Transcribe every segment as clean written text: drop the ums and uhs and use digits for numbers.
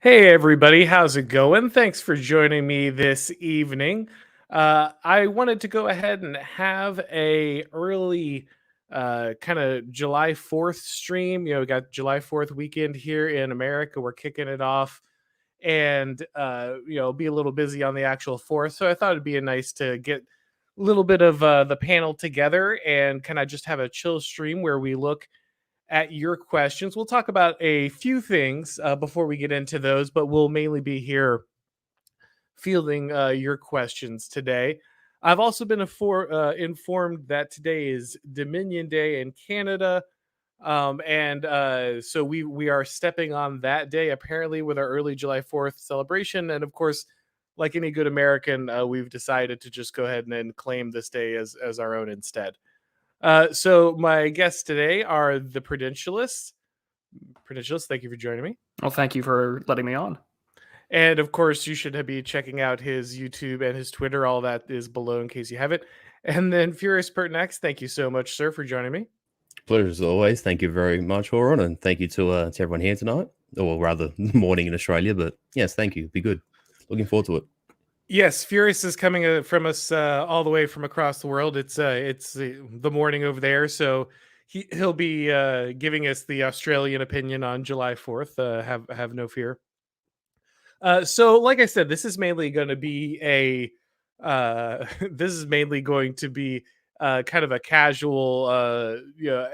Hey everybody, how's it going? Thanks for joining me this evening. I wanted to go ahead and have a early kind of July 4th stream. We got July 4th weekend here in America. We're kicking it off and be a little busy on the actual 4th. So I thought it'd be nice to get a little bit of the panel together and kind of just have a chill stream where we look at your questions. We'll talk about a few things before we get into those, but we'll mainly be here fielding your questions today. I've also been informed that today is Dominion Day in Canada. So we are stepping on that day apparently with our early July 4th celebration. And of course, like any good American, we've decided to just go ahead and then claim this day as our own instead. So my guests today are the Prudentialists. Prudentialist, thank you for joining me. Well, thank you for letting me on. And of course, you should be checking out his YouTube and his Twitter. All that is below in case you have it. And then Furius Pertinax, thank you so much, sir, for joining me. Pleasure as always. Thank you very much, Auron, and thank you to everyone here tonight, or rather morning in Australia. But yes, thank you. Be good. Looking forward to it. Yes, Furious is coming from us all the way from across the world. It's the morning over there, so he'll be giving us the Australian opinion on July 4th. Have no fear. So, like I said, this is mainly going to be this is mainly going to be kind of a casual,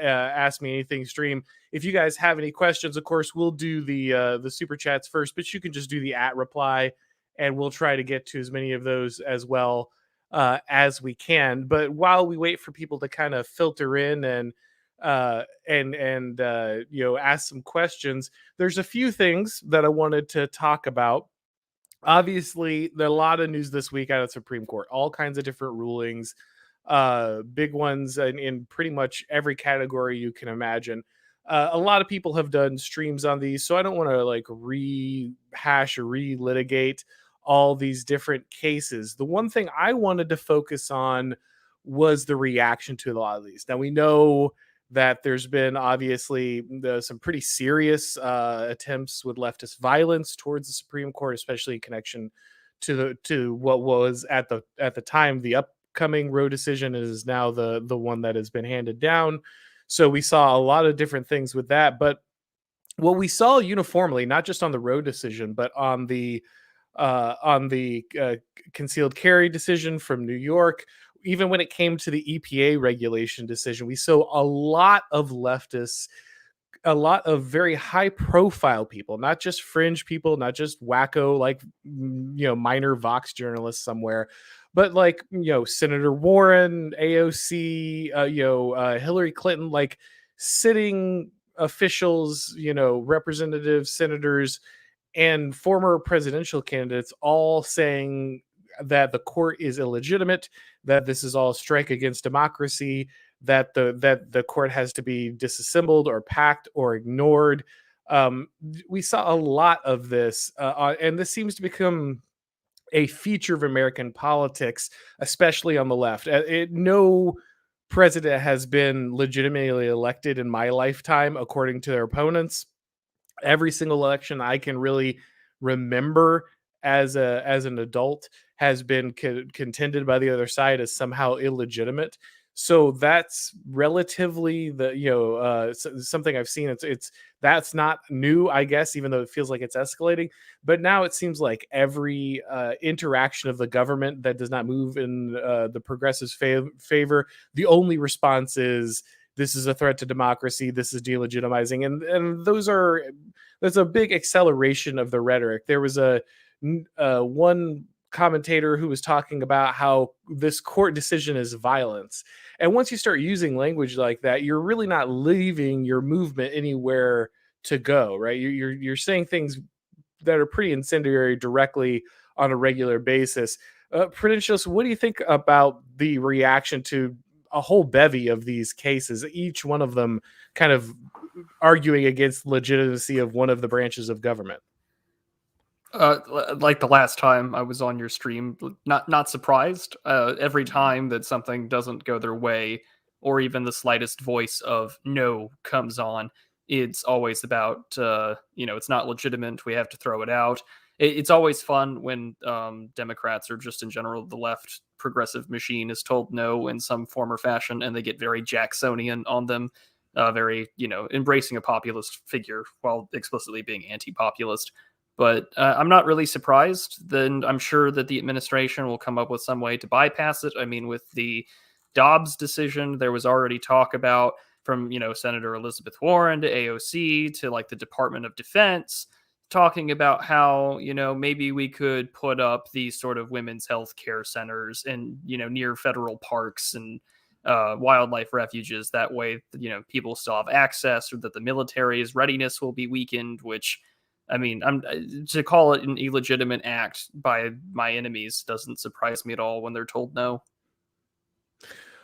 ask me anything stream. If you guys have any questions, of course, we'll do the super chats first, but you can just do the @ reply, and we'll try to get to as many of those as well as we can. But while we wait for people to kind of filter in and ask some questions, there's a few things that I wanted to talk about. Obviously, there are a lot of news this week out of the Supreme Court, all kinds of different rulings, big ones in pretty much every category you can imagine. A lot of people have done streams on these, so I don't want to like rehash or relitigate all these different cases. The one thing I wanted to focus on was the reaction to a lot of these. Now we know that there's been obviously some pretty serious attempts with leftist violence towards the Supreme Court, especially in connection to what was at the time the upcoming Roe decision is now the one that has been handed down. So we saw a lot of different things with that, but what we saw uniformly, not just on the Roe decision, but on the concealed carry decision from New York, even when it came to the EPA regulation decision, we saw a lot of leftists, a lot of very high profile people, not just fringe people, not just wacko, like, minor Vox journalists somewhere, but like, Senator Warren, AOC, Hillary Clinton, like sitting officials, representatives, senators, and former presidential candidates all saying that the court is illegitimate, that this is all a strike against democracy, that the court has to be disassembled or packed or ignored. We saw a lot of this, and this seems to become a feature of American politics, especially on the left. No president has been legitimately elected in my lifetime, according to their opponents. Every single election I can really remember as an adult has been contended by the other side as somehow illegitimate. So that's relatively something I've seen. It's that's not new, I guess, even though it feels like it's escalating. But now it seems like every interaction of the government that does not move in the progressives' favor, the only response is, this is a threat to democracy, this is delegitimizing, and there's a big acceleration of the rhetoric. There was a one commentator who was talking about how this court decision is violence, and once you start using language like that, you're really not leaving your movement anywhere to go, right? You're saying things that are pretty incendiary directly on a regular basis. Prudentialist, what do you think about the reaction to a whole bevy of these cases, each one of them kind of arguing against legitimacy of one of the branches of government? Like the last time I was on your stream, not surprised. Every time that something doesn't go their way, or even the slightest voice of no comes on, it's always about, it's not legitimate, we have to throw it out. It's always fun when Democrats, or just in general the left progressive machine, is told no in some form or fashion, and they get very Jacksonian on them, very, embracing a populist figure while explicitly being anti-populist. But I'm not really surprised. Then I'm sure that the administration will come up with some way to bypass it. I mean, with the Dobbs decision, there was already talk about, from Senator Elizabeth Warren to AOC to like the Department of Defense, talking about how maybe we could put up these sort of women's health care centers in near federal parks and wildlife refuges. That way, people still have access, or that the military's readiness will be weakened. Which, I mean, to call it an illegitimate act by my enemies doesn't surprise me at all when they're told no.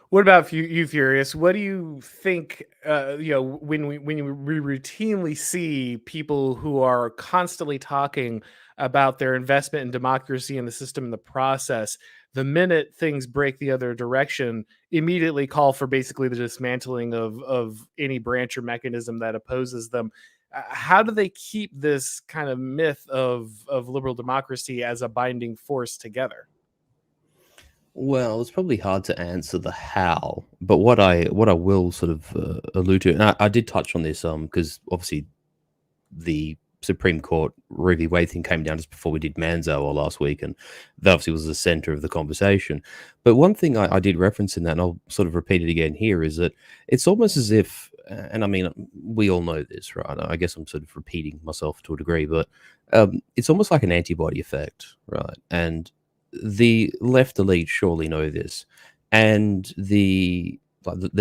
What about you, Furious? What do you think? When we routinely see people who are constantly talking about their investment in democracy and the system and the process, the minute things break the other direction, immediately call for basically the dismantling of any branch or mechanism that opposes them. How do they keep this kind of myth of liberal democracy as a binding force together? Well, it's probably hard to answer the how, but what I will sort of allude to, and I did touch on this, because obviously the Supreme Court Roe v. Wade thing came down just before we did Manzo last week, and that obviously was the center of the conversation. But one thing I did reference in that, and I'll sort of repeat it again here, is that it's almost as if, and I mean, we all know this, right? I guess I'm sort of repeating myself to a degree, but it's almost like an antibody effect, right? And the left elite surely know this, and their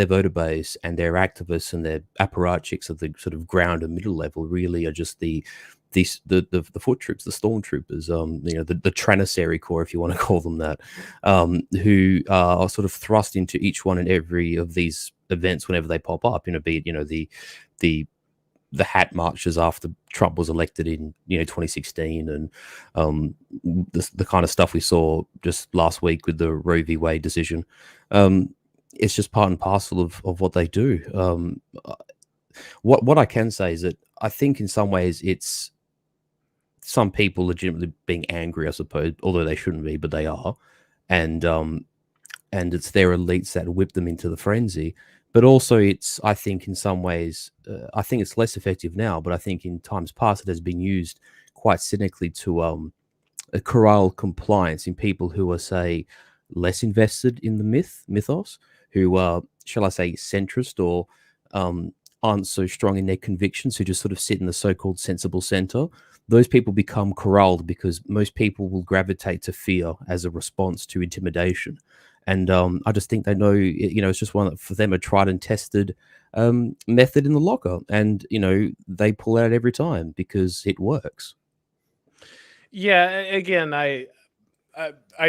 voter base and their activists and their apparatchiks of the sort of ground and middle level really are just the foot troops, the stormtroopers, the Tranissary Corps, if you want to call them that, who are sort of thrust into each one and every of these events whenever they pop up. Be it the hat marches after Trump was elected in 2016, and the kind of stuff we saw just last week with the Roe v. Wade decision. It's just part and parcel of what they do. What I can say is that I think in some ways it's some people legitimately being angry, I suppose, although they shouldn't be, but they are, and it's their elites that whip them into the frenzy. But also, I think in some ways, I think it's less effective now, but I think in times past it has been used quite cynically to corral compliance in people who are, say, less invested in the mythos, who are, shall I say, centrist, or aren't so strong in their convictions, who just sort of sit in the so-called sensible center. Those people become corralled because most people will gravitate to fear as a response to intimidation. And I just think they know, it's just one for them, a tried and tested method in the locker. And, they pull out every time because it works. Yeah, again, I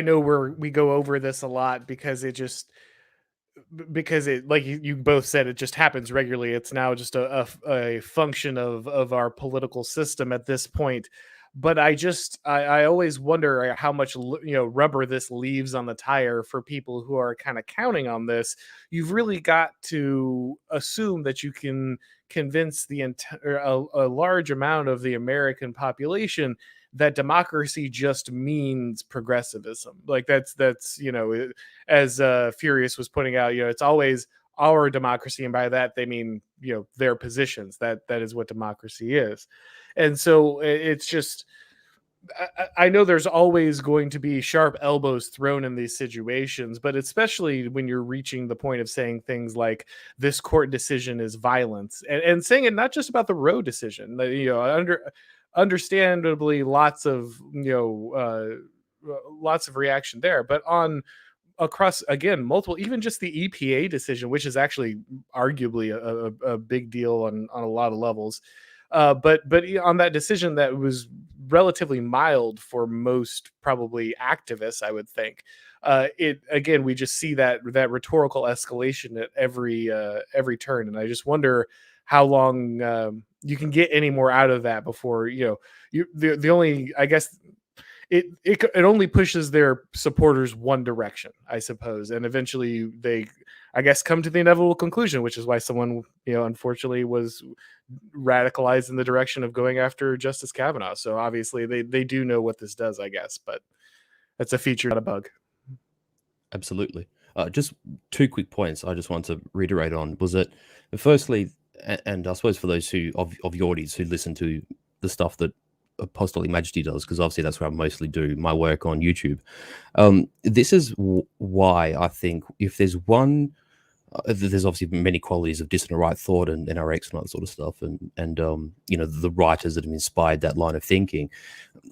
know we go over this a lot because it, like you both said, it just happens regularly. It's now just a function of our political system at this point. But I always wonder how much rubber this leaves on the tire for people who are kind of counting on this. You've really got to assume that you can convince a large amount of the American population that democracy just means progressivism. Like that's as Furious was pointing out, it's always our democracy, and by that they mean their positions. That is what democracy is. And so it's just, I know there's always going to be sharp elbows thrown in these situations, but especially when you're reaching the point of saying things like this court decision is violence, and saying it not just about the Roe decision. Understandably, lots of reaction there, but on across, again, multiple, even just the EPA decision, which is actually arguably a big deal on a lot of levels. But on that decision that was relatively mild for most probably activists, I would think. It again, we just see that rhetorical escalation at every turn, and I just wonder how long you can get any more out of that before the only, I guess, it only pushes their supporters one direction, I suppose, and eventually they, I guess, come to the inevitable conclusion, which is why someone, unfortunately was radicalized in the direction of going after Justice Kavanaugh. So obviously they do know what this does, I guess, but that's a feature, not a bug. Absolutely. Just two quick points I just want to reiterate on was that, firstly, and I suppose for those who of your audience who listen to the stuff that Apostolic Majesty does, because obviously that's where I mostly do my work on YouTube. This is why I think if there's one, there's obviously many qualities of dissonant right thought and NRX and all that sort of stuff, and the writers that have inspired that line of thinking.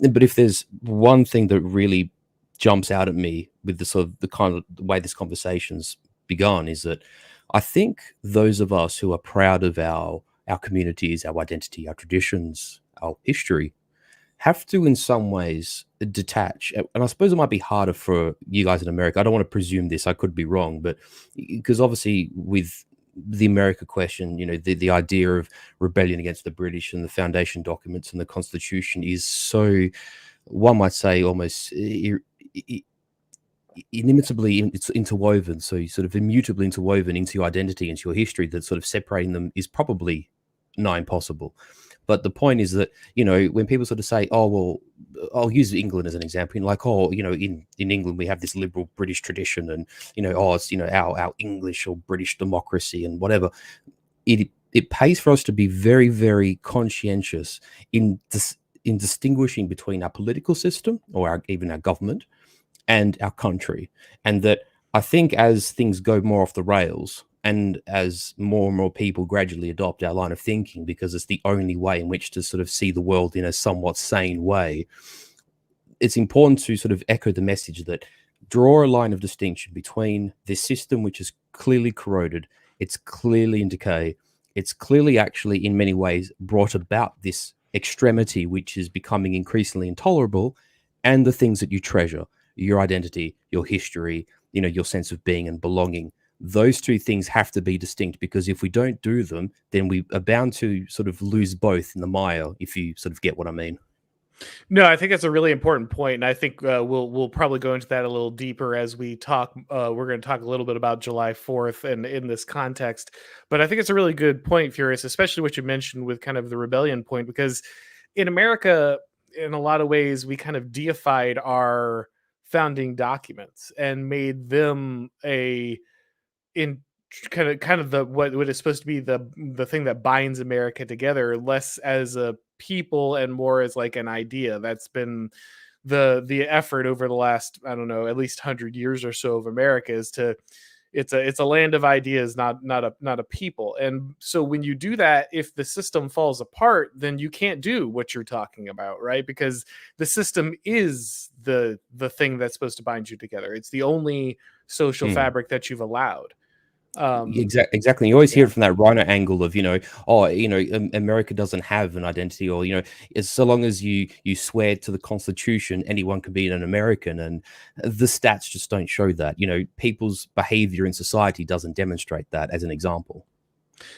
But if there's one thing that really jumps out at me with the kind of the way this conversation's begun is that I think those of us who are proud of our communities, our identity, our traditions, our history, have to in some ways detach. And I suppose it might be harder for you guys in America. I don't want to presume this, I could be wrong, but because obviously with the America question, the idea of rebellion against the British and the foundation documents and the Constitution is so, one might say, almost inimitably it's interwoven, so sort of immutably interwoven into your identity, into your history, that sort of separating them is probably nigh impossible. But the point is that, when people sort of say, oh, well, I'll use England as an example, like, oh, in England, we have this liberal British tradition and, oh, it's, our English or British democracy and whatever. It pays for us to be very, very conscientious in distinguishing between our political system or even our government and our country. And that I think as things go more off the rails, and as more and more people gradually adopt our line of thinking, because it's the only way in which to sort of see the world in a somewhat sane way, it's important to sort of echo the message that draw a line of distinction between this system, which is clearly corroded, it's clearly in decay, it's clearly actually in many ways brought about this extremity, which is becoming increasingly intolerable, and the things that you treasure, your identity, your history, your sense of being and belonging. Those two things have to be distinct, because if we don't do them, then we are bound to sort of lose both in the mire, if you sort of get what I mean. No, I think that's a really important point, and I think we'll probably go into that a little deeper as we talk. We're going to talk a little bit about July 4th and in this context, but I think it's a really good point, Furious, especially what you mentioned with kind of the rebellion point, because in America, in a lot of ways, we kind of deified our founding documents and made them in kind of the what is supposed to be the thing that binds America together, less as a people and more as like an idea. That's been the effort over the last, I don't know, at least 100 years or so of America, is to it's a land of ideas, not a people. And so when you do that, if the system falls apart, then you can't do what you're talking about, right? Because the system is the thing that's supposed to bind you together. It's the only social fabric that you've allowed. Exactly. You always hear it from that Rhino angle of, America doesn't have an identity, or, so long as you swear to the Constitution, anyone can be an American. And the stats just don't show that. People's behavior in society doesn't demonstrate that, as an example.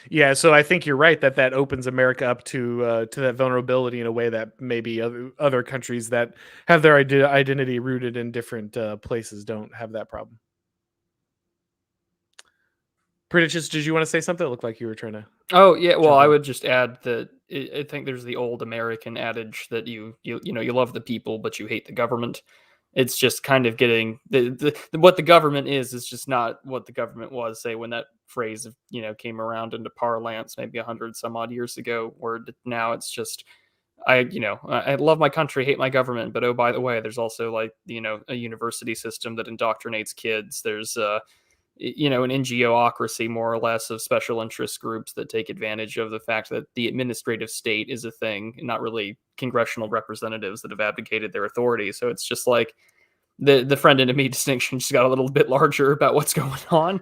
Yeah, so I think you're right that opens America up to that vulnerability in a way that maybe other countries that have their identity rooted in different places don't have that problem. Prudentialist, did you want to say something? It looked like you were trying to. Oh yeah, well, I would just add that I think there's the old American adage that you love the people but you hate the government. It's just kind of getting what the government is just not what the government was, say, when that phrase came around into parlance maybe 100 some odd years ago. Where now it's just I love my country, hate my government, but oh, by the way, there's also like a university system that indoctrinates kids. There's an NGOocracy, more or less, of special interest groups that take advantage of the fact that the administrative state is a thing, not really congressional representatives that have abdicated their authority. So it's just like the friend enemy distinction just got a little bit larger about what's going on.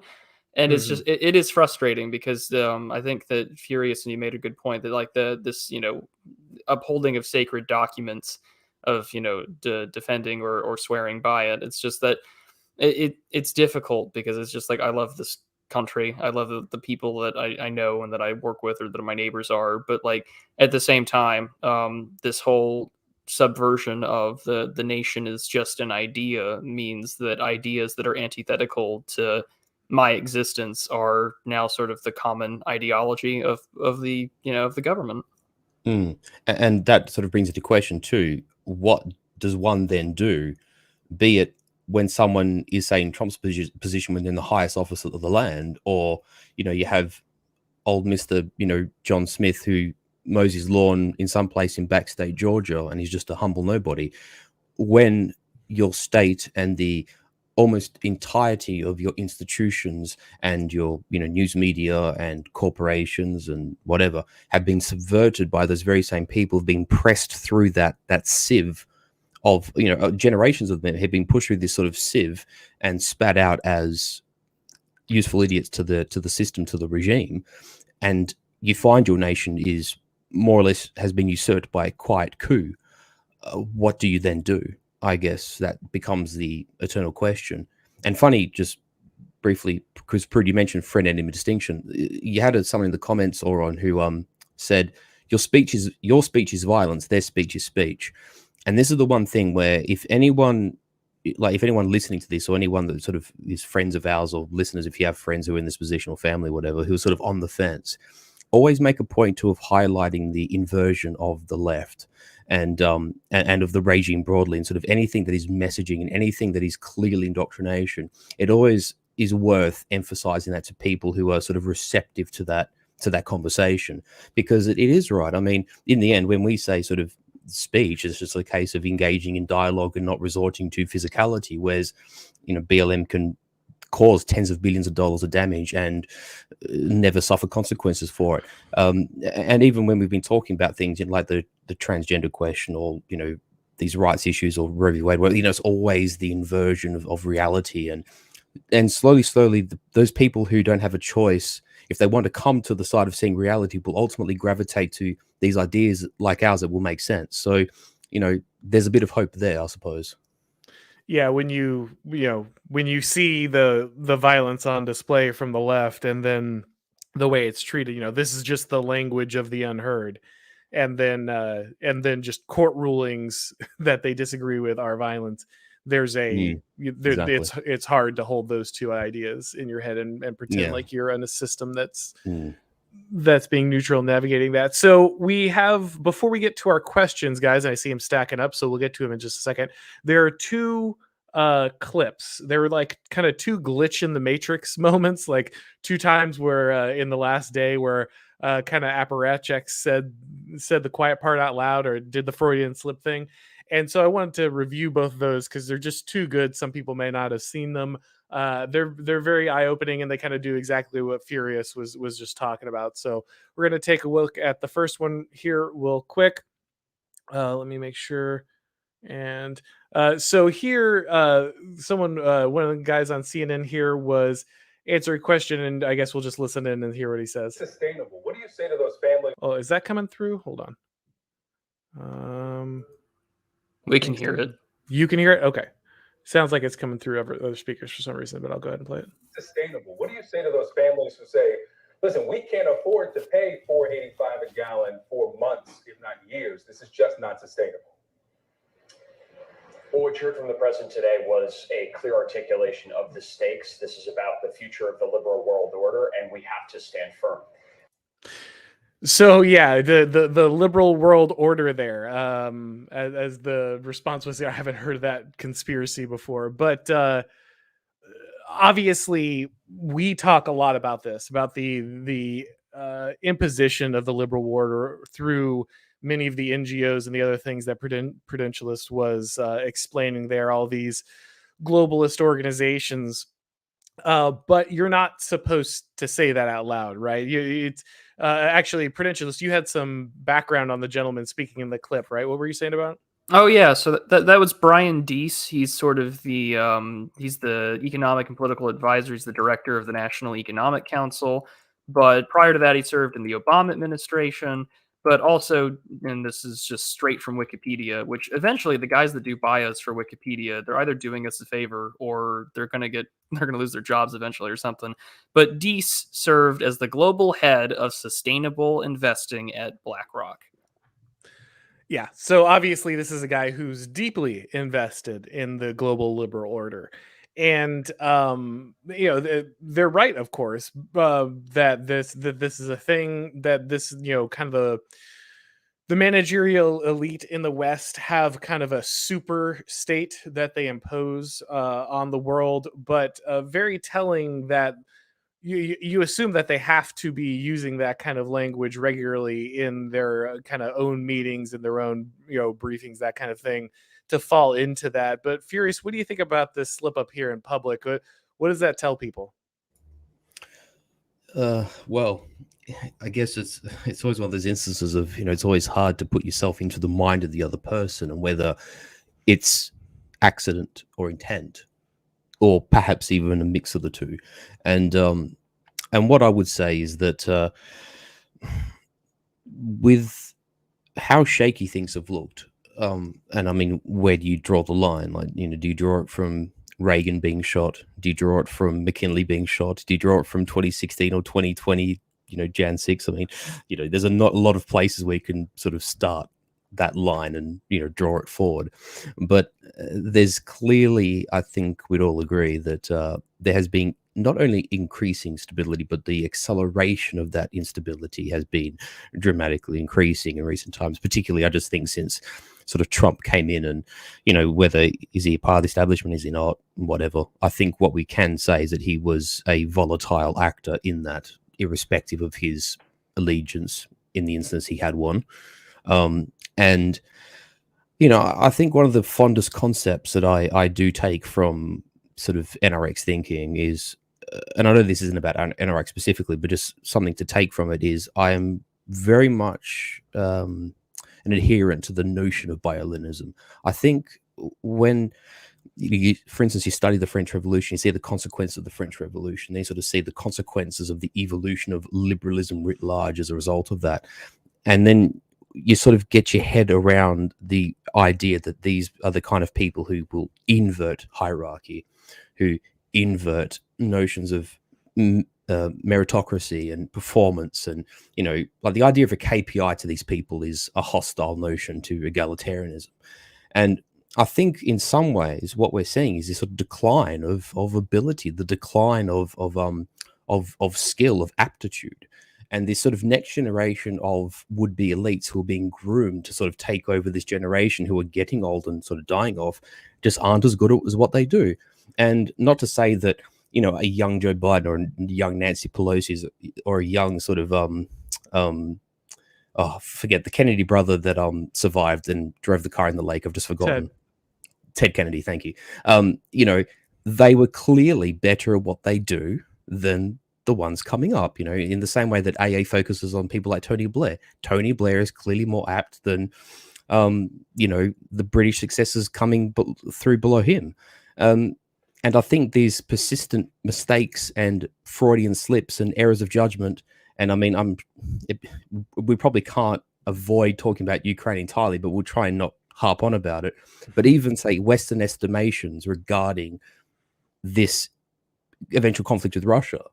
And it's just it is frustrating, because I think that Furious, and you made a good point, that like this upholding of sacred documents, of defending or swearing by it, it's just that it's difficult, because it's just like, I love this country, I love the people that I know and that I work with, or that my neighbors are, but like at the same time, this whole subversion of the nation is just an idea means that ideas that are antithetical to my existence are now sort of the common ideology of the of the government. Mm. And that sort of brings into question too, what does one then do, be it when someone is saying Trump's position within the highest office of the land, or you have old Mr. John Smith who mows his lawn in some place in backstate Georgia and he's just a humble nobody, when your state and the almost entirety of your institutions and your news media and corporations and whatever have been subverted by those very same people, have been pressed through that sieve of generations of them have been pushed through this sort of sieve and spat out as useful idiots to the system, to the regime, and you find your nation is more or less has been usurped by a quiet coup. What do you then do? I guess that becomes the eternal question. And funny, just briefly, because Prud, you mentioned friend enemy distinction. You had someone in the comments, Auron, who said your speech is violence, their speech is speech. And this is the one thing where if anyone listening to this, or anyone that sort of is friends of ours or listeners, if you have friends who are in this position or family, whatever, who are sort of on the fence, always make a point of highlighting the inversion of the left and of the regime broadly, and sort of anything that is messaging and anything that is clearly indoctrination. It always is worth emphasizing that to people who are sort of receptive to that conversation, because it is right. I mean, in the end, when we say sort of speech, it's just a case of engaging in dialogue and not resorting to physicality, whereas BLM can cause tens of billions of dollars of damage and never suffer consequences for it. And even when we've been talking about things like the transgender question, or these rights issues, or Roe v. Wade, it's always the inversion of reality, and slowly those people who don't have a choice, if they want to come to the side of seeing reality, will ultimately gravitate to these ideas like ours that will make sense. So there's a bit of hope there, I suppose. Yeah, when you see the violence on display from the left, and then the way it's treated, this is just the language of the unheard, and then just court rulings that they disagree with are violence. There's Exactly. it's hard to hold those two ideas in your head and pretend like you're in a system that's being neutral, navigating that. So we have, before we get to our questions, guys, and I see them stacking up, so we'll get to them in just a second. There are two clips. There were like kind of two glitch in the matrix moments, like two times where in the last day where kind of apparatchiks said the quiet part out loud, or did the Freudian slip thing. And so I wanted to review both of those because they're just too good. Some people may not have seen them. They're very eye-opening, and they kind of do exactly what Furius was just talking about. So we're going to take a look at the first one here real quick. Let me make sure. And so here, one of the guys on CNN here was answering a question, and I guess we'll just listen in and hear what he says. Sustainable. What do you say to those families? Oh, is that coming through? Hold on. We can hear it. You can hear it? Okay. Sounds like it's coming through other speakers for some reason, but I'll go ahead and play it. Sustainable. What do you say to those families who say, listen, we can't afford to pay $4.85 a gallon for months, if not years. This is just not sustainable. Well, what you heard from the president today was a clear articulation of the stakes. This is about the future of the liberal world order, and we have to stand firm. So yeah, the liberal world order there, as the response was, I haven't heard of that conspiracy before, but obviously we talk a lot about this, about the imposition of the liberal order through many of the NGOs and the other things that Prudentialist was explaining there, all these globalist organizations. But you're not supposed to say that out loud, right? It's actually, Prudentialist, you had some background on the gentleman speaking in the clip, right? What were you saying about? Oh yeah, so that was Brian Deese. He's sort of he's the economic and political advisor. He's the director of the National Economic Council. But prior to that, he served in the Obama administration. But also, and this is just straight from Wikipedia, which eventually the guys that do bios for Wikipedia, they're either doing us a favor or they're gonna lose their jobs eventually or something. But Deese served as the global head of sustainable investing at BlackRock. Yeah. So obviously, this is a guy who's deeply invested in the global liberal order. And they're right, of course, that this is a thing, that this, kind of the managerial elite in the West have kind of a super state that they impose on the world, but very telling that you assume that they have to be using that kind of language regularly in their kind of own meetings and their own briefings, that kind of thing, to fall into that. But Furious, what do you think about this slip up here in public? What does that tell people? Well, I guess it's always one of those instances of, it's always hard to put yourself into the mind of the other person, and whether it's accident or intent, or perhaps even a mix of the two. And what I would say is that with how shaky things have looked, and I mean, where do you draw the line? Like, do you draw it from Reagan being shot? Do you draw it from McKinley being shot? Do you draw it from 2016 or 2020, Jan 6? I mean, there's not a lot of places where you can sort of start that line and, draw it forward. But there's clearly, I think we'd all agree that there has been not only increasing stability, but the acceleration of that instability has been dramatically increasing in recent times. Particularly, I just think since sort of Trump came in, and whether is he a part of the establishment, is he not, whatever. I think what we can say is that he was a volatile actor in that, irrespective of his allegiance in the instance he had one. And I think one of the fondest concepts that I do take from sort of NRX thinking is, and I know this isn't about NRX specifically, but just something to take from it, is I am very much an adherent to the notion of biolinism. I think when, for instance, you study the French Revolution, you see the consequences of the French Revolution, then you sort of see the consequences of the evolution of liberalism writ large as a result of that. And then you sort of get your head around the idea that these are the kind of people who will invert hierarchy, who invert notions of meritocracy and performance. And, like the idea of a KPI to these people is a hostile notion to egalitarianism. And I think in some ways what we're seeing is this sort of decline of ability, the decline of skill, of aptitude. And this sort of next generation of would-be elites who are being groomed to sort of take over this generation, who are getting old and sort of dying off, just aren't as good as what they do. And not to say that, a young Joe Biden or a young Nancy Pelosi or a young sort of, forget the Kennedy brother that survived and drove the car in the lake. I've just forgotten. Ted Kennedy, thank you. They were clearly better at what they do than the ones coming up, in the same way that AA focuses on people like Tony Blair. Tony Blair is clearly more apt than, the British successors coming through below him. And I think these persistent mistakes and Freudian slips and errors of judgment, and I mean, we probably can't avoid talking about Ukraine entirely, but we'll try and not harp on about it. But even, say, Western estimations regarding this eventual conflict with Russia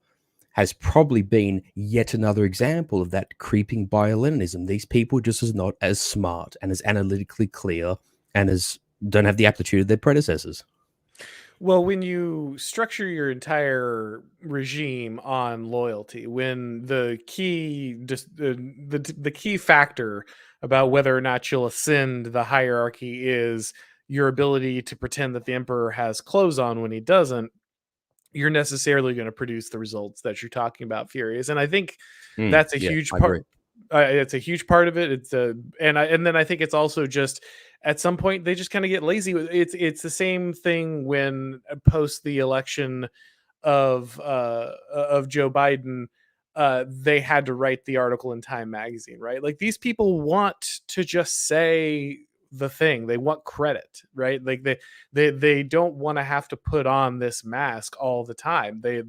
has probably been yet another example of that creeping bioleninism. These people just are not as smart and as analytically clear and don't have the aptitude of their predecessors. Well, when you structure your entire regime on loyalty, when the key factor about whether or not you'll ascend the hierarchy is your ability to pretend that the emperor has clothes on when he doesn't, you're necessarily going to produce the results that you're talking about, Furious. And I think that's a huge part. It's a huge part of it. And then I think it's also just, at some point they just kind of get lazy. It's the same thing when post the election of Joe Biden, they had to write the article in Time magazine, right? Like, these people want to just say the thing. They want credit, right? Like they don't want to have to put on this mask all the time. They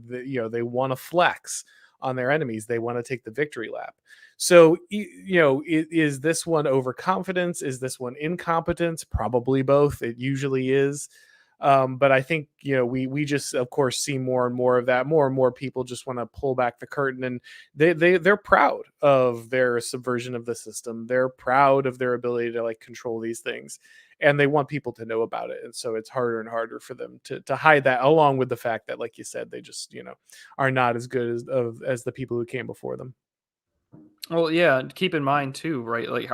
want to flex on their enemies. They want to take the victory lap. So, is this one overconfidence? Is this one incompetence? Probably both. It usually is. But I think, we just, of course, see more and more of that. More and more people just want to pull back the curtain, and they're proud of their subversion of the system. They're proud of their ability to like control these things, and they want people to know about it. And so it's harder and harder for them to hide that, along with the fact that, like you said, they just, are not as good as the people who came before them. Well, yeah, keep in mind too, right? Like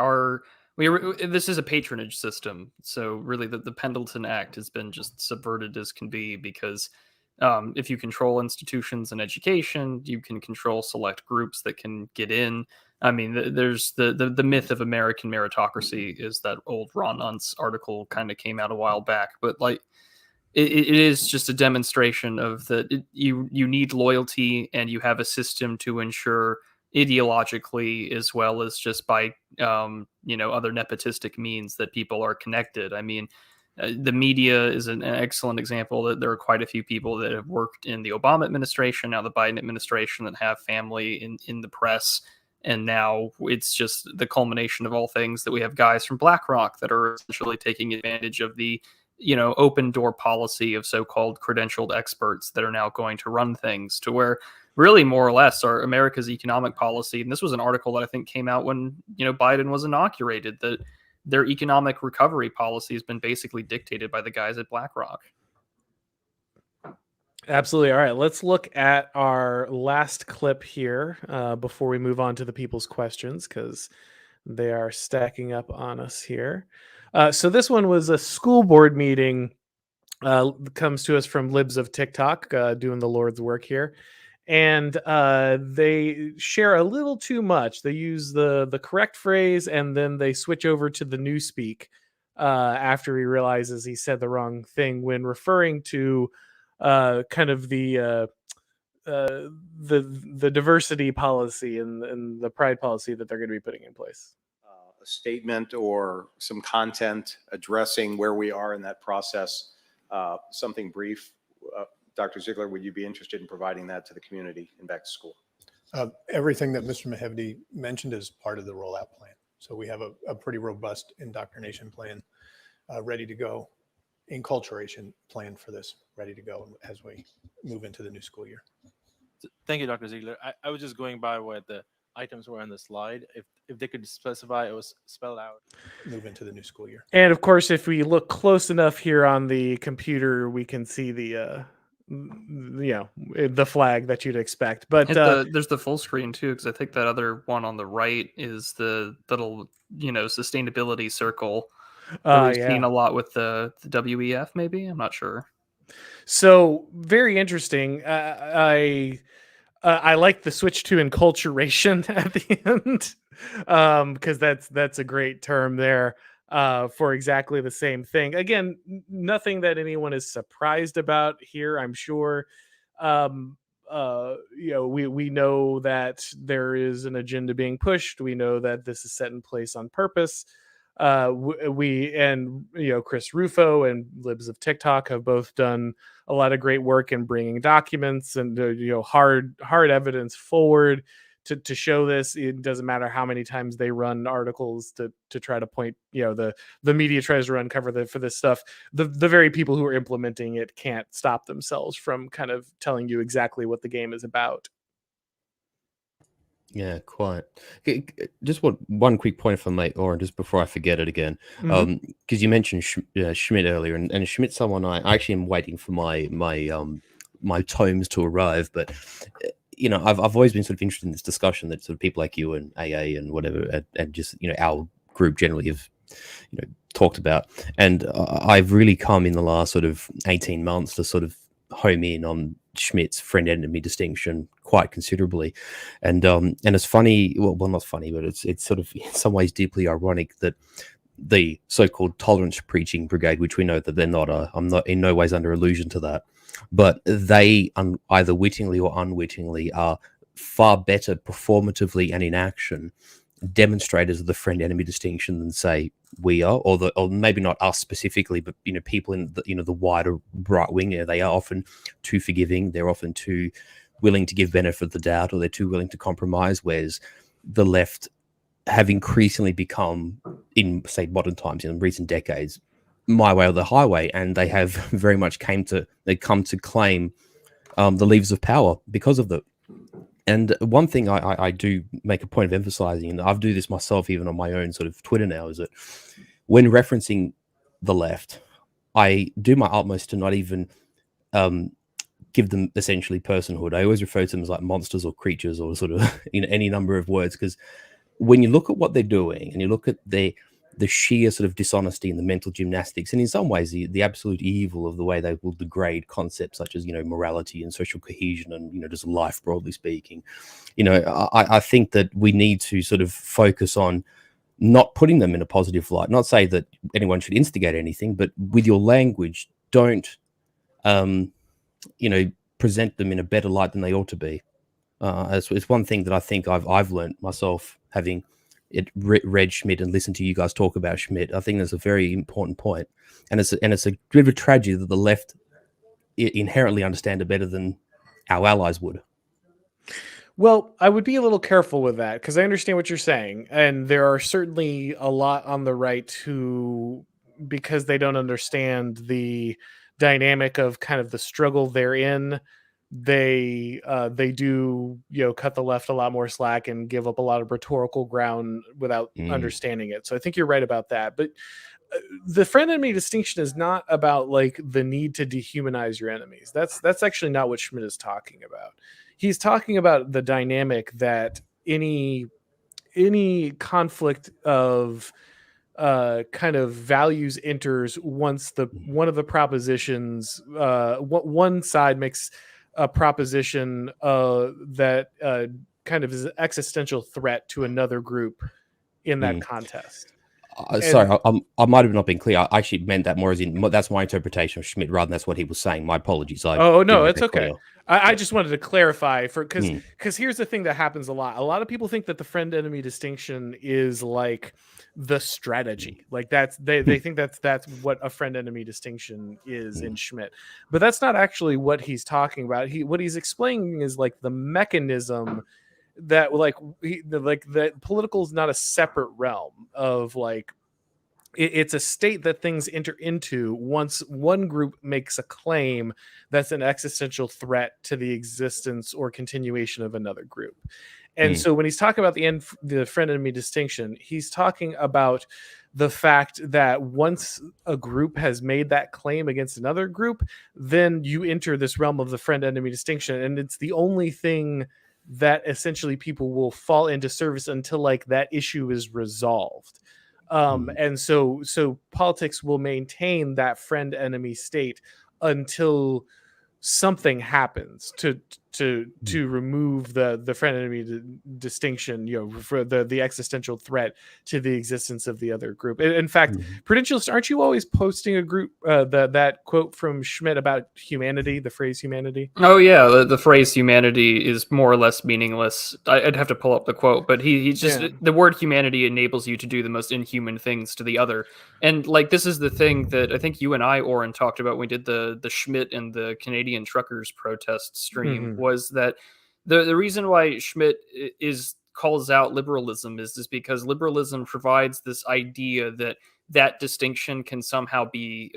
this is a patronage system, so really the Pendleton Act has been just subverted as can be, because if you control institutions and education, you can control select groups that can get in. I mean, there's the myth of American meritocracy is that old Ron Unz article kind of came out a while back, but like it is just a demonstration of you need loyalty, and you have a system to ensure ideologically as well as just by other nepotistic means that people are connected. I mean, the media is an excellent example. That there are quite a few people that have worked in the Obama administration, now the Biden administration, that have family in the press, and now it's just the culmination of all things that we have guys from BlackRock that are essentially taking advantage of the open door policy of so-called credentialed experts that are now going to run things, to where really more or less our America's economic policy. And this was an article that I think came out when, Biden was inaugurated, that their economic recovery policy has been basically dictated by the guys at BlackRock. Absolutely. All right, let's look at our last clip here before we move on to the people's questions, because they are stacking up on us here. So this one was a school board meeting, comes to us from Libs of TikTok, doing the Lord's work here. And they share a little too much. They use the correct phrase, and then they switch over to the newspeak after he realizes he said the wrong thing when referring to kind of the diversity policy and the pride policy that they're going to be putting in place. A statement or some content addressing where we are in that process, something brief. Dr. Ziegler, would you be interested in providing that to the community in back to school? Everything that Mr. Mahevdi mentioned is part of the rollout plan. So we have a pretty robust indoctrination plan ready to go, enculturation plan for this ready to go as we move into the new school year. Thank you, Dr. Ziegler. I was just going by what the items were on the slide. If they could specify it was spelled out. Move into the new school year. And of course, if we look close enough here on the computer, we can see the flag that you'd expect. But there's the full screen too, because I think that other one on the right is the little sustainability circle that we've seen a lot with the WEF. Maybe, I'm not sure. So very interesting. I like the switch to enculturation at the end, because that's a great term there for exactly the same thing. Again, nothing that anyone is surprised about here, I'm sure. We know that there is an agenda being pushed. We know that this is set in place on purpose. Chris Rufo and Libs of TikTok have both done a lot of great work in bringing documents and hard evidence forward to show this. It doesn't matter how many times they run articles to try to point, the media tries to run cover for this stuff. The very people who are implementing it can't stop themselves from kind of telling you exactly what the game is about. Yeah, quite. Just one quick point if I may, Auron, just before I forget it again, because you mentioned Schmidt earlier, and Schmidt's someone I actually am waiting for my tomes to arrive, but I've always been sort of interested in this discussion that sort of people like you and AA and whatever, and just our group generally have talked about, and I've really come in the last sort of 18 months to sort of home in on Schmidt's friend enemy distinction quite considerably, and it's funny, well not funny, but it's sort of in some ways deeply ironic that the so-called tolerance preaching brigade, which we know that they're not, I'm not in no ways under illusion to that, but they either wittingly or unwittingly are far better performatively and in action demonstrators of the friend enemy distinction than say we are, or maybe not us specifically, but people in the wider right wing. They are often too forgiving, they're often too willing to give benefit of the doubt, or they're too willing to compromise, whereas the left have increasingly become, in say modern times, in recent decades, my way or the highway, and they have very much come to claim the levers of power because of that. And one thing I do make a point of emphasizing, and I do this myself even on my own sort of Twitter now, is that when referencing the left, I do my utmost to not even give them essentially personhood. I always refer to them as like monsters or creatures or sort of any number of words, because when you look at what they're doing and you look at the sheer sort of dishonesty and the mental gymnastics, and in some ways the absolute evil of the way they will degrade concepts such as morality and social cohesion and just life broadly speaking, I think that we need to sort of focus on not putting them in a positive light. Not say that anyone should instigate anything, but with your language, don't present them in a better light than they ought to be. It's one thing that I think I've learned myself, having read Schmidt and listened to you guys talk about Schmidt. I think that's a very important point, and it's a bit of a tragedy that the left inherently understand it better than our allies would. Well, I would be a little careful with that because I understand what you're saying, and there are certainly a lot on the right who, because they don't understand the dynamic of kind of the struggle they're in, they do cut the left a lot more slack and give up a lot of rhetorical ground without understanding it. So I think you're right about that. But the friend enemy distinction is not about like the need to dehumanize your enemies. That's actually not what Schmidt is talking about. He's talking about the dynamic that any conflict of kind of values enters once one of the propositions, one side makes a proposition that kind of is an existential threat to another group in that contest. Sorry, I might have not been clear. I actually meant that more as in that's my interpretation of Schmidt rather than that's what he was saying. My apologies. Oh no, it's okay. I just wanted to clarify because here's the thing that happens a lot. A lot of people think that the friend enemy distinction is like the strategy, like they think that's what a friend enemy distinction is in Schmidt, but that's not actually what he's talking about. What he's explaining is like the mechanism that that political is not a separate realm of like it's a state that things enter into once one group makes a claim that's an existential threat to the existence or continuation of another group. And so when he's talking about the friend enemy distinction, he's talking about the fact that once a group has made that claim against another group, then you enter this realm of the friend enemy distinction, and it's the only thing that essentially people will fall into service until like that issue is resolved. And so politics will maintain that friend enemy state until something happens to remove the friend enemy distinction, for the existential threat to the existence of the other group. In fact, Prudentialist, aren't you always posting a group that quote from Schmidt about humanity, the phrase humanity? Oh yeah, the phrase humanity is more or less meaningless. I'd have to pull up the quote, but he's just the word humanity enables you to do the most inhuman things to the other. And like this is the thing that I think you and I, Auron, talked about when we did the Schmidt and the Canadian truckers protest stream, was that the reason why Schmidt calls out liberalism is because liberalism provides this idea that distinction can somehow be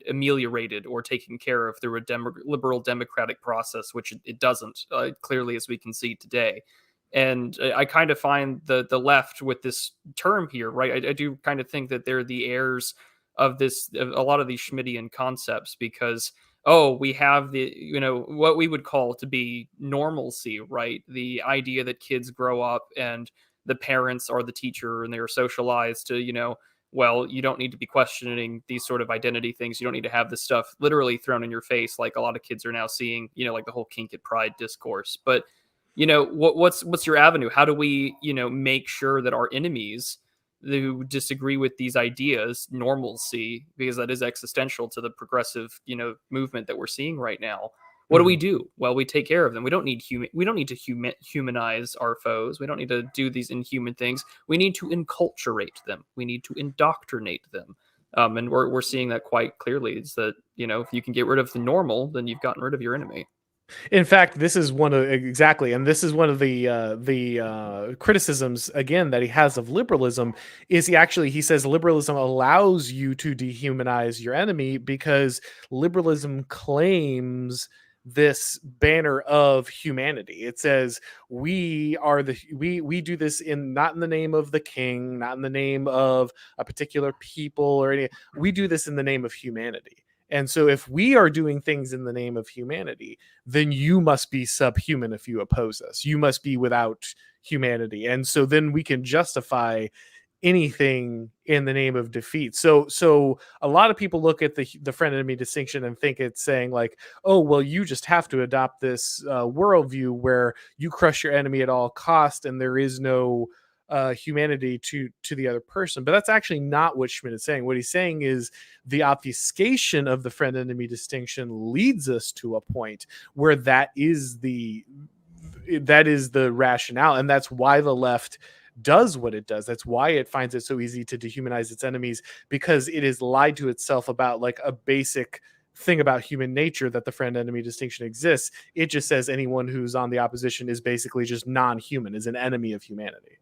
ameliorated or taken care of through a liberal democratic process, which it doesn't, clearly, as we can see today. And I kind of find the left with this term here, right? I do kind of think that they're the heirs of a lot of these Schmittian concepts, because we have what we would call to be normalcy, right? The idea that kids grow up and the parents are the teacher and they're socialized to, well, you don't need to be questioning these sort of identity things. You don't need to have this stuff literally thrown in your face like a lot of kids are now seeing, like the whole kink at pride discourse. But, what's your avenue? How do we, make sure that our enemies who disagree with these ideas normalcy, because that is existential to the progressive, movement that we're seeing right now? What do? Well, we take care of them. We don't need to humanize our foes. We don't need to do these inhuman things. We need to enculturate them. We need to indoctrinate them. And we're seeing that quite clearly. Is that, if you can get rid of the normal, then you've gotten rid of your enemy. In fact, this is one of exactly, and this is one of the criticisms again that he has of liberalism. Is he says liberalism allows you to dehumanize your enemy because liberalism claims this banner of humanity. It says we do this in not in the name of the king, not in the name of a particular people or any. We do this in the name of humanity. And so if we are doing things in the name of humanity, then you must be subhuman if you oppose us. You must be without humanity. And so then we can justify anything in the name of defeat. So a lot of people look at the friend enemy distinction and think it's saying like, oh, well, you just have to adopt this worldview where you crush your enemy at all cost and there is no humanity to the other person. But that's actually not what Schmidt is saying. What he's saying is the obfuscation of the friend enemy distinction leads us to a point where that is the rationale, and that's why the left does what it does. That's why it finds it so easy to dehumanize its enemies, because it is lied to itself about like a basic thing about human nature, that the friend enemy distinction exists. It just says anyone who's on the opposition is basically just non-human, is an enemy of humanity.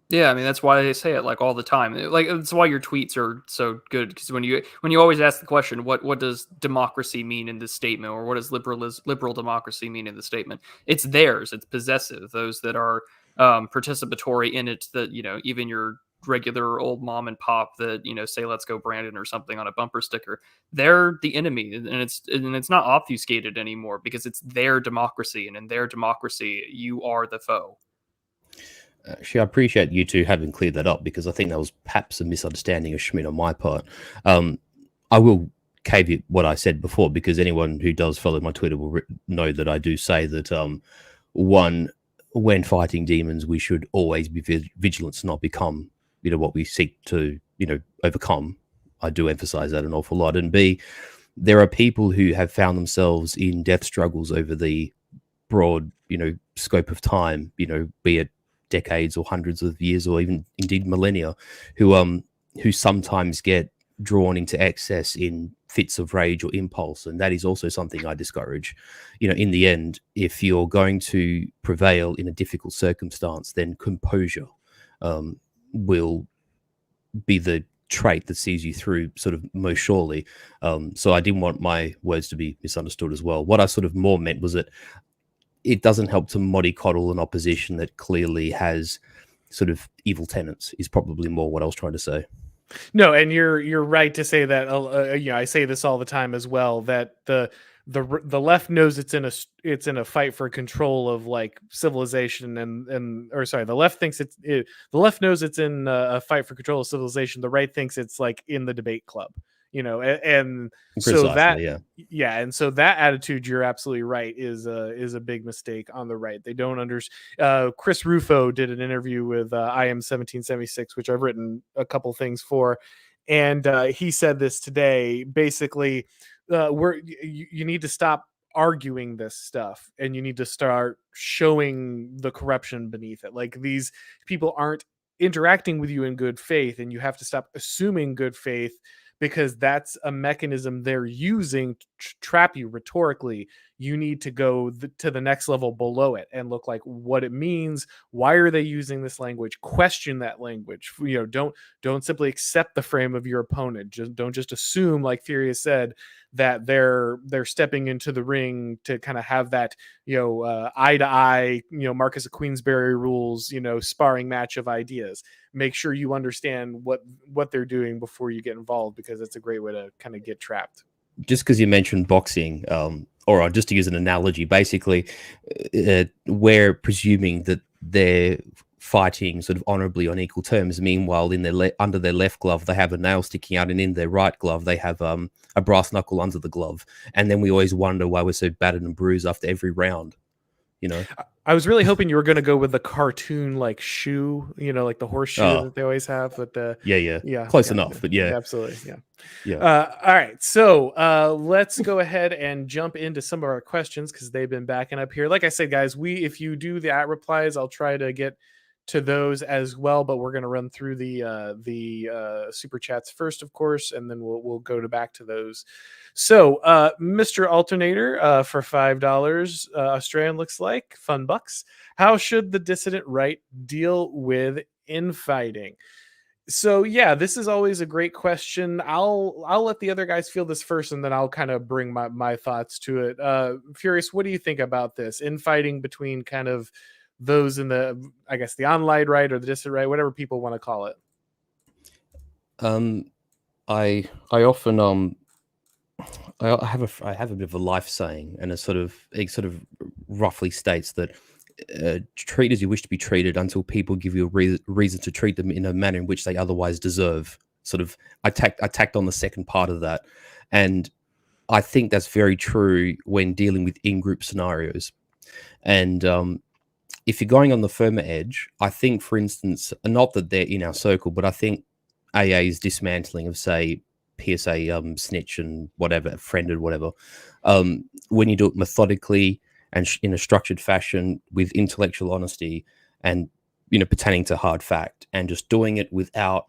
Yeah, I mean that's why they say it like all the time. Like that's why your tweets are so good, because when you always ask the question, what does democracy mean in this statement, or what does liberal democracy mean in the statement? It's theirs. It's possessive. Those that are participatory in it, that even your regular old mom and pop that say let's go Brandon or something on a bumper sticker, they're the enemy, and it's not obfuscated anymore because it's their democracy, and in their democracy you are the foe. Actually, I appreciate you two having cleared that up, because I think that was perhaps a misunderstanding of Schmidt on my part. I will caveat what I said before, because anyone who does follow my Twitter will know that I do say that when fighting demons, we should always be vigilant to not become what we seek to overcome. I do emphasize that an awful lot. And B, there are people who have found themselves in death struggles over the broad scope of time, be it decades or hundreds of years or even indeed millennia, who sometimes get drawn into excess in fits of rage or impulse, and that is also something I discourage. In the end, if you're going to prevail in a difficult circumstance, then composure will be the trait that sees you through sort of most surely. So I didn't want my words to be misunderstood as well. What I sort of more meant was that it doesn't help to mollycoddle an opposition that clearly has sort of evil tenets, is probably more what I was trying to say. No, and you're right to say that. I say this all the time as well, that the left knows it's in a fight for control of like civilization, the left thinks the left knows it's in a fight for control of civilization. The right thinks it's like in the debate club. And so and so that attitude, you're absolutely right, is a big mistake on the right. They don't understand. Chris Rufo did an interview with I Am 1776, which I've written a couple things for, and he said this today. Basically, you need to stop arguing this stuff, and you need to start showing the corruption beneath it. Like, these people aren't interacting with you in good faith, and you have to stop assuming good faith, because that's a mechanism they're using to trap you rhetorically. You need to go to the next level below it and look like what it means. Why are they using this language? Question that language. Don't simply accept the frame of your opponent. Don't just assume, like Furius said, that they're stepping into the ring to kind of have that eye to eye, Marcus of Queensberry rules, sparring match of ideas. Make sure you understand what they're doing before you get involved, because it's a great way to kind of get trapped. Just because you mentioned boxing, or just to use an analogy, basically, we're presuming that they're fighting sort of honorably on equal terms. Meanwhile, in their under their left glove, they have a nail sticking out, and in their right glove, they have a brass knuckle under the glove. And then we always wonder why we're so battered and bruised after every round. I was really hoping you were going to go with the cartoon like shoe, like the horseshoe that they always have. But close enough. But absolutely, yeah. All right, so let's go ahead and jump into some of our questions, because they've been backing up here. Like I said, guys, if you do the @ replies, I'll try to get to those as well, but we're going to run through the super chats first, of course, and then we'll go back to those. So, Mr. Alternator, for $5 Australian, looks like fun bucks. How should the dissident right deal with infighting? So yeah, this is always a great question. I'll let the other guys feel this first, and then I'll kind of bring my thoughts to it. Furious, what do you think about this infighting between kind of those in the, I guess, the online right or the dissident right, whatever people want to call it? I often I have a bit of a life saying, and it sort of roughly states that treat as you wish to be treated until people give you a reason to treat them in a manner in which they otherwise deserve. Sort of, I tacked on the second part of that, and I think that's very true when dealing with in-group scenarios. And if you're going on the firmer edge, I think, for instance, not that they're in our circle, but I think AA's dismantling of, say, PSA snitch and whatever, friended, whatever, when you do it methodically and in a structured fashion with intellectual honesty and, pertaining to hard fact, and just doing it without,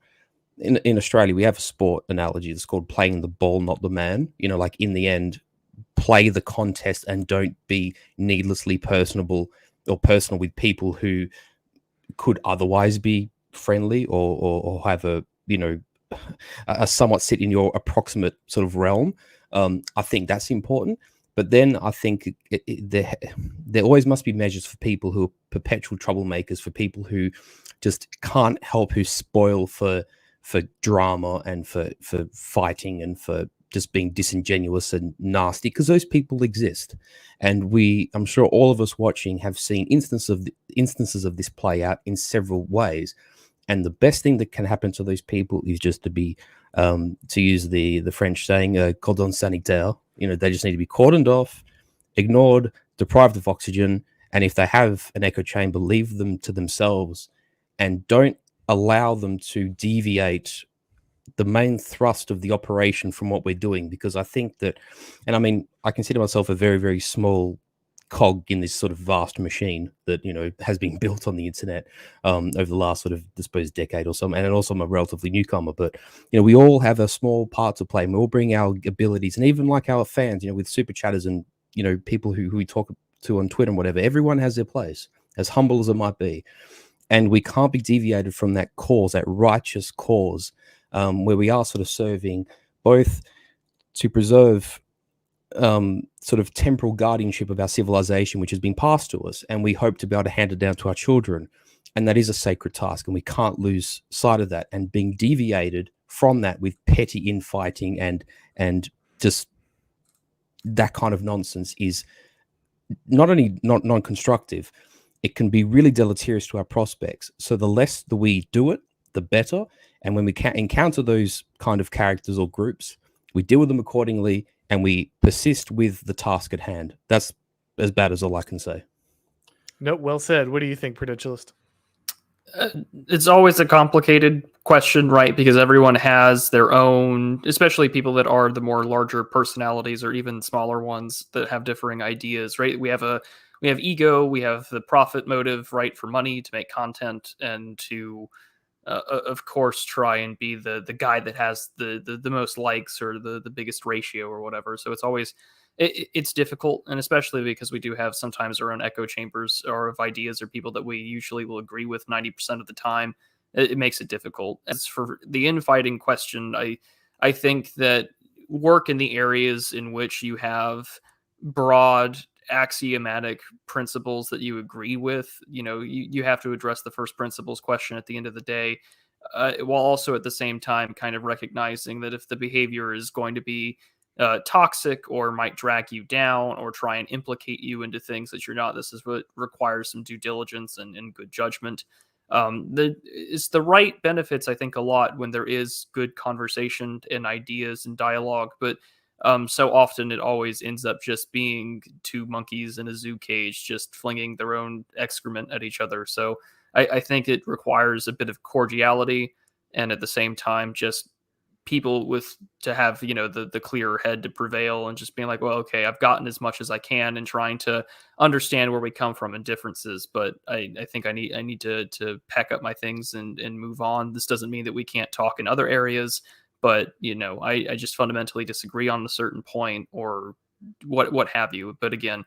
in Australia, we have a sport analogy that's called playing the ball, not the man. Like, in the end, play the contest and don't be needlessly personal with people who could otherwise be friendly or have a somewhat sit in your approximate sort of realm. I think that's important. But then I think there always must be measures for people who are perpetual troublemakers, for people who just can't help, who spoil for drama and for fighting and for just being disingenuous and nasty, because those people exist. And I'm sure all of us watching have seen instances of this play out in several ways. And the best thing that can happen to those people is just to be, to use the French saying, cordon sanitaire. They just need to be cordoned off, ignored, deprived of oxygen. And if they have an echo chamber, leave them to themselves and don't allow them to deviate the main thrust of the operation from what we're doing. Because I think that, and I mean, I consider myself a very, very small cog in this sort of vast machine that has been built on the internet over the last sort of, I suppose, decade or so. And also I'm a relatively newcomer, but we all have a small part to play, and we all bring our abilities. And even like our fans, with super chatters and people who we talk to on Twitter and whatever, everyone has their place, as humble as it might be. And we can't be deviated from that cause, that righteous cause, where we are sort of serving both to preserve sort of temporal guardianship of our civilization, which has been passed to us, and we hope to be able to hand it down to our children. And that is a sacred task, and we can't lose sight of that. And being deviated from that with petty infighting and just that kind of nonsense is not only not non-constructive, it can be really deleterious to our prospects. So the less that we do it, the better. And when we encounter those kind of characters or groups, we deal with them accordingly, and we persist with the task at hand. That's as bad as all I can say. Nope, well said. What do you think, Prudentialist? It's always a complicated question, right? Because everyone has their own, especially people that are the more larger personalities or even smaller ones that have differing ideas, right? We have ego, we have the profit motive, right, for money, to make content, and to of course try and be the guy that has the most likes or the biggest ratio or whatever. So it's always it's difficult, and especially because we do have sometimes our own echo chambers or of ideas or people that we usually will agree with 90% of the time. It makes it difficult. As for the infighting question, I think that work in the areas in which you have broad axiomatic principles that you agree with, you have to address the first principles question at the end of the day, while also at the same time kind of recognizing that if the behavior is going to be toxic or might drag you down or try and implicate you into things that you're not, this is what requires some due diligence and good judgment. The right benefits, I think, a lot when there is good conversation and ideas and dialogue, but so often it always ends up just being two monkeys in a zoo cage, just flinging their own excrement at each other. So I think it requires a bit of cordiality, and at the same time, just people to have, the clearer head to prevail, and just being like, well, okay, I've gotten as much as I can, and trying to understand where we come from and differences. But I think I need to pack up my things and move on. This doesn't mean that we can't talk in other areas, but I just fundamentally disagree on a certain point, or what have you. But again,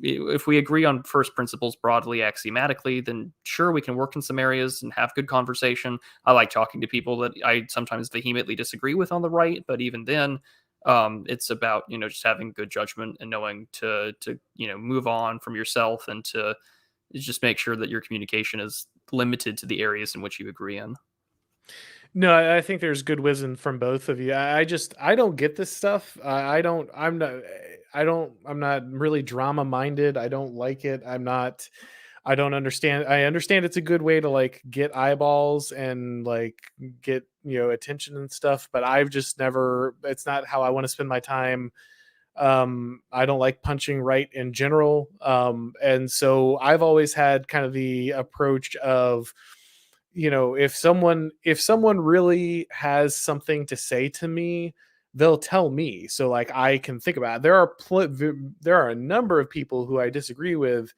if we agree on first principles broadly axiomatically, then sure, we can work in some areas and have good conversation. I like talking to people that I sometimes vehemently disagree with on the right, but even then, it's about just having good judgment and knowing to move on from yourself, and to just make sure that your communication is limited to the areas in which you agree in. No, I think there's good wisdom from both of you. I don't get this stuff. I'm not really drama minded. I don't like it. I don't understand. I understand it's a good way to like get eyeballs and like get, attention and stuff, but I've just never, it's not how I want to spend my time. I don't like punching right in general. And so I've always had kind of the approach of, if someone really has something to say to me, they'll tell me, so like I can think about it. There are a number of people who I disagree with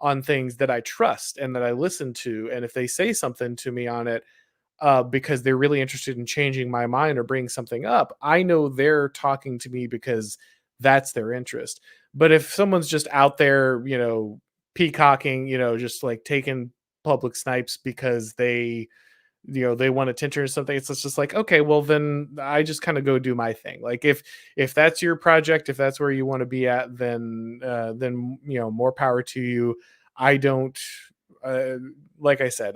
on things that I trust and that I listen to, and if they say something to me on it, because they're really interested in changing my mind or bringing something up, I know they're talking to me because that's their interest. But if someone's just out there, peacocking, just like taking public snipes because they want attention or something, it's just like, okay, well then I just kind of go do my thing. Like if that's your project, if that's where you want to be at, then more power to you. I don't like I said,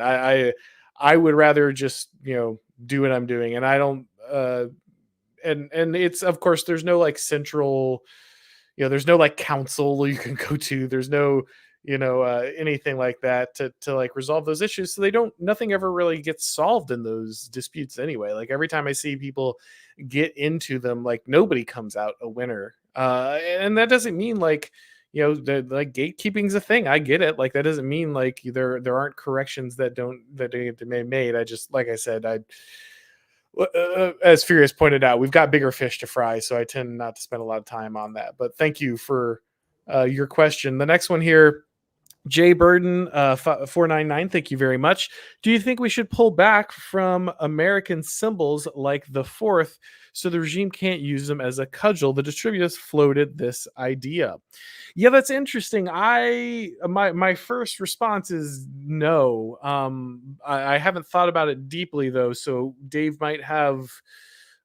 I would rather just do what I'm doing, and I don't and it's, of course, there's no like central, there's no like council you can go to, there's no anything like that to like resolve those issues. So nothing ever really gets solved in those disputes anyway. Like every time I see people get into them, like nobody comes out a winner. And that doesn't mean like, the like gatekeeping's a thing. I get it. Like that doesn't mean like there aren't corrections that get made. I just, like I said, as Furious pointed out, we've got bigger fish to fry, so I tend not to spend a lot of time on that. But thank you for your question. The next one here, Jay Burden 499, thank you very much. Do you think we should pull back from American symbols like the fourth so the regime can't use them as a cudgel? The distributors floated this idea. Yeah, that's interesting. My first response is no. I haven't thought about it deeply though, so Dave might have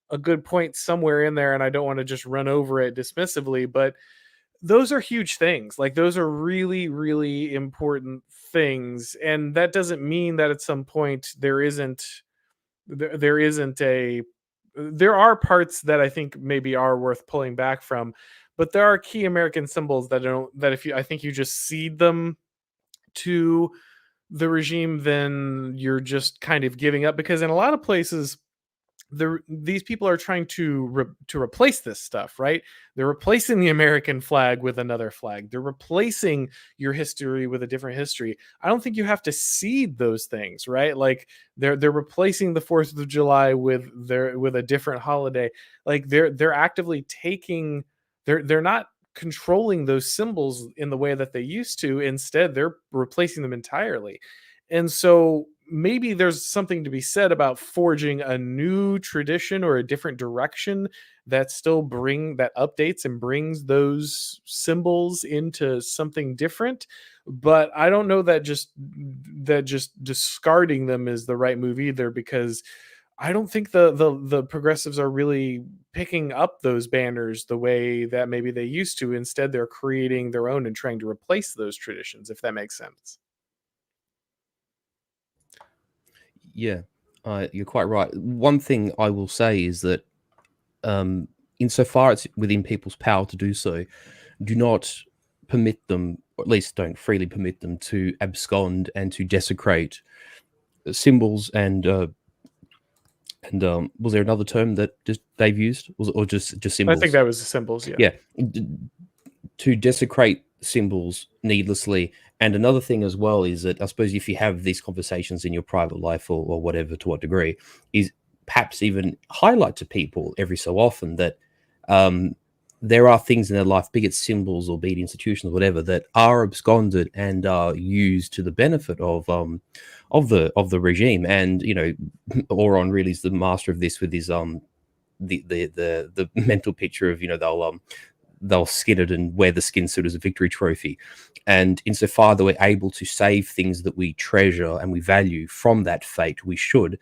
a good point somewhere in there, and I don't want to just run over it dismissively, but those are huge things. Like those are really, really important things. And that doesn't mean that at some point there are parts that I think maybe are worth pulling back from, but there are key American symbols I think you just cede them to the regime, then you're just kind of giving up, because in a lot of places, these people are trying to replace this stuff, right? They're replacing the American flag with another flag. They're replacing your history with a different history. I don't think you have to cede those things, right? Like they're replacing the 4th of July with a different holiday. Like they're actively taking, they're not controlling those symbols in the way that they used to. Instead, they're replacing them entirely. And so maybe there's something to be said about forging a new tradition or a different direction that updates and brings those symbols into something different. But I don't know that just discarding them is the right move either, because I don't think the progressives are really picking up those banners the way that maybe they used to. Instead, they're creating their own and trying to replace those traditions, if that makes sense. Yeah, you're quite right. One thing I will say is that, insofar it's within people's power to do so, do not permit them, or at least don't freely permit them, to abscond and to desecrate symbols and was there another term that they've used, or just symbols? I think that was the symbols. Yeah. Yeah, to desecrate symbols needlessly. And another thing as well is that I suppose if you have these conversations in your private life or whatever, to what degree, is perhaps even highlight to people every so often that there are things in their life, be it symbols or be it institutions or whatever, that are absconded and are used to the benefit of the regime. And Auron really is the master of this with his the mental picture of they'll skin it and wear the skin suit as a victory trophy. And insofar that we're able to save things that we treasure and we value from that fate, we should.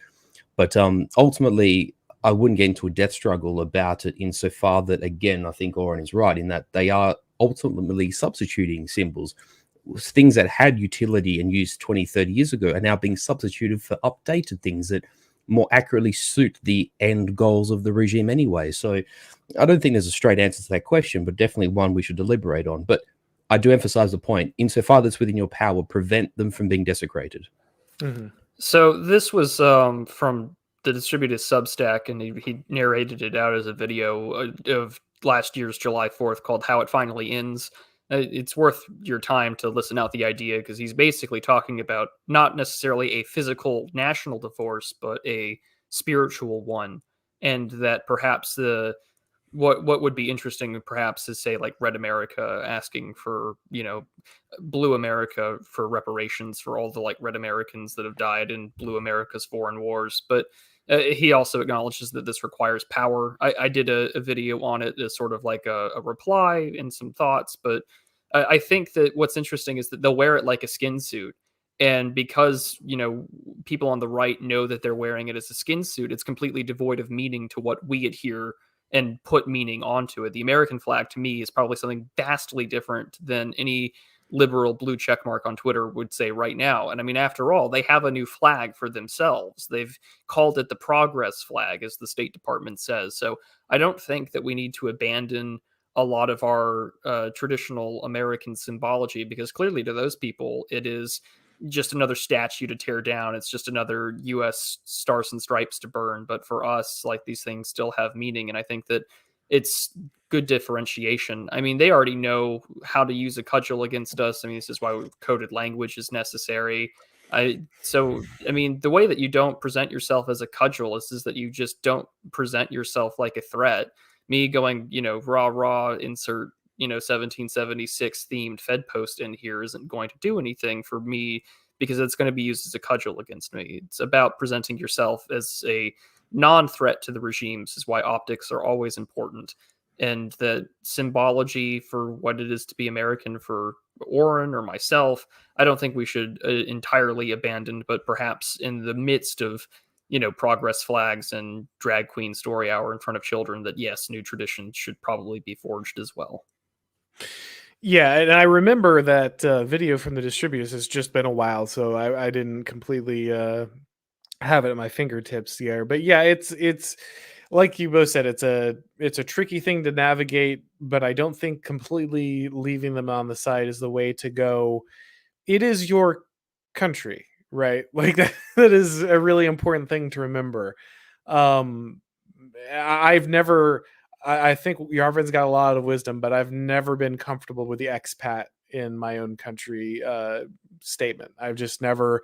But ultimately, I wouldn't get into a death struggle about it insofar that, again, I think Auron is right in that they are ultimately substituting symbols. Things that had utility and use 20, 30 years ago are now being substituted for updated things that more accurately suit the end goals of the regime anyway. So I don't think there's a straight answer to that question, but definitely one we should deliberate on. But I do emphasize the point, insofar that's within your power, prevent them from being desecrated. Mm-hmm. So this was from the distributed Substack, and he narrated it out as a video of last year's July 4th called How It Finally Ends. It's worth your time to listen out the idea, because he's basically talking about not necessarily a physical national divorce, but a spiritual one. And that perhaps what would be interesting perhaps is, say, like Red America asking for, Blue America for reparations for all the Red Americans that have died in Blue America's foreign wars. But he also acknowledges that this requires power. I did a video on it as sort of like a reply and some thoughts, but I think that what's interesting is that they'll wear it like a skin suit. And because, people on the right know that they're wearing it as a skin suit, it's completely devoid of meaning to what we adhere and put meaning onto it. The American flag, to me, is probably something vastly different than any liberal blue checkmark on Twitter would say right now. And I mean, after all, they have a new flag for themselves. They've called it the progress flag, as the State Department says. So I don't think that we need to abandon a lot of our traditional American symbology, because clearly to those people, it is just another statue to tear down. It's just another U.S. stars and stripes to burn. But for us, these things still have meaning. And I think that it's good differentiation. I mean, they already know how to use a cudgel against us. I mean, this is why coded language is necessary. So, the way that you don't present yourself as a cudgel is that you just don't present yourself like a threat. Me going, rah, insert, 1776 themed Fed post in here isn't going to do anything for me, because it's going to be used as a cudgel against me. It's about presenting yourself as a non-threat to the regimes, is why optics are always important. And the symbology for what it is to be American for Auron or myself, I don't think we should entirely abandon, but perhaps in the midst of progress flags and drag queen story hour in front of children, that yes, new traditions should probably be forged as well. Yeah, and I remember that video from the distributors has just been a while, so I didn't completely have it at my fingertips here. But yeah, it's like you both said, it's a tricky thing to navigate, but I don't think completely leaving them on the side is the way to go. It is your country, right? That is a really important thing to remember. I've never, I think Yarvin's got a lot of wisdom, but I've never been comfortable with the expat in my own country statement. I've just never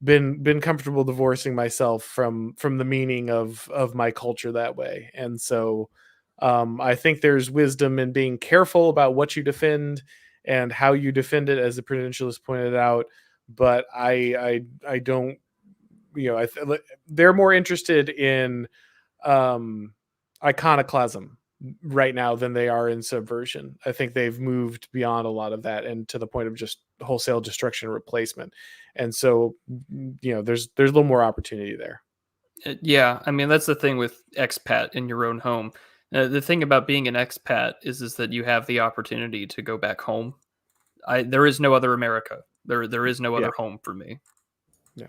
been comfortable divorcing myself from the meaning of my culture that way. And so I think there's wisdom in being careful about what you defend and how you defend it, as the Prudentialist pointed out. But I don't, they're more interested in iconoclasm right now than they are in subversion. I think they've moved beyond a lot of that and to the point of just wholesale destruction and replacement. And so, there's a little more opportunity there. Yeah, that's the thing with expat in your own home. The thing about being an expat is that you have the opportunity to go back home. There is no other America. There is no other home for me. Yeah.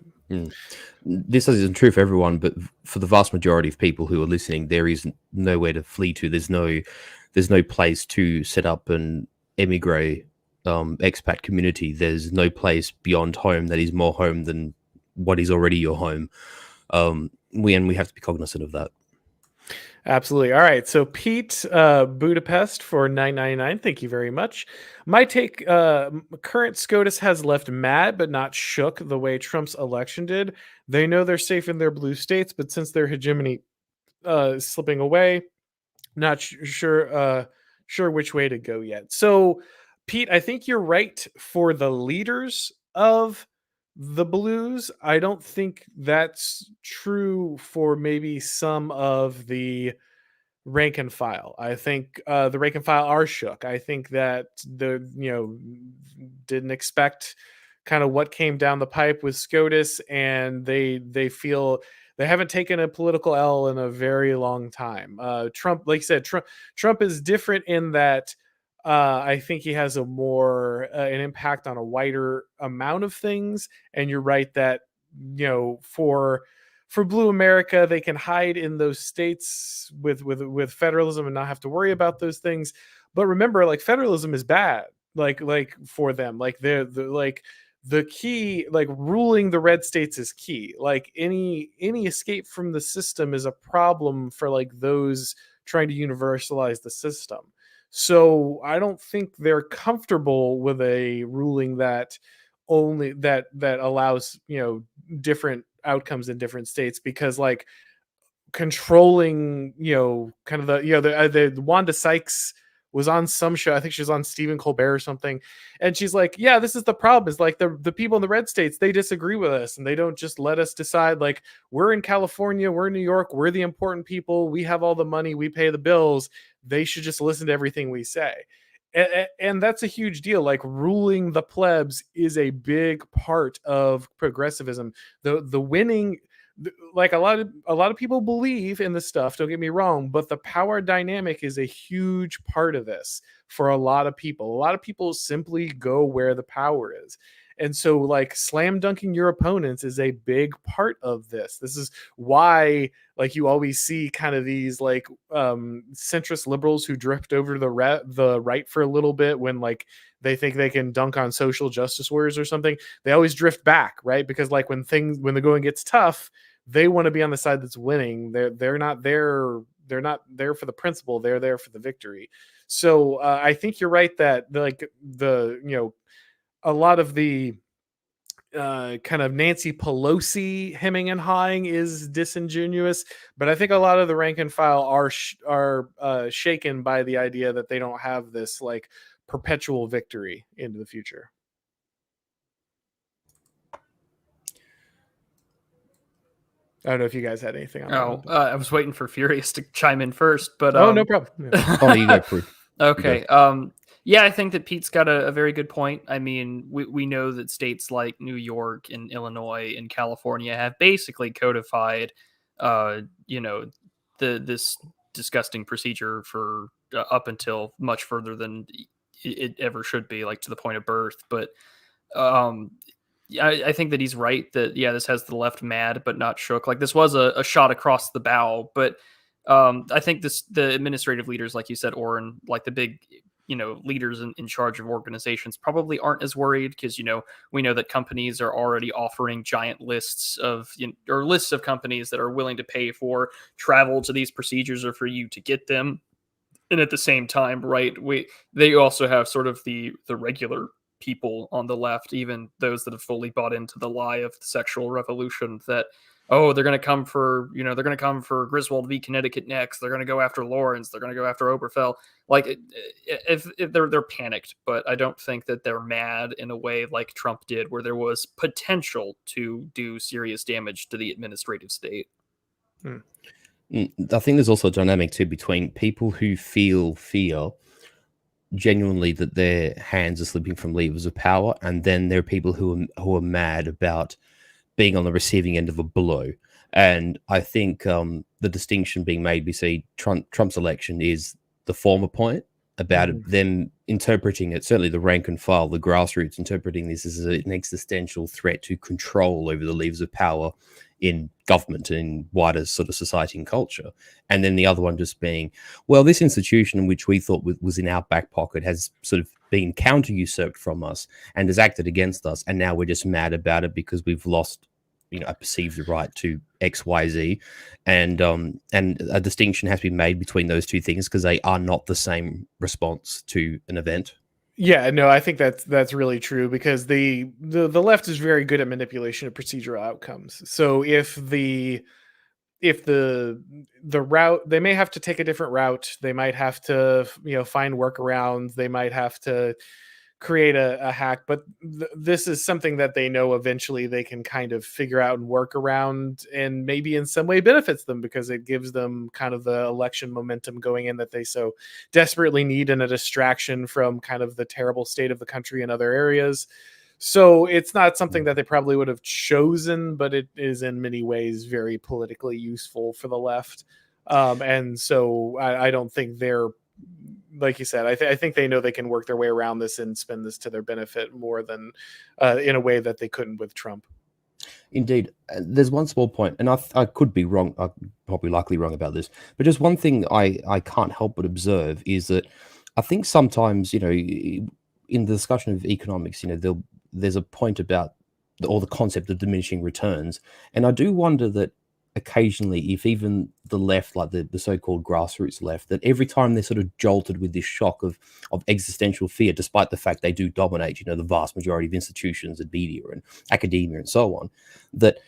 This isn't true for everyone, but for the vast majority of people who are listening, there is nowhere to flee to. There's no place to set up an emigre expat community. There's no place beyond home that is more home than what is already your home. We have to be cognizant of that. Absolutely. All right. So Pete Budapest for 9.99. Thank you very much. My take: current SCOTUS has left mad but not shook the way Trump's election did. They know they're safe in their blue states, but since their hegemony is slipping away, not sure which way to go yet. So, Pete, I think you're right for the leaders of the Blues. I don't think that's true for maybe some of the rank and file. I think the rank and file are shook. I think that didn't expect kind of what came down the pipe with SCOTUS, and they feel they haven't taken a political L in a very long time. Trump, like I said, Trump is different in that I think he has a more an impact on a wider amount of things. And you're right that for Blue America, they can hide in those states with federalism and not have to worry about those things. But remember, like, federalism is bad. Like for them, like the key, like ruling the red states is key. Like any escape from the system is a problem for like those trying to universalize the system. So I don't think they're comfortable with a ruling that only that allows different outcomes in different states, because like controlling kind of the Wanda Sykes was on some show. I think she was on Stephen Colbert or something, and she's like, yeah, this is the problem, is like the people in the red states, they disagree with us and they don't just let us decide. Like, we're in California, we're in New York, we're the important people, we have all the money, we pay the bills, they should just listen to everything we say. And that's a huge deal. Like, ruling the plebs is a big part of progressivism. The winning, like a lot of people believe in this stuff, don't get me wrong, but the power dynamic is a huge part of this for a lot of people. A lot of people simply go where the power is. And so like slam dunking your opponents is a big part of this. This is why like you always see kind of these like centrist liberals who drift over to the right for a little bit when like they think they can dunk on social justice warriors or something. They always drift back, right? Because like when the going gets tough, they want to be on the side that's winning. They're not there for the principle. They're there for the victory. So I think you're right that a lot of the kind of Nancy Pelosi hemming and hawing is disingenuous, but I think a lot of the rank and file are shaken by the idea that they don't have this like perpetual victory into the future. I don't know if you guys had anything on that. I was waiting for Furious to chime in first, but no problem. Yeah. Oh, you go, Prue. Okay. Yeah, I think that Pete's got a very good point. I mean, we know that states like New York and Illinois and California have basically codified, this disgusting procedure for up until much further than it ever should be, like to the point of birth. But I think that he's right that, yeah, this has the left mad but not shook. Like, this was a shot across the bow, but I think the administrative leaders, like you said, Auron, like the big leaders in charge of organizations probably aren't as worried, because we know that companies are already offering giant lists of or lists of companies that are willing to pay for travel to these procedures or for you to get them. And at the same time, right, they also have sort of the regular people on the left, even those that have fully bought into the lie of the sexual revolution, that they're going to come for Griswold v. Connecticut next. They're going to go after Lawrence. They're going to go after Oberfell. Like, if they're panicked, but I don't think that they're mad in a way like Trump did, where there was potential to do serious damage to the administrative state. I think there's also a dynamic too between people who feel fear genuinely that their hands are slipping from levers of power, and then there are people who are mad about being on the receiving end of a blow. And I think the distinction being made, we see Trump's election is the former point about them interpreting it, certainly the rank and file, the grassroots, interpreting this as an existential threat to control over the levers of power in government and in wider sort of society and culture. And then the other one just being, well, this institution, which we thought was in our back pocket, has sort of been counter usurped from us and has acted against us. And now we're just mad about it because we've lost a perceived right to X, Y, Z, and a distinction has to be made between those two things because they are not the same response to an event. Yeah, no, I think that's really true because the left is very good at manipulation of procedural outcomes. So if the route, they may have to take a different route, they might have to find workarounds, they might have to create a hack, but this is something that they know eventually they can kind of figure out and work around, and maybe in some way benefits them because it gives them kind of the election momentum going in that they so desperately need, and a distraction from kind of the terrible state of the country in other areas. So it's not something that they probably would have chosen, but it is in many ways very politically useful for the left. And so I don't think they're, like you said, I think they know they can work their way around this and spend this to their benefit more than in a way that they couldn't with Trump. Indeed. There's one small point, and I could be wrong. I'm probably likely wrong about this, but just one thing I can't help but observe is that I think sometimes, in the discussion of economics, there's a point about the concept of diminishing returns. And I do wonder that occasionally, if even the left, like the so-called grassroots left, that every time they're sort of jolted with this shock of existential fear, despite the fact they do dominate, the vast majority of institutions and media and academia and so on, that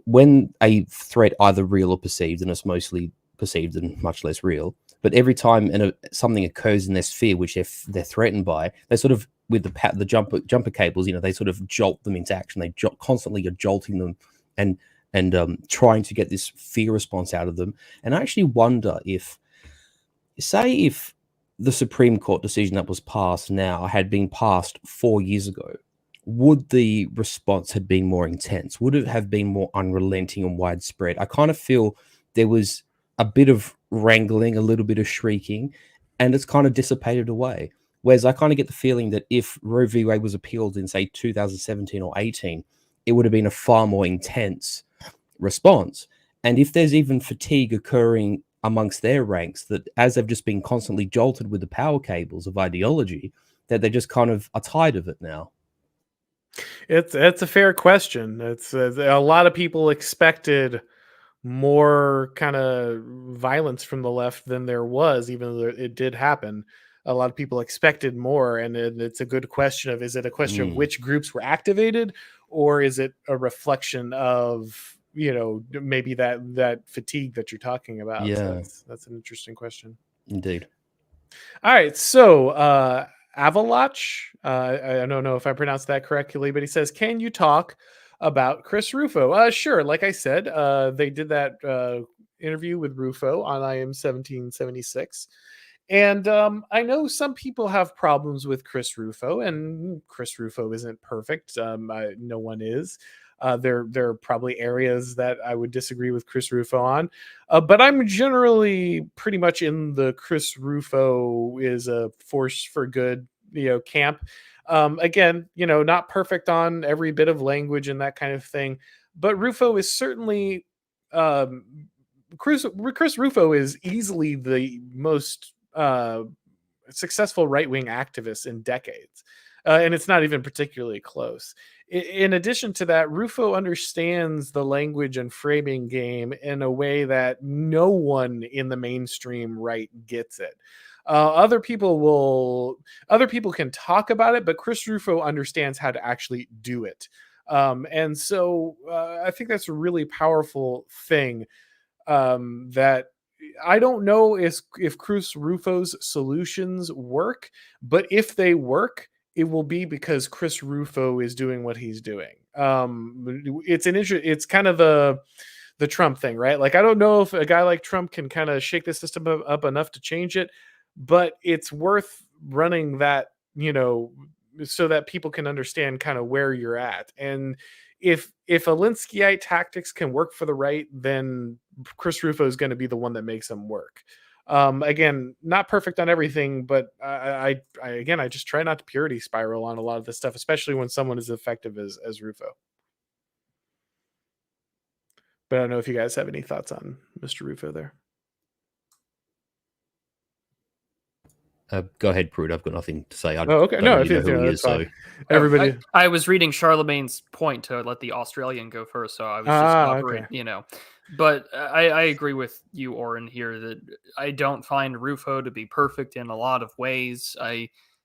when a threat, either real or perceived, and it's mostly perceived and much less real, but every time something occurs in their sphere which they're threatened by, they sort of, with the jumper cables, they sort of jolt them into action. They constantly are jolting them and trying to get this fear response out of them. And I actually wonder if the Supreme Court decision that was passed now had been passed 4 years ago, would the response have been more intense? Would it have been more unrelenting and widespread? I kind of feel there was a bit of wrangling, a little bit of shrieking, and it's kind of dissipated away. Whereas I kind of get the feeling that if Roe v. Wade was appealed in, say, 2017 or 18, it would have been a far more intense response. And if there's even fatigue occurring amongst their ranks, that as they've just been constantly jolted with the power cables of ideology, that they just kind of are tired of it now. It's a fair question. It's a lot of people expected more kind of violence from the left than there was, even though it did happen. A lot of people expected more, and it's a good question of, is it a question of which groups were activated, or is it a reflection of maybe that fatigue that you're talking about? Yeah. So that's an interesting question. Indeed. All right, so Avaloch, I don't know if I pronounced that correctly, but he says, can you talk about Chris Rufo? Sure. Like I said, they did that interview with Rufo on IM 1776. And I know some people have problems with Chris Rufo, and Chris Rufo isn't perfect. No one is. There are probably areas that I would disagree with Chris Rufo on, but I'm generally pretty much in the Chris Rufo is a force for good, camp. Again, not perfect on every bit of language and that kind of thing, but Rufo is certainly Chris Rufo is easily the most successful right-wing activist in decades. And it's not even particularly close. In addition to that, Rufo understands the language and framing game in a way that no one in the mainstream right gets it. Other people can talk about it, but Chris Rufo understands how to actually do it. And so I think that's a really powerful thing, that I don't know if Chris Rufo's solutions work, but if they work, it will be because Chris Rufo is doing what he's doing. It's kind of the Trump thing, right? Like, I don't know if a guy like Trump can kind of shake the system up enough to change it, but it's worth running that, so that people can understand kind of where you're at. And if Alinskyite tactics can work for the right, then Chris Rufo is going to be the one that makes them work. Again, not perfect on everything, but I just try not to purity spiral on a lot of this stuff, especially when someone as effective as Rufo. But I don't know if you guys have any thoughts on Mr. Rufo there. Go ahead, Prude. I've got nothing to say. I Oh, okay. don't No, really if know it's, who he that's is, fine. so Everybody. I was reading Charlemagne's point to let the Australian go first, so I was just covering, Okay. But I agree with you, Auron, here that I don't find Rufo to be perfect in a lot of ways.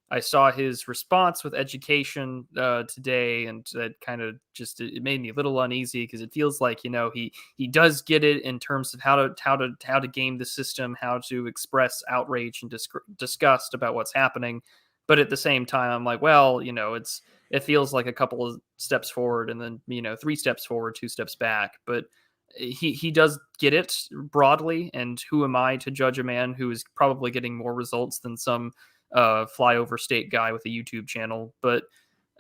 I saw his response with education today, and that kind of just it made me a little uneasy because it feels like he does get it in terms of how to game the system, how to express outrage and disgust about what's happening, but at the same time, I'm like, well, it feels like a couple of steps forward and then 3 steps forward, 2 steps back, but he does get it broadly, and who am I to judge a man who is probably getting more results than some flyover state guy with a YouTube channel? But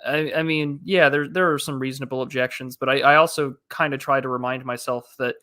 I mean, yeah, there are some reasonable objections, but I also kind of try to remind myself that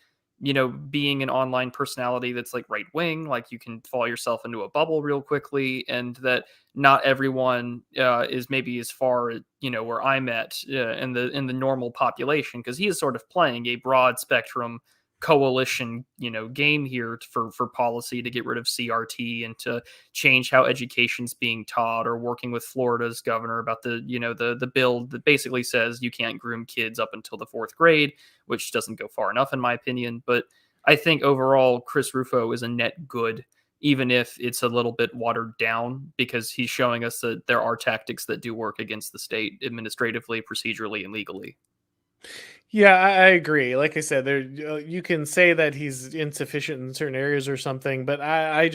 being an online personality that's like right wing, like you can fall yourself into a bubble real quickly, and that not everyone is maybe as far where I'm at in the normal population, because he is sort of playing a broad spectrum coalition game here for policy to get rid of CRT and to change how education's being taught, or working with Florida's governor about the bill that basically says you can't groom kids up until the 4th grade, which doesn't go far enough in my opinion. But I think overall Chris Rufo is a net good, even if it's a little bit watered down, because he's showing us that there are tactics that do work against the state administratively, procedurally, and legally. Yeah, I agree. Like I said, there you can say that he's insufficient in certain areas or something, but I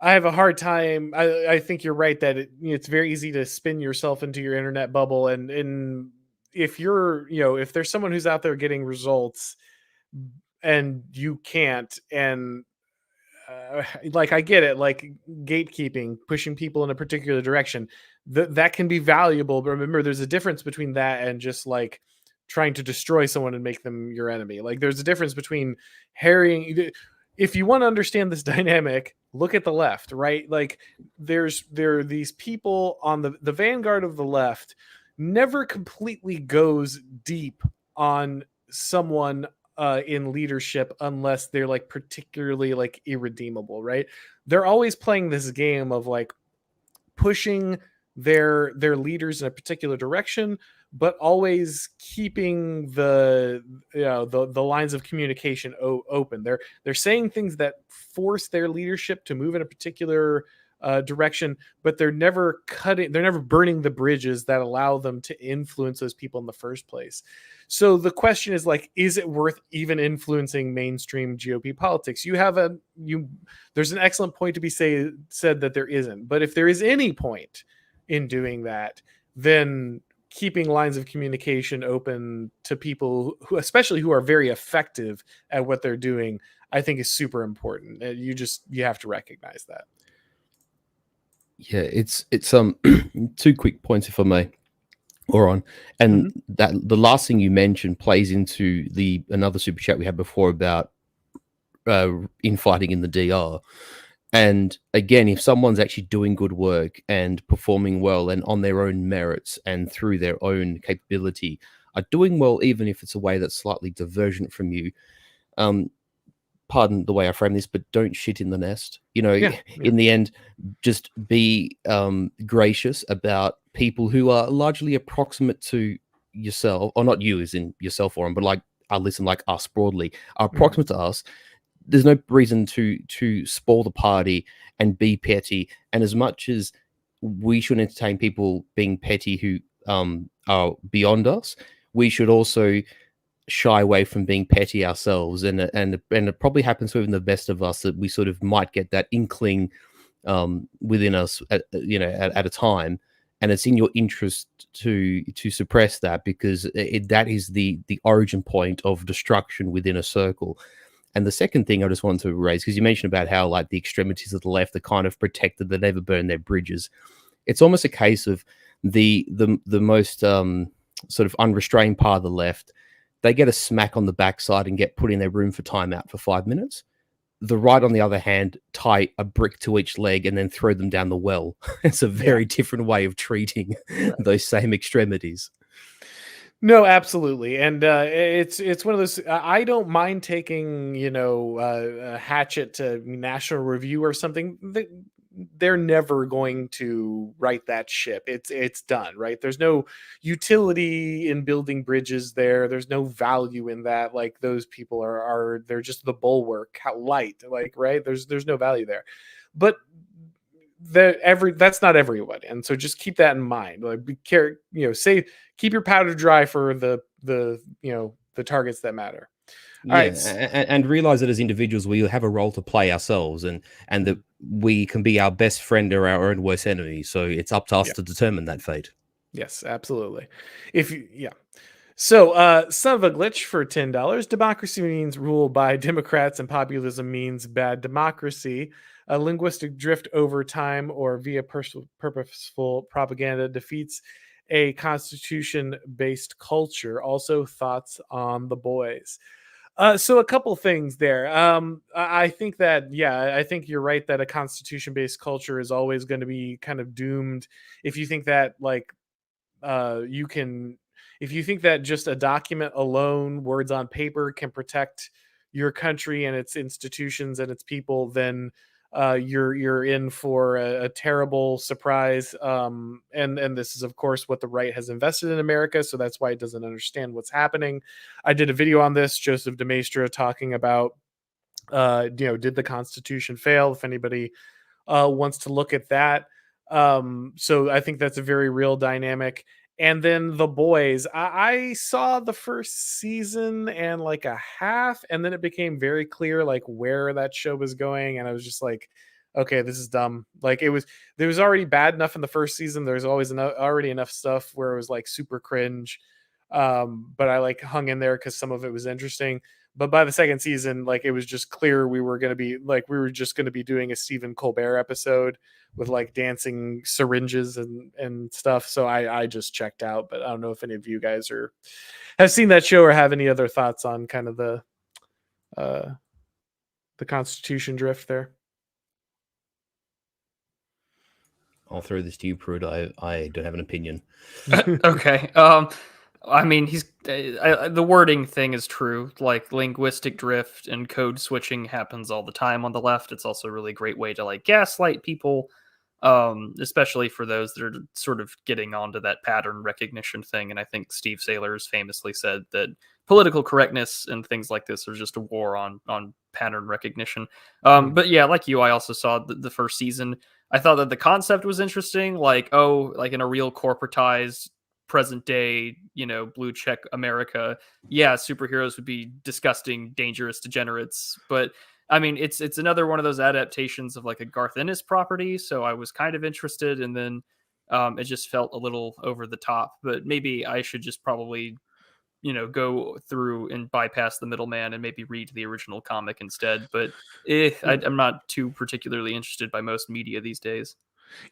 have a hard time. I think you're right that it's very easy to spin yourself into your internet bubble, and if you're if there's someone who's out there getting results and you can't, and like I get it, like gatekeeping, pushing people in a particular direction, that can be valuable. But remember, there's a difference between that and just like trying to destroy someone and make them your enemy. Like there's a difference between harrying. If you want to understand this dynamic, look at the left, right? Like there are these people on the vanguard of the left never completely goes deep on someone in leadership unless they're like particularly like irredeemable, right? They're always playing this game of like pushing their leaders in a particular direction, but always keeping the lines of communication open. They're saying things that force their leadership to move in a particular direction, but they're never burning the bridges that allow them to influence those people in the first place. So the question is like, is it worth even influencing mainstream GOP politics? There's an excellent point to be said that there isn't, but if there is any point in doing that, then keeping lines of communication open to people especially who are very effective at what they're doing, I think is super important. You have to recognize that. Yeah, it's 2 quick points, if I may, Auron. And that the last thing you mentioned plays into another super chat we had before about infighting in the DR. And again, if someone's actually doing good work and performing well and on their own merits and through their own capability, are doing well, even if it's a way that's slightly divergent from you, pardon the way I frame this, but don't shit in the nest. In the end, just be gracious about people who are largely approximate to yourself, or not you as in yourself, Auron, but like listen, like us broadly, are approximate to us. There's no reason to spoil the party and be petty. And as much as we should entertain people being petty who are beyond us, we should also shy away from being petty ourselves. And it probably happens to even the best of us that we sort of might get that inkling within us at a time. And it's in your interest to suppress that, because that is the origin point of destruction within a circle. And the second thing I just wanted to raise, because you mentioned about how like the extremities of the left are kind of protected, they never burn their bridges. It's almost a case of the most sort of unrestrained part of the left. They get a smack on the backside and get put in their room for timeout for 5 minutes. The right, on the other hand, tie a brick to each leg and then throw them down the well. It's a very different way of treating those same extremities. No, absolutely, and it's one of those. I don't mind taking a hatchet to National Review or something. they're never going to right that ship. It's done, right? There's no utility in building bridges there. There's no value in that. Like those people are they're just the bulwark, how light, like, right? There's no value there. But that's not everyone, and so just keep that in mind. Like be care, say keep your powder dry for the the targets that matter. All Yeah, right. and realize that as individuals, we have a role to play ourselves, and that we can be our best friend or our own worst enemy. So it's up to us to determine that fate. Yes, absolutely. So, son of a glitch for $10. Democracy means rule by Democrats, and populism means bad democracy. A linguistic drift over time or via purposeful propaganda defeats a constitution-based culture. Also, thoughts on the boys. So a couple things there. I think that, I think you're right that a constitution-based culture is always going to be kind of doomed. If you think that if you think that just a document alone, words on paper, can protect your country and its institutions and its people, then you're in for a terrible surprise. And this is, of course, what the right has invested in America, so that's why it doesn't understand what's happening. I did a video on this, Joseph DeMaistra, talking about did the Constitution fail? If anybody wants to look at that. So I think that's a very real dynamic. And then the boys, I saw the first season and like a half, and then it became very clear like where that show was going, and I was just like, okay, this is dumb. Like there was already bad enough in the first season. There's always already enough stuff where it was like super cringe, but I like hung in there because some of it was interesting. But by the second season, like it was just clear we were just going to be doing a Stephen Colbert episode with like dancing syringes and stuff. So I just checked out, but I don't know if any of you guys have seen that show or have any other thoughts on kind of the Constitution drift there. I'll throw this to you, Prud. I don't have an opinion. Okay. I mean, the wording thing is true. Like linguistic drift and code switching happens all the time on the left. It's also a really great way to like gaslight people, especially for those that are sort of getting onto that pattern recognition thing. And I think Steve Saylors famously said that political correctness and things like this are just a war on pattern recognition. But yeah, like you, I also saw the first season. I thought that the concept was interesting. Like, like in a real corporatized present day, blue check America, superheroes would be disgusting, dangerous degenerates. But I mean, it's another one of those adaptations of like a Garth Ennis property. So I was kind of interested, and then it just felt a little over the top. But maybe I should just probably, go through and bypass the middleman and maybe read the original comic instead. But I'm not too particularly interested by most media these days.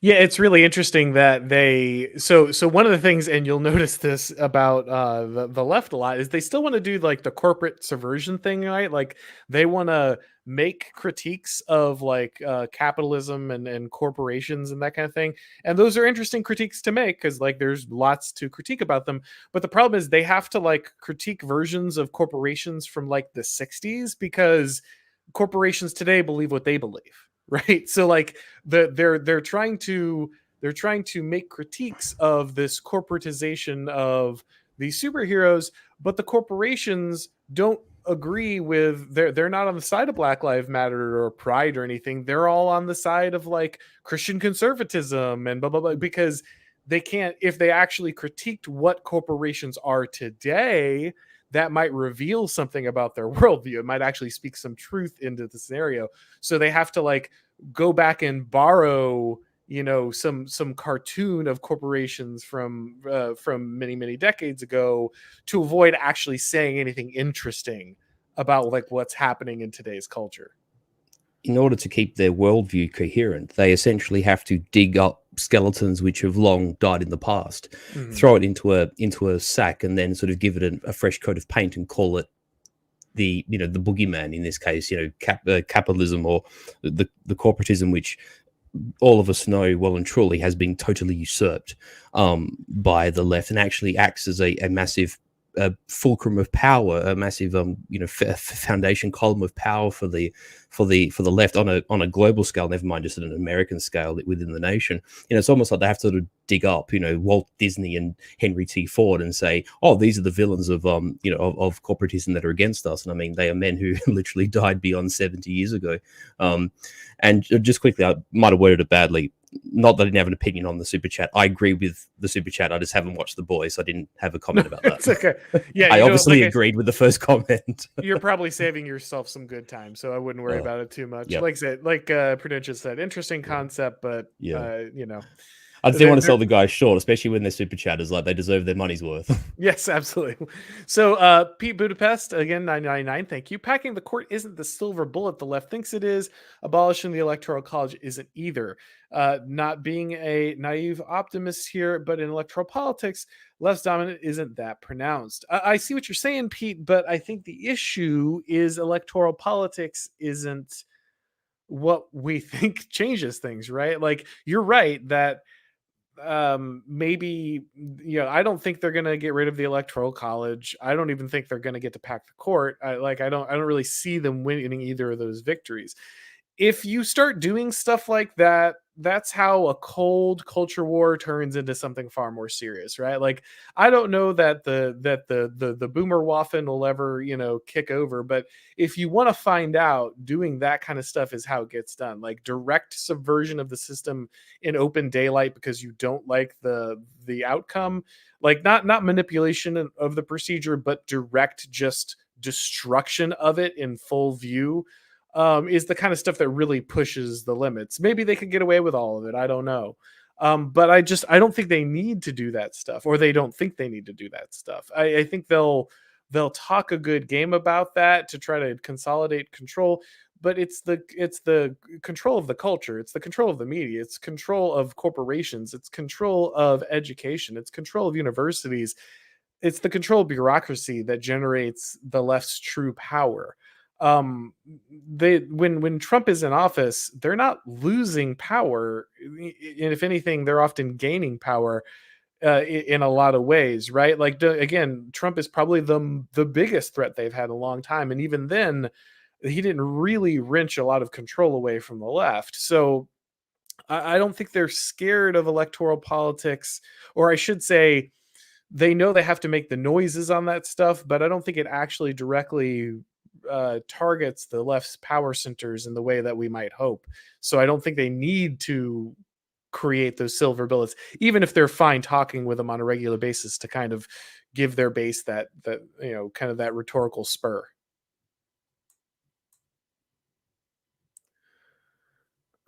Yeah, it's really interesting that so one of the things, and you'll notice this about the left a lot, is they still want to do like the corporate subversion thing, right? Like they want to make critiques of like capitalism and corporations and that kind of thing. And those are interesting critiques to make because like there's lots to critique about them. But the problem is they have to like critique versions of corporations from like the 60s because corporations today believe what they believe. Right. So like they're trying to make critiques of this corporatization of these superheroes, but the corporations don't agree with they're not on the side of Black Lives Matter or Pride or anything. They're all on the side of like Christian conservatism and blah blah blah, because they can't, if they actually critiqued what corporations are today, that might reveal something about their worldview. It might actually speak some truth into the scenario. So they have to like go back and borrow, some cartoon of corporations from many, many decades ago to avoid actually saying anything interesting about like what's happening in today's culture. In order to keep their worldview coherent, they essentially have to dig up skeletons which have long died in the past, throw it into a sack, and then sort of give it a fresh coat of paint and call it the boogeyman. In this case, capitalism or the corporatism, which all of us know well and truly has been totally usurped by the left, and actually acts as a massive fulcrum of power, a massive foundation column of power for the left on a global scale, never mind just at an American scale within the nation. It's almost like they have to sort of dig up Walt Disney and Henry T. Ford and say, oh, these are the villains of of corporatism that are against us. And I mean, they are men who literally died beyond 70 years ago. And just quickly, I might have worded it badly. Not that I didn't have an opinion on the super chat. I agree with the super chat. I just haven't watched The Boys, so I didn't have a comment about that. It's okay. Yeah, I obviously agreed with the first comment. You're probably saving yourself some good time, so I wouldn't worry about it too much. Yep. Like I said, like Prudentialist said, interesting concept, but I didn't want to sell the guys short, especially when they're super chatters. Like, they deserve their money's worth. Yes, absolutely. So Pete Budapest, again, 999, thank you. Packing the court isn't the silver bullet the left thinks it is. Abolishing the Electoral College isn't either. Not being a naive optimist here, but in electoral politics, left's dominant isn't that pronounced. I see what you're saying, Pete, but I think the issue is electoral politics isn't what we think changes things, right? Like, you're right that maybe I don't think they're gonna get rid of the Electoral College. I don't even think they're gonna get to pack the court. I don't really see them winning either of those victories. If you start doing stuff like that, that's how a cold culture war turns into something far more serious, right? Like, I don't know that the boomer waffen will ever kick over, but if you want to find out, doing that kind of stuff is how it gets done. Like, direct subversion of the system in open daylight because you don't like the outcome, like not manipulation of the procedure, but direct just destruction of it in full view, is the kind of stuff that really pushes the limits. Maybe they could get away with all of it. I don't know. But I don't think they need to do that stuff, or they don't think they need to do that stuff. I think they'll talk a good game about that to try to consolidate control, but it's the control of the culture. It's the control of the media. It's control of corporations. It's control of education. It's control of universities. It's the control of bureaucracy that generates the left's true power. When Trump is in office, they're not losing power. And if anything, they're often gaining power in a lot of ways, right? Like, again, Trump is probably the biggest threat they've had in a long time. And even then, he didn't really wrench a lot of control away from the left. So I don't think they're scared of electoral politics, or I should say, they know they have to make the noises on that stuff, but I don't think it actually directly targets the left's power centers in the way that we might hope. So I don't think they need to create those silver bullets, even if they're fine talking with them on a regular basis to kind of give their base that kind of that rhetorical spur.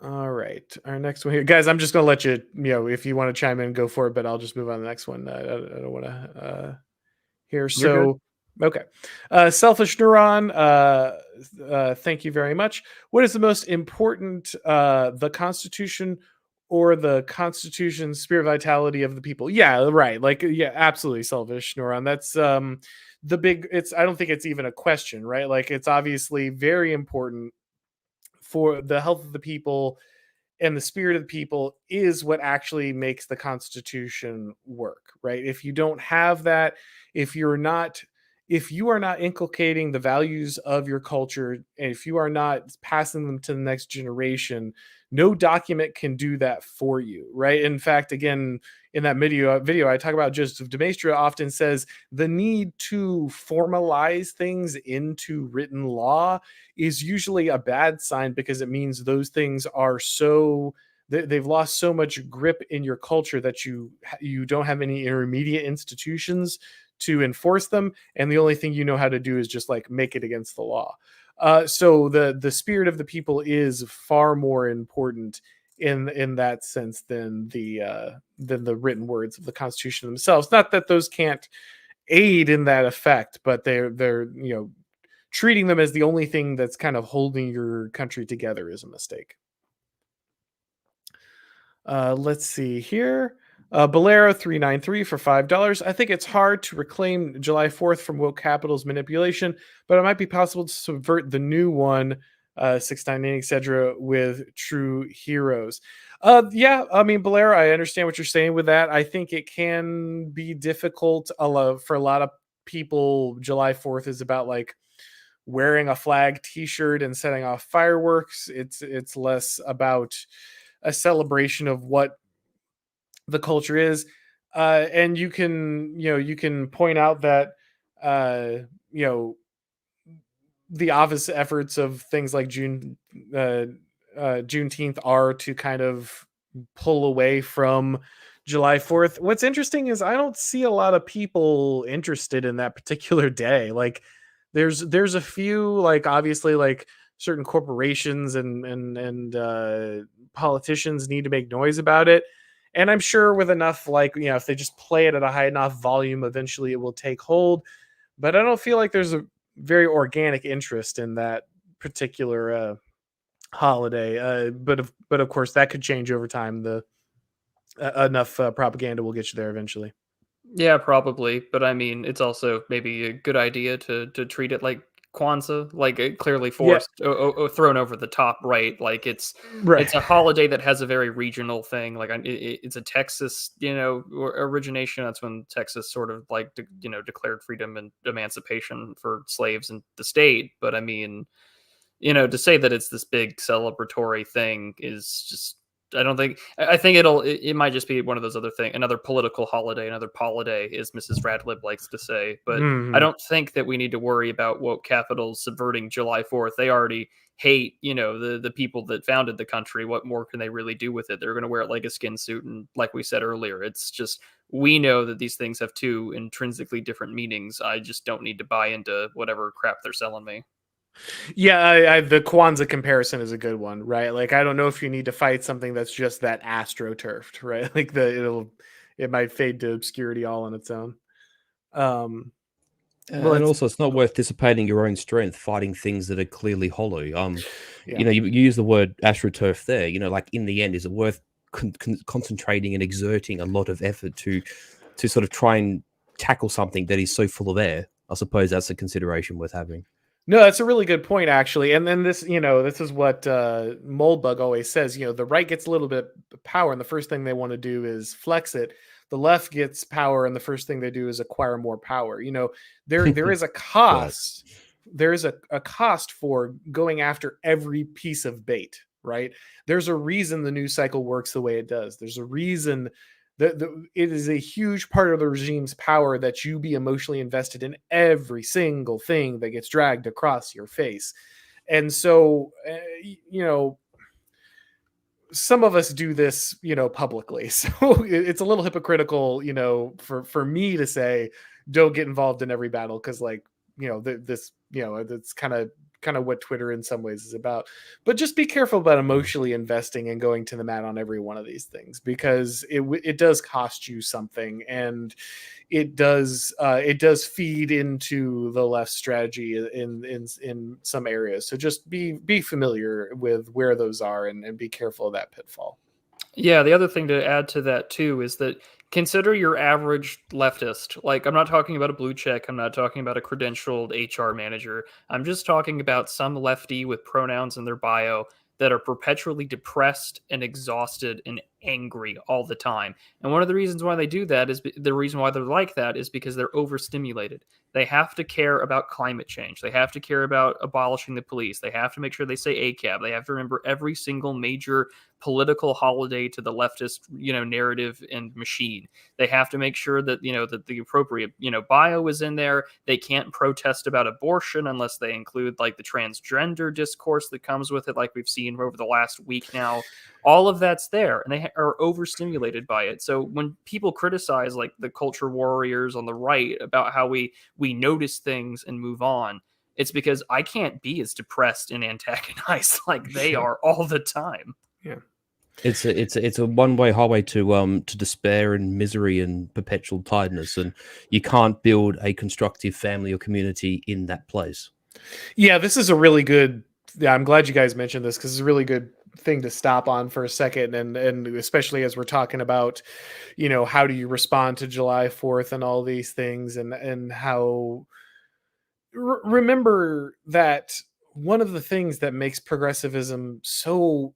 All right, our next one here, guys. I'm just gonna let you, if you want to chime in, go for it, but I'll just move on to the next one. I don't want to here. So, okay. Selfish Neuron, thank you very much. What is the most important, the Constitution or the Constitution's spirit vitality of the people? Yeah, right. Like, yeah, absolutely. Selfish Neuron. That's the big. I don't think it's even a question, right? Like, it's obviously very important for the health of the people, and the spirit of the people is what actually makes the Constitution work, right? If you don't have that, if you are not inculcating the values of your culture, and if you are not passing them to the next generation, no document can do that for you, right? In fact, again, in that video I talk about, Joseph de Maistre often says the need to formalize things into written law is usually a bad sign, because it means those things are they've lost so much grip in your culture that you don't have any intermediate institutions to enforce them, and the only thing you know how to do is just like make it against the law. So the spirit of the people is far more important in that sense than the written words of the Constitution themselves. Not that those can't aid in that effect, but they're treating them as the only thing that's kind of holding your country together is a mistake. Let's see here. Bolero 393 for $5. I think it's hard to reclaim July 4th from woke capital's manipulation, but it might be possible to subvert the new one, 698, etc., with true heroes. Yeah, I mean, Bolero, I understand what you're saying with that. I think it can be difficult for a lot of people July 4th is about like wearing a flag t-shirt and setting off fireworks. It's less about a celebration of what the culture is. And you can point out that you know the obvious efforts of things like Juneteenth are to kind of pull away from July 4th. What's interesting is I don't see a lot of people interested in that particular day. Like there's a few, like obviously like certain corporations and politicians need to make noise about it. And I'm sure with enough, like, if they just play it at a high enough volume, eventually it will take hold. But I don't feel like there's a very organic interest in that particular holiday. But of course that could change over time. The enough propaganda will get you there eventually. Yeah, probably. But I mean, it's also maybe a good idea to treat it like Kwanzaa, like it clearly Yeah, forced, thrown over the top, right? Like right. it's a holiday that has a very regional thing. Like it's a Texas, origination. That's when Texas sort of like declared freedom and emancipation for slaves in the state. But I mean, to say that it's this big celebratory thing is just, I don't think, I think it might just be one of those other things, another political holiday, another poliday, as Mrs. Radlib likes to say. But I don't think that we need to worry about woke capitals subverting July 4th. They already hate, the people that founded the country. What more can they really do with it? They're going to wear it like a skin suit. And like we said earlier, it's just, we know that these things have two intrinsically different meanings. I just don't need to buy into whatever crap they're selling me. Yeah, the Kwanzaa comparison is a good one, right? Like, I don't know if you need to fight something that's just that astroturfed, right? Like it might fade to obscurity all on its own. And also, it's not worth dissipating your own strength fighting things that are clearly hollow. Yeah. You use the word astroturf there. Like in the end, is it worth concentrating and exerting a lot of effort to sort of try and tackle something that is so full of air? I suppose that's a consideration worth having. No, that's a really good point, actually. And then this is what Moldbug always says. The right gets a little bit of power, and the first thing they want to do is flex it. The left gets power, and the first thing they do is acquire more power. There is a cost. There is a cost for going after every piece of bait, right? There's a reason the news cycle works the way it does. There's a reason that it is a huge part of the regime's power that you be emotionally invested in every single thing that gets dragged across your face. And so, some of us do this, publicly. So it's a little hypocritical, for me to say, don't get involved in every battle. Cause that's kind of what Twitter in some ways is about. But just be careful about emotionally investing and going to the mat on every one of these things, because it does cost you something, and it does feed into the left strategy in some areas. So just be familiar with where those are and be careful of that pitfall. Yeah, the other thing to add to that too is that consider your average leftist. Like, I'm not talking about a blue check. I'm not talking about a credentialed HR manager. I'm just talking about some lefty with pronouns in their bio that are perpetually depressed and exhausted and angry all the time. And one of the reasons why they do that is the reason why they're like that is because they're overstimulated. They have to care about climate change. They have to care about abolishing the police. They have to make sure they say ACAB. They have to remember every single major political holiday to the leftist, narrative and machine. They have to make sure that, that the appropriate, bio is in there. They can't protest about abortion unless they include like the transgender discourse that comes with it, like we've seen over the last week now. All of that's there, and they are overstimulated by it. So when people criticize like the culture warriors on the right about how we notice things and move on, it's because I can't be as depressed and antagonized like they are all the time. Yeah. It's a one-way highway to despair and misery and perpetual tiredness, and you can't build a constructive family or community in that place. Yeah, this is a really good. Yeah, I'm glad you guys mentioned this, because it's a really good thing to stop on for a second, and especially as we're talking about, how do you respond to July 4th and all these things, and how remember that one of the things that makes progressivism so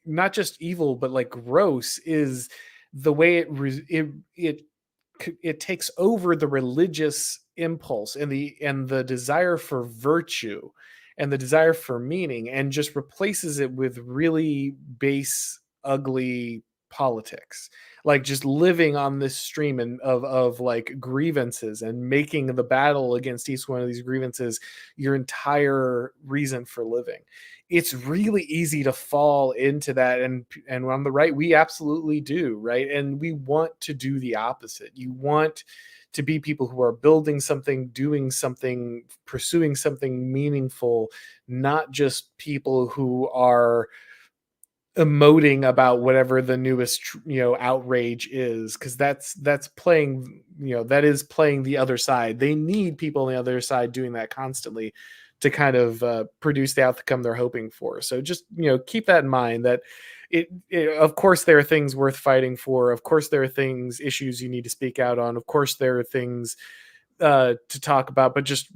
not just evil but like gross is the way it it takes over the religious impulse and the desire for virtue and the desire for meaning, and just replaces it with really base, ugly politics, like just living on this stream and of like grievances, and making the battle against each one of these grievances your entire reason for living. It's really easy to fall into that, and on the right we absolutely do, right? And we want to do the opposite. You want to be people who are building something, doing something, pursuing something meaningful, not just people who are emoting about whatever the newest outrage is, because that's playing, that is playing the other side. They need people on the other side doing that constantly to kind of produce the outcome they're hoping for. So just keep that in mind, that it of course there are things worth fighting for, of course there are issues you need to speak out on, of course there are things to talk about, but just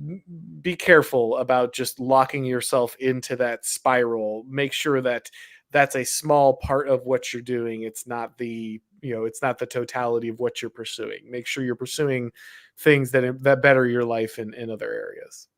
be careful about just locking yourself into that spiral. Make sure that that's a small part of what you're doing. It's not the totality of what you're pursuing. Make sure you're pursuing things that better your life in other areas.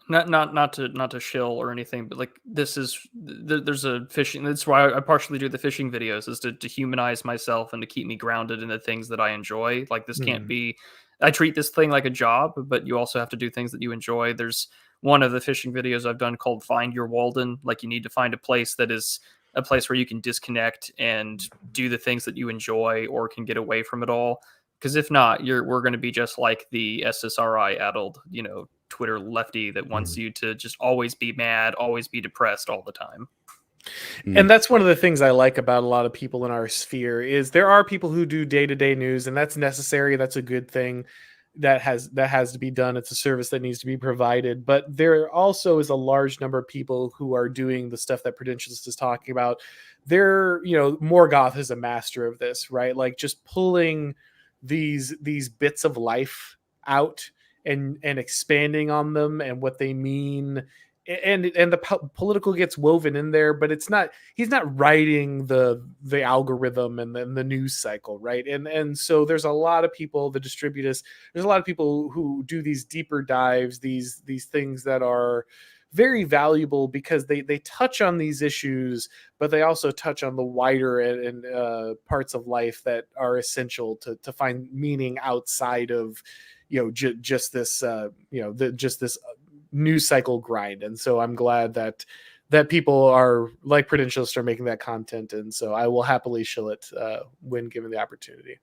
Not to shill or anything, but like there's a fishing. That's why I partially do the fishing videos, is to humanize myself and to keep me grounded in the things that I enjoy. Like this can't be. I treat this thing like a job, but you also have to do things that you enjoy. There's one of the fishing videos I've done called "Find Your Walden." Like you need to find a place that is a place where you can disconnect and do the things that you enjoy, or can get away from it all. Because if not, we're going to be just like the SSRI addled, Twitter lefty that wants you to just always be mad, always be depressed all the time. And that's one of the things I like about a lot of people in our sphere, is there are people who do day-to-day news, and that's necessary. That's a good thing that has to be done. It's a service that needs to be provided. But there also is a large number of people who are doing the stuff that Prudentialist is talking about. They're, Morgoth is a master of this, right? Like just pulling these bits of life out and expanding on them and what they mean, and the political gets woven in there, but he's not writing the algorithm and then the news cycle, right? And so there's a lot of people, the distributists, there's a lot of people who do these deeper dives, these things that are very valuable, because they touch on these issues, but they also touch on the wider and parts of life that are essential to find meaning outside of just this this news cycle grind. And so I'm glad that people are like Prudentialist are making that content, and so I will happily shill it when given the opportunity.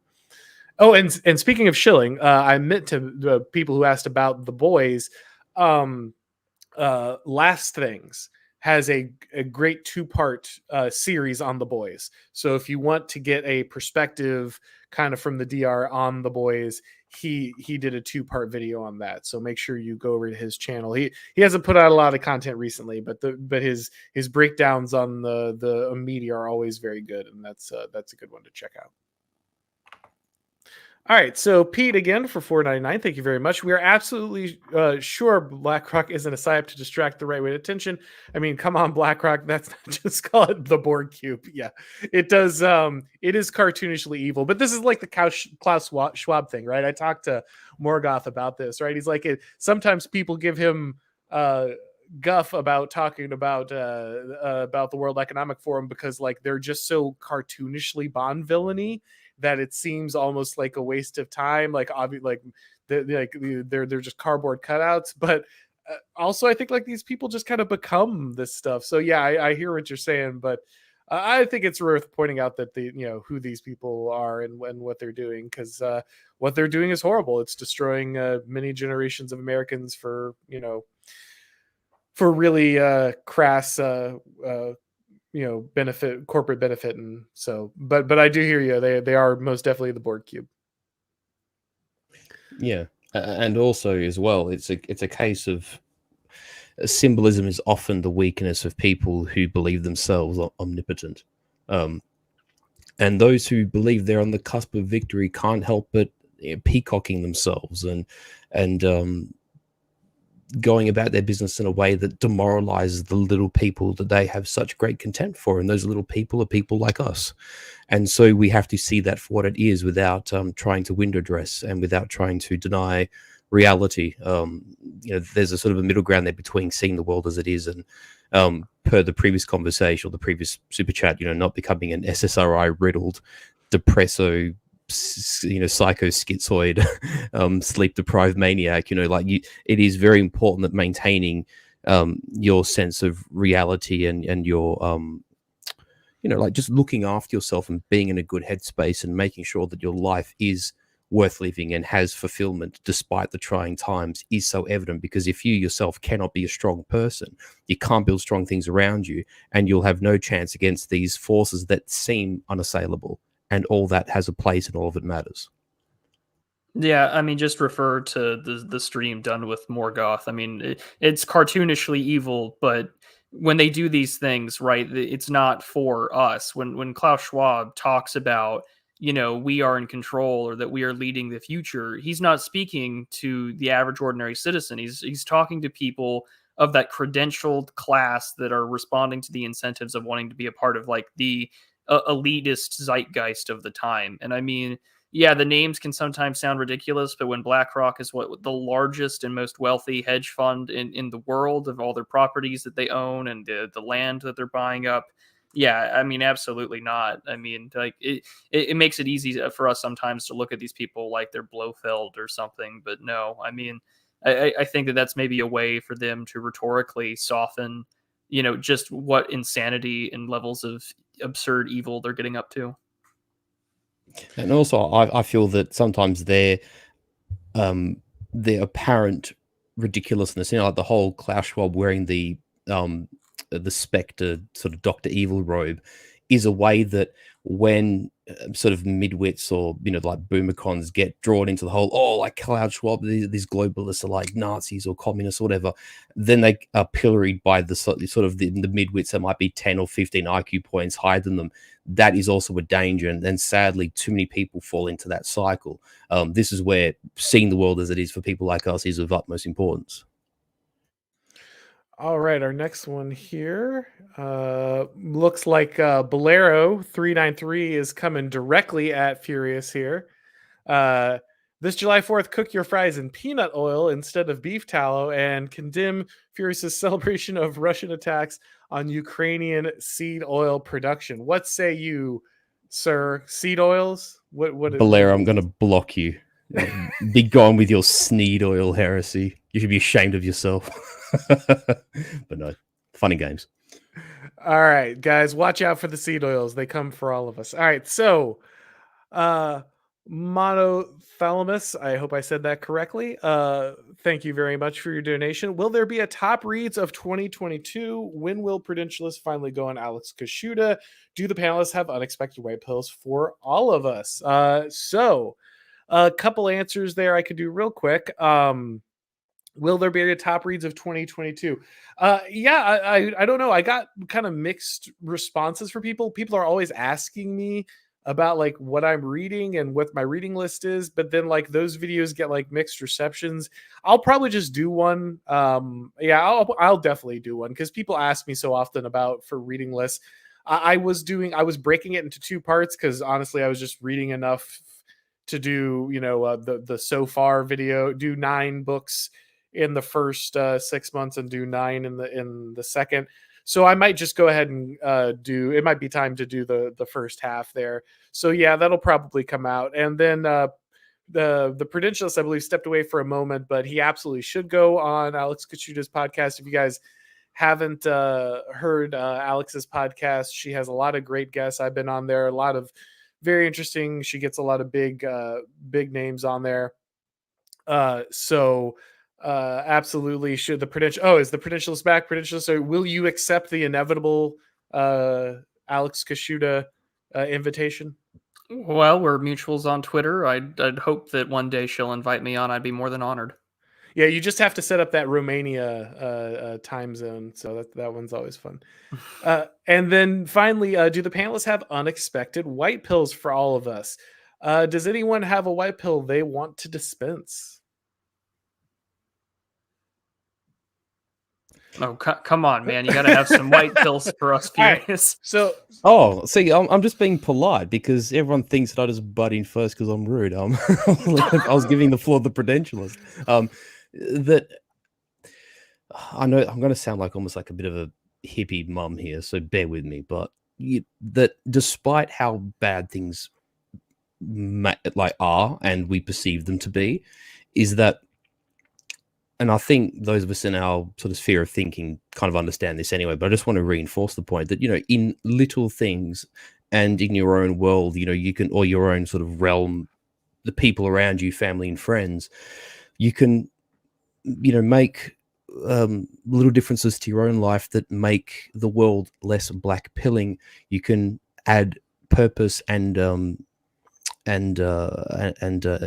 Oh, and speaking of shilling, I admit to the people who asked about The Boys, Last Things has a great 2-part series on The Boys. So if you want to get a perspective kind of from the DR on The Boys, he did a 2-part video on that. So make sure you go over to his channel. He hasn't put out a lot of content recently, but his breakdowns on the media are always very good, and that's a good one to check out. All right, so Pete again for $4.99. Thank you very much. We are absolutely sure BlackRock isn't a psyop to distract the right way attention. I mean, come on, BlackRock. That's not just call it the Borg cube. Yeah, it does. It is cartoonishly evil, but this is like the Klaus Schwab thing, right? I talked to Morgoth about this, right? He's like, sometimes people give him guff about talking about the World Economic Forum, because like they're just so cartoonishly Bond villainy that it seems almost like a waste of time. Like they're just cardboard cutouts. But also I think like these people just kind of become this stuff. So yeah, I hear what you're saying, but I think it's worth pointing out that who these people are and what they're doing, because what they're doing is horrible. It's destroying many generations of Americans for really crass corporate benefit. And so but I do hear you. They are most definitely the Borg cube. Yeah, and also as well, it's a case of symbolism is often the weakness of people who believe themselves omnipotent, and those who believe they're on the cusp of victory can't help but peacocking themselves and going about their business in a way that demoralizes the little people that they have such great contempt for. And those little people are people like us. And so we have to see that for what it is without trying to window dress and without trying to deny reality. There's a sort of a middle ground there between seeing the world as it is and per the previous conversation or the previous super chat, not becoming an SSRI riddled depresso, psycho schizoid, sleep deprived maniac. It is very important that maintaining your sense of reality and your just looking after yourself and being in a good headspace and making sure that your life is worth living and has fulfillment despite the trying times is so evident, because if you yourself cannot be a strong person, you can't build strong things around you, and you'll have no chance against these forces that seem unassailable, and all that has a place and all of it matters. Yeah, I mean, just refer to the stream done with Morgoth. I mean, it's cartoonishly evil, but when they do these things, right, it's not for us. When Klaus Schwab talks about, we are in control or that we are leading the future, he's not speaking to the average ordinary citizen. He's talking to people of that credentialed class that are responding to the incentives of wanting to be a part of like the elitist zeitgeist of the time. And I mean, yeah, the names can sometimes sound ridiculous, but when BlackRock is the largest and most wealthy hedge fund in the world of all their properties that they own and the land that they're buying up, yeah, I mean, absolutely not. I mean, like it makes it easy for us sometimes to look at these people like they're Blofeld or something, but no, I mean, I think that's maybe a way for them to rhetorically soften, just what insanity and levels of absurd evil they're getting up to. And also, I feel that sometimes their apparent ridiculousness, like the whole Klaus Schwab wearing the Spectre sort of Dr. Evil robe, is a way that when sort of midwits or like boomercons get drawn into the whole, like Klaus Schwab, these globalists are like Nazis or communists or whatever, then they are pilloried by the sort of the midwits that might be 10 or 15 IQ points higher than them. That is also a danger, and sadly too many people fall into that cycle. This is where seeing the world as it is for people like us is of utmost importance. All right, our next one here looks like Bolero 393 is coming directly at Furious here. This July 4th, cook your fries in peanut oil instead of beef tallow and condemn Furious's celebration of Russian attacks on Ukrainian seed oil production. What say you, sir? Seed oils? What Bolero, I'm going to block you. Be gone with your sneed oil heresy. You should be ashamed of yourself. But no, funny games. All right, guys, watch out for the seed oils. They come for all of us. All right, so Monothalamus, I hope I said that correctly. Thank you very much for your donation. Will there be a top reads of 2022? When will Prudentialist finally go on Alex Kashuda? Do the panelists have unexpected white pills for all of us? So a couple answers there I could do real quick. Will there be a top reads of 2022? Yeah, I don't know. I got kind of mixed responses from people. People are always asking me about like what I'm reading and what my reading list is, but then like those videos get like mixed receptions. I'll probably just do one. Yeah, I'll definitely do one because people ask me so often about for reading lists. I was breaking it into two parts because honestly I was just reading enough to do the so far video, do 9 books in the first 6 months and do 9 in the second. So I might just go ahead and it might be time to do the first half there. So yeah, that'll probably come out. And then the Prudentialist, I believe, stepped away for a moment, but he absolutely should go on Alex Kashuda's podcast. If you guys haven't heard Alex's podcast, she has a lot of great guests. I've been on there, a lot of very interesting. She gets a lot of big names on there. So absolutely should the Prudential. Is the Prudentialist back? Prudentialist, so will you accept the inevitable Alex Kashuda invitation? Well, we're mutuals on Twitter. I'd hope that one day she'll invite me on. I'd be more than honored. Yeah, you just have to set up that Romania time zone. So that one's always fun. And then finally, do the panelists have unexpected white pills for all of us? Does anyone have a white pill they want to dispense? Oh, come on, man! You got to have some white pills for us, All right. Furious. So Oh, see, I'm just being polite because everyone thinks that I just butt in first because I'm rude. I was giving the floor to the Prudentialist. That I know I'm going to sound like almost like a bit of a hippie mum here, so bear with me. But that despite how bad things are and we perceive them to be, is that, and I think those of us in our sort of sphere of thinking kind of understand this anyway, but I just want to reinforce the point that, in little things and in your own world, you can, or your own sort of realm, the people around you, family and friends, you can, make little differences to your own life that make the world less black pilling. You can add purpose and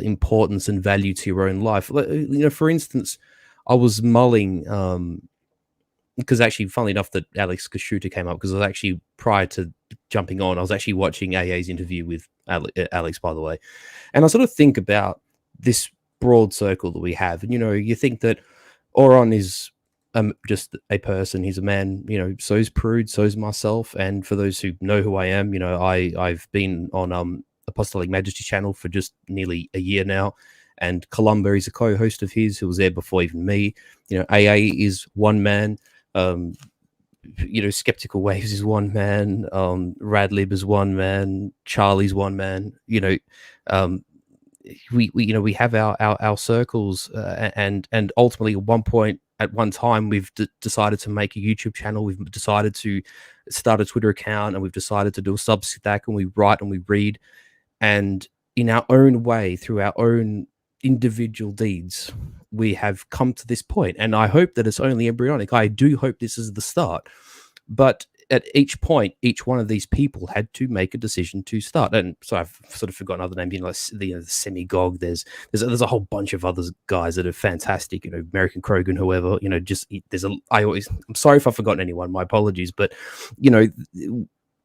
importance and value to your own life. For instance, I was mulling because actually, funnily enough, that Alex Kashuta came up because I was actually, prior to jumping on, I was actually watching AA's interview with Alex, by the way, and I sort of think about this broad circle that we have, and you think that Auron is just a person. He's a man. So's Prude, so's myself. And for those who know who I am, I've been on Apostolic Majesty channel for just nearly a year now. And Columba is a co-host of his who was there before even me. AA is one man. Skeptical Waves is one man. Radlib is one man. Charlie's one man. We have our circles, and ultimately at one time we've decided to make a YouTube channel. We've decided to start a Twitter account, and we've decided to do a Substack, and we write and we read, and in our own way, through our own individual deeds, we have come to this point. And I hope that it's only embryonic. I do hope this is the start, but at each point, each one of these people had to make a decision to start. And so I've sort of forgotten other names, the Semigog. There's a whole bunch of other guys that are fantastic. American Krogan, whoever. I'm sorry if I've forgotten anyone. My apologies, but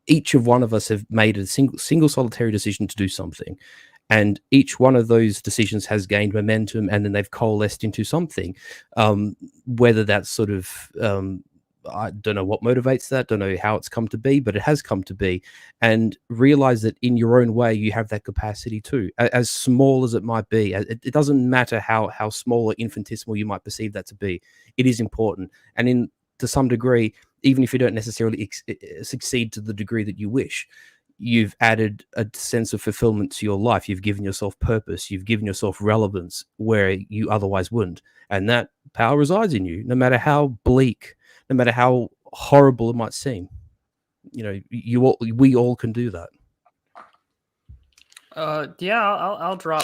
each of one of us have made a single solitary decision to do something, and each one of those decisions has gained momentum, and then they've coalesced into something. Whether that's sort of I don't know what motivates that, don't know how it's come to be, but it has come to be. And realize that in your own way, you have that capacity too, as small as it might be. It doesn't matter how small or infinitesimal you might perceive that to be. It is important. And to some degree, even if you don't necessarily succeed to the degree that you wish, you've added a sense of fulfillment to your life. You've given yourself purpose. You've given yourself relevance where you otherwise wouldn't. And that power resides in you, no matter how bleak, no matter how horrible it might seem. We all can do that. Yeah, I'll drop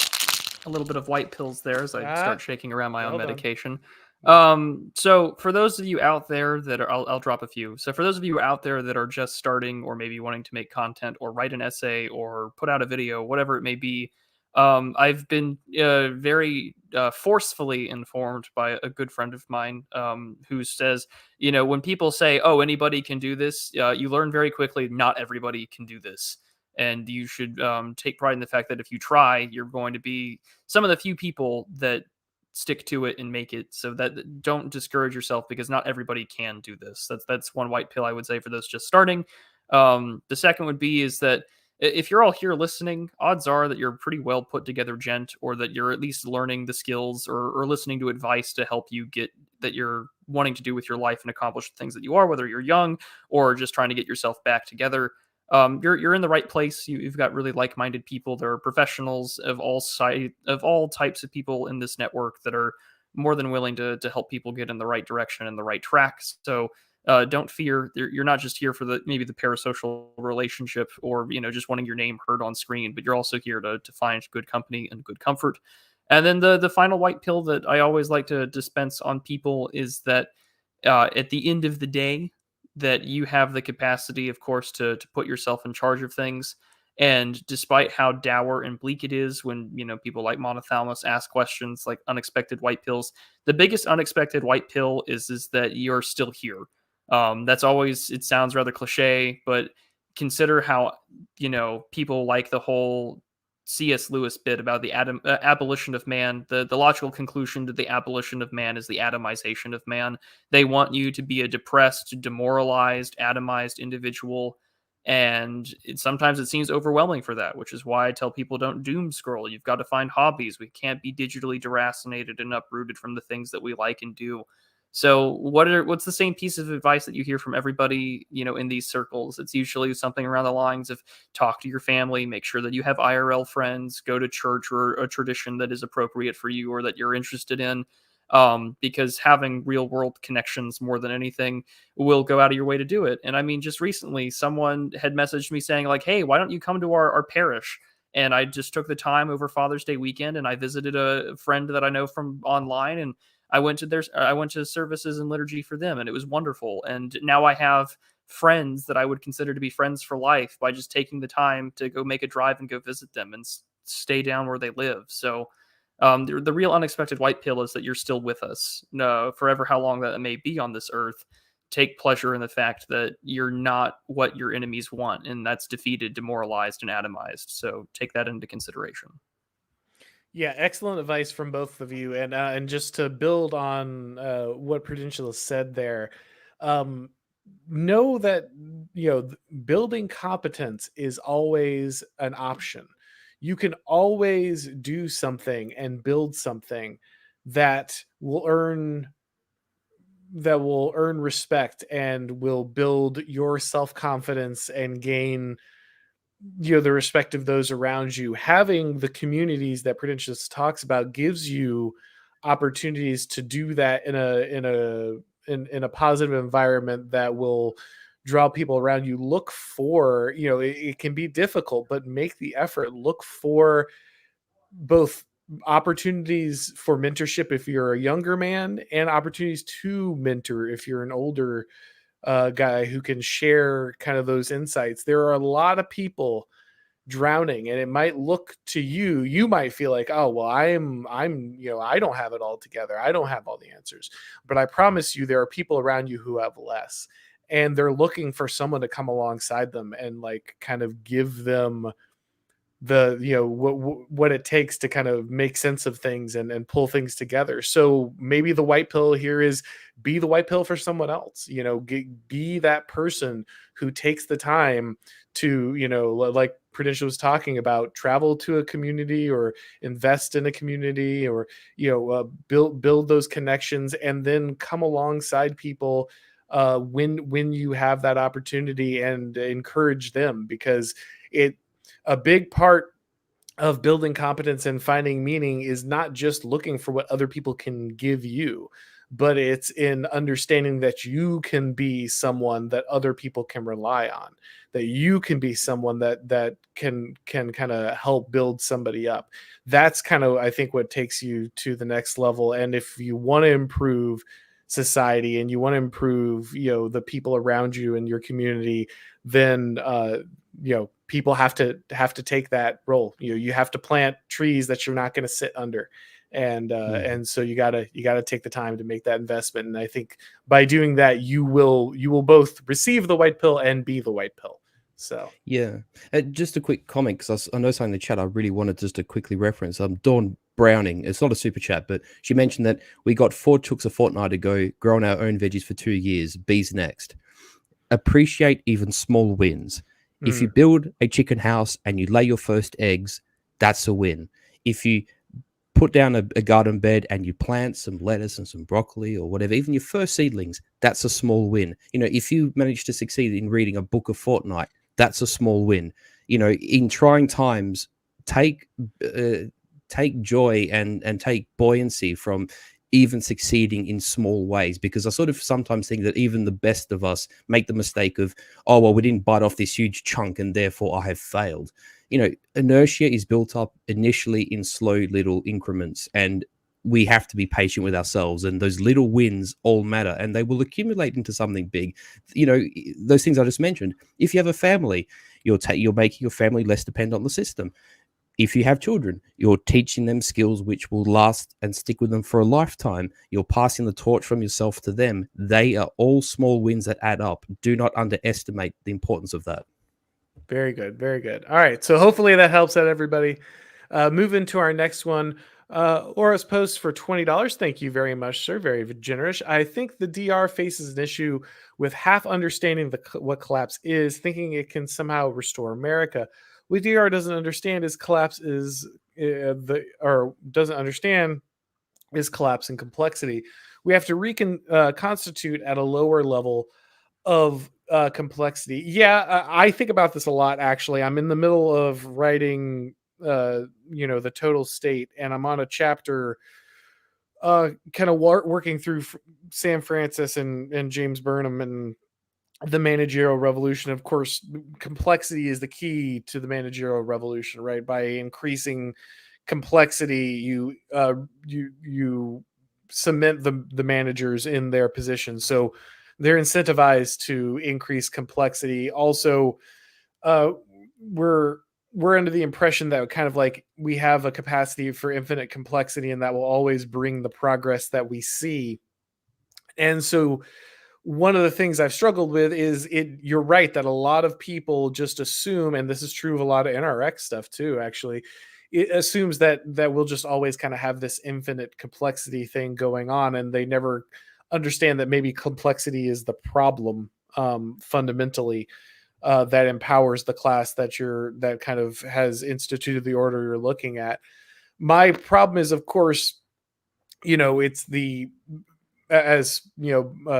a little bit of white pills there as I start shaking around my own medication. So for those of you out there that are, I'll drop a few. So for those of you out there that are just starting, or maybe wanting to make content or write an essay or put out a video, whatever it may be, I've been very forcefully informed by a good friend of mine who says, when people say, oh, anybody can do this, you learn very quickly, not everybody can do this. And you should take pride in the fact that if you try, you're going to be some of the few people that stick to it and make it. So that don't discourage yourself, because not everybody can do this. That's one white pill I would say for those just starting. The second would be is that if you're all here listening, odds are that you're a pretty well put together gent, or that you're at least learning the skills or listening to advice to help you get that you're wanting to do with your life and accomplish the things that you are, whether you're young or just trying to get yourself back together. You're in the right place. You've got really like-minded people. There are professionals of all types of people in this network that are more than willing to help people get in the right direction and the right track. So don't fear. You're not just here for maybe the parasocial relationship or just wanting your name heard on screen, but you're also here to find good company and good comfort. And then the final white pill that I always like to dispense on people is that at the end of the day, that you have the capacity, of course, to put yourself in charge of things. And despite how dour and bleak it is when, people like Monothalamus ask questions like unexpected white pills, the biggest unexpected white pill is that you're still here. That's always, it sounds rather cliche, but consider how, people like the whole C.S. Lewis bit about the abolition of man, the logical conclusion to the abolition of man is the atomization of man. They want you to be a depressed, demoralized, atomized individual. And sometimes it seems overwhelming for that, which is why I tell people don't doom scroll. You've got to find hobbies. We can't be digitally deracinated and uprooted from the things that we like and do. So what's the same piece of advice that you hear from everybody, in these circles? It's usually something around the lines of talk to your family, make sure that you have IRL friends, go to church or a tradition that is appropriate for you or that you're interested in. Because having real world connections more than anything will go out of your way to do it. And I mean, just recently someone had messaged me saying like, hey, why don't you come to our parish? And I just took the time over Father's Day weekend and I visited a friend that I know from online, and I went to services and liturgy for them, and it was wonderful. And now I have friends that I would consider to be friends for life by just taking the time to go make a drive and go visit them and stay down where they live. So the real unexpected white pill is that you're still with us, forever, how long that may be on this earth. Take pleasure in the fact that you're not what your enemies want, and that's defeated, demoralized, and atomized. So take that into consideration. Yeah, excellent advice from both of you. And just to build on what Prudentialist said there, know that building competence is always an option. You can always do something and build something that will earn respect and will build your self-confidence and gain the respect of those around you. Having the communities that Prudentialist talks about gives you opportunities to do that in a positive environment that will draw people around you. Look for, it can be difficult, but make the effort. Look for both opportunities for mentorship if you're a younger man, and opportunities to mentor if you're an older guy who can share kind of those insights. There are a lot of people drowning, and it might look to you might feel like, oh well, I'm I don't have it all together, I don't have all the answers. But I promise you, there are people around you who have less, and they're looking for someone to come alongside them and like kind of give them the what it takes to kind of make sense of things and pull things together. So maybe the white pill here is be the white pill for someone else. Be that person who takes the time to like Prudential was talking about, travel to a community or invest in a community, or build those connections, and then come alongside people when you have that opportunity, and encourage them, because a big part of building competence and finding meaning is not just looking for what other people can give you, but it's in understanding that you can be someone that other people can rely on, that you can be someone that can kind of help build somebody up. That's kind of, I think, what takes you to the next level. And if you want to improve society and you want to improve, the people around you and your community, then people have to take that role. You have to plant trees that you're not going to sit under, and so you gotta take the time to make that investment. And I think by doing that, you will both receive the white pill and be the white pill. So yeah, just a quick comment, because I know something in the chat I really wanted just to quickly reference. Dawn Browning, it's not a super chat, but she mentioned that we got 4 chooks a fortnight ago, growing our own veggies for 2 years. Bees next. Appreciate even small wins. If you build a chicken house and you lay your first eggs, that's a win. If you put down a garden bed and you plant some lettuce and some broccoli or whatever, even your first seedlings, that's a small win. If you manage to succeed in reading a book a fortnight, that's a small win. In trying times, take joy and take buoyancy from even succeeding in small ways, because I sort of sometimes think that even the best of us make the mistake of, oh, well, we didn't bite off this huge chunk and therefore I have failed. Inertia is built up initially in slow little increments, and we have to be patient with ourselves, and those little wins all matter, and they will accumulate into something big. Those things I just mentioned. If you have a family, you're making your family less dependent on the system. If you have children, you're teaching them skills which will last and stick with them for a lifetime. You're passing the torch from yourself to them. They are all small wins that add up. Do not underestimate the importance of that. Very good. Very good. All right. So hopefully that helps out everybody. Moving to our next one. Laura's post for $20. Thank you very much, sir. Very generous. I think the DR faces an issue with half understanding what collapse is, thinking it can somehow restore America. What DR doesn't understand is collapse is doesn't understand is collapse and complexity. We have to reconstitute at a lower level of complexity. Yeah, I think about this a lot. Actually, I'm in the middle of writing, the total state, and I'm on a chapter, kind of working through Sam Francis and James Burnham and the managerial revolution. Of course, complexity is the key to the managerial revolution, right? By increasing complexity, you cement the managers in their position, so they're incentivized to increase complexity. Also, uh, we're under the impression that kind of like we have a capacity for infinite complexity, and that will always bring the progress that we see. And so one of the things I've struggled with is you're right that a lot of people just assume, and this is true of a lot of NRX stuff too, actually, it assumes that we'll just always kind of have this infinite complexity thing going on, and they never understand that maybe complexity is the problem, fundamentally, that empowers the class that kind of has instituted the order you're looking at. My problem is, of course, it's the as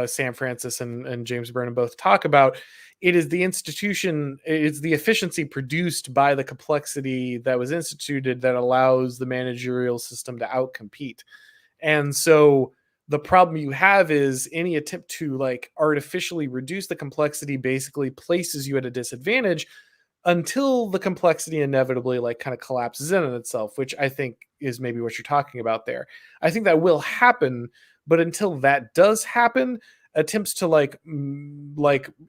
Sam Francis and James Burnham both talk about, it is the institution, it's the efficiency produced by the complexity that was instituted that allows the managerial system to outcompete. And so the problem you have is any attempt to like artificially reduce the complexity basically places you at a disadvantage until the complexity inevitably like kind of collapses in on itself, which I think is maybe what you're talking about there. I think that will happen, but until that does happen, attempts to like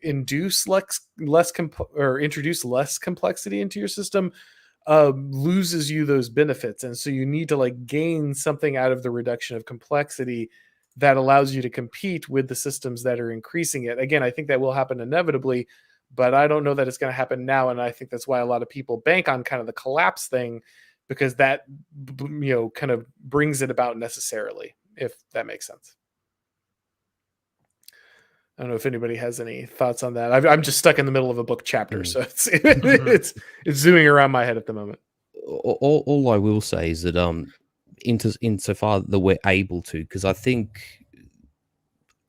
induce or introduce less complexity into your system loses you those benefits. And so you need to like gain something out of the reduction of complexity that allows you to compete with the systems that are increasing it. Again, I think that will happen inevitably, but I don't know that it's going to happen now. And I think that's why a lot of people bank on kind of the collapse thing, because that, kind of brings it about necessarily, if that makes sense. I don't know if anybody has any thoughts on that. I'm just stuck in the middle of a book chapter, so it's zooming around my head at the moment. All I will say is that insofar that we're able to, because I think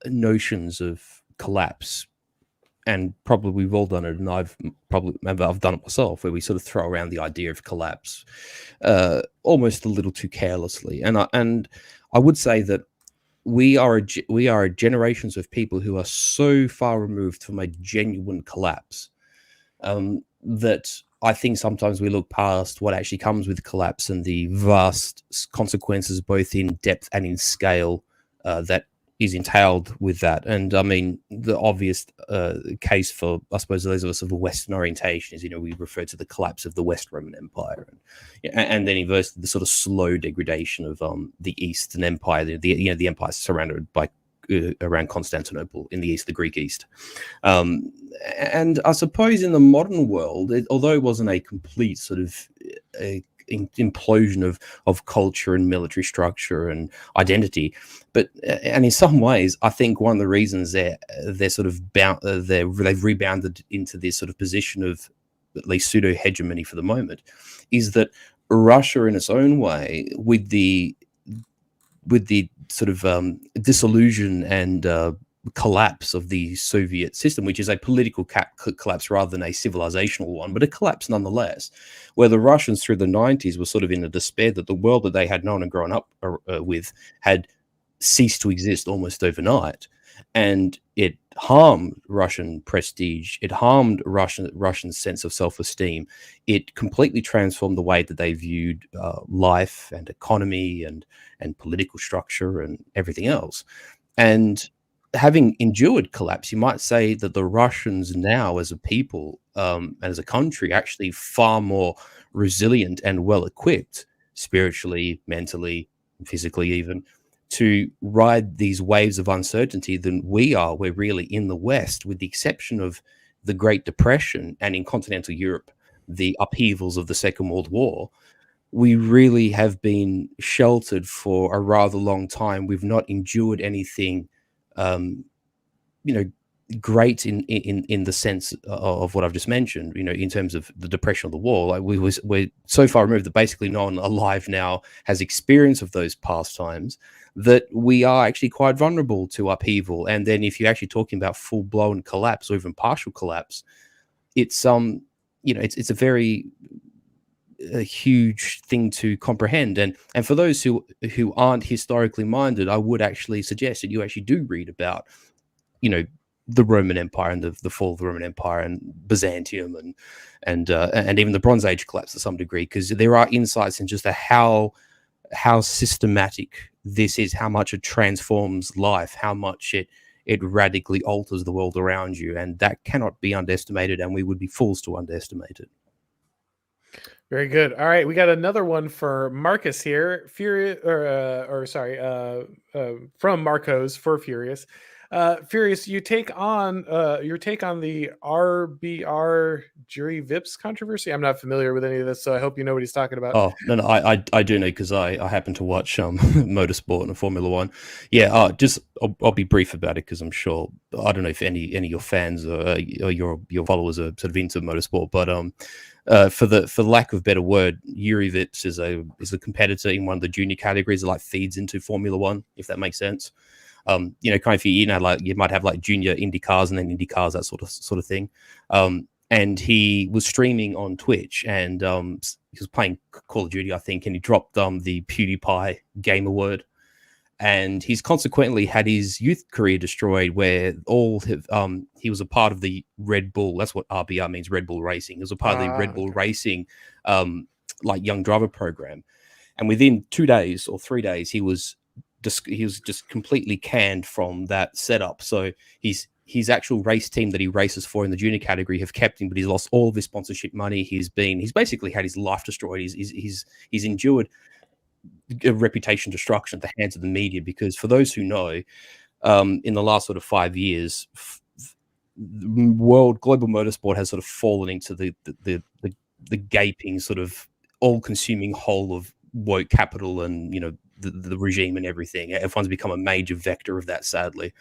notions of collapse, and probably we've all done it, and I've done it myself, where we sort of throw around the idea of collapse almost a little too carelessly. And I would say that we are generations of people who are so far removed from a genuine collapse that I think sometimes we look past what actually comes with collapse and the vast consequences, both in depth and in scale, that is entailed with that. And I mean, the obvious case for, I suppose, those of us of a Western orientation is, we refer to the collapse of the West Roman Empire, and then inversely the sort of slow degradation of the Eastern Empire, the empire surrounded by around Constantinople in the East, the Greek East. And I suppose in the modern world, although it wasn't a complete sort of implosion of culture and military structure and identity, and in some ways I think one of the reasons they're sort of they've rebounded into this sort of position of at least pseudo hegemony for the moment is that Russia in its own way, with the sort of dissolution and collapse of the Soviet system, which is a political collapse rather than a civilizational one, but a collapse nonetheless, where the Russians through the 90s were sort of in a despair that the world that they had known and grown up with had ceased to exist almost overnight. And it harmed Russian prestige. It harmed Russian sense of self-esteem. It completely transformed the way that they viewed life and economy and political structure and everything else. And having endured collapse, you might say that the Russians now as a people and as a country actually far more resilient and well-equipped spiritually, mentally, physically even, to ride these waves of uncertainty than we are. We're really in the West, with the exception of the Great Depression and in continental Europe, the upheavals of the Second World War, we really have been sheltered for a rather long time. We've not endured anything, you know, great in the sense of what I've just mentioned, you know, in terms of the depression of the war. Like we're so far removed that basically no one alive now has experience of those past times, that we are actually quite vulnerable to upheaval. And then if you're actually talking about full-blown collapse or even partial collapse, it's you know, it's a very a huge thing to comprehend. And for those who aren't historically minded, I would actually suggest that you actually do read about, you know, the Roman Empire and the fall of the Roman Empire and Byzantium and even the Bronze Age collapse to some degree, because there are insights into just how systematic this is, how much it transforms life, how much it radically alters the world around you, and that cannot be underestimated, and we would be fools to underestimate it. Very good. All right, we got another one for Marcus here. From Marcos for Furious. Furious, your take on the RBR jury Vips controversy. I'm not familiar with any of this, so I hope you know what he's talking about. Oh no, I do know, because I happen to watch motorsport and Formula One. Yeah, I'll be brief about it, because I'm sure, I don't know if any of your fans or your followers are sort of into motorsport, but for lack of a better word, Yuri Vips is a competitor in one of the junior categories that like feeds into Formula One, if that makes sense. You know, kind of, you know, like you might have like junior Indy cars and then Indy cars, that sort of thing. And he was streaming on Twitch, and he was playing Call of Duty, I think, and he dropped the PewDiePie gamer word, and he's consequently had his youth career destroyed, where he was a part of the Red Bull, that's what RBR means, Red Bull Racing. He was a part of the Red Bull Racing like young driver program, and within 2 days or 3 days he was just completely canned from that setup. So his actual race team that he races for in the junior category have kept him, but he's lost all of his sponsorship money. He's basically had his life destroyed. He's endured a reputation destruction at the hands of the media, because for those who know, in the last sort of 5 years, global motorsport has sort of fallen into the gaping sort of all-consuming hole of woke capital and, you know, the regime and everything. Everyone's become a major vector of that, sadly.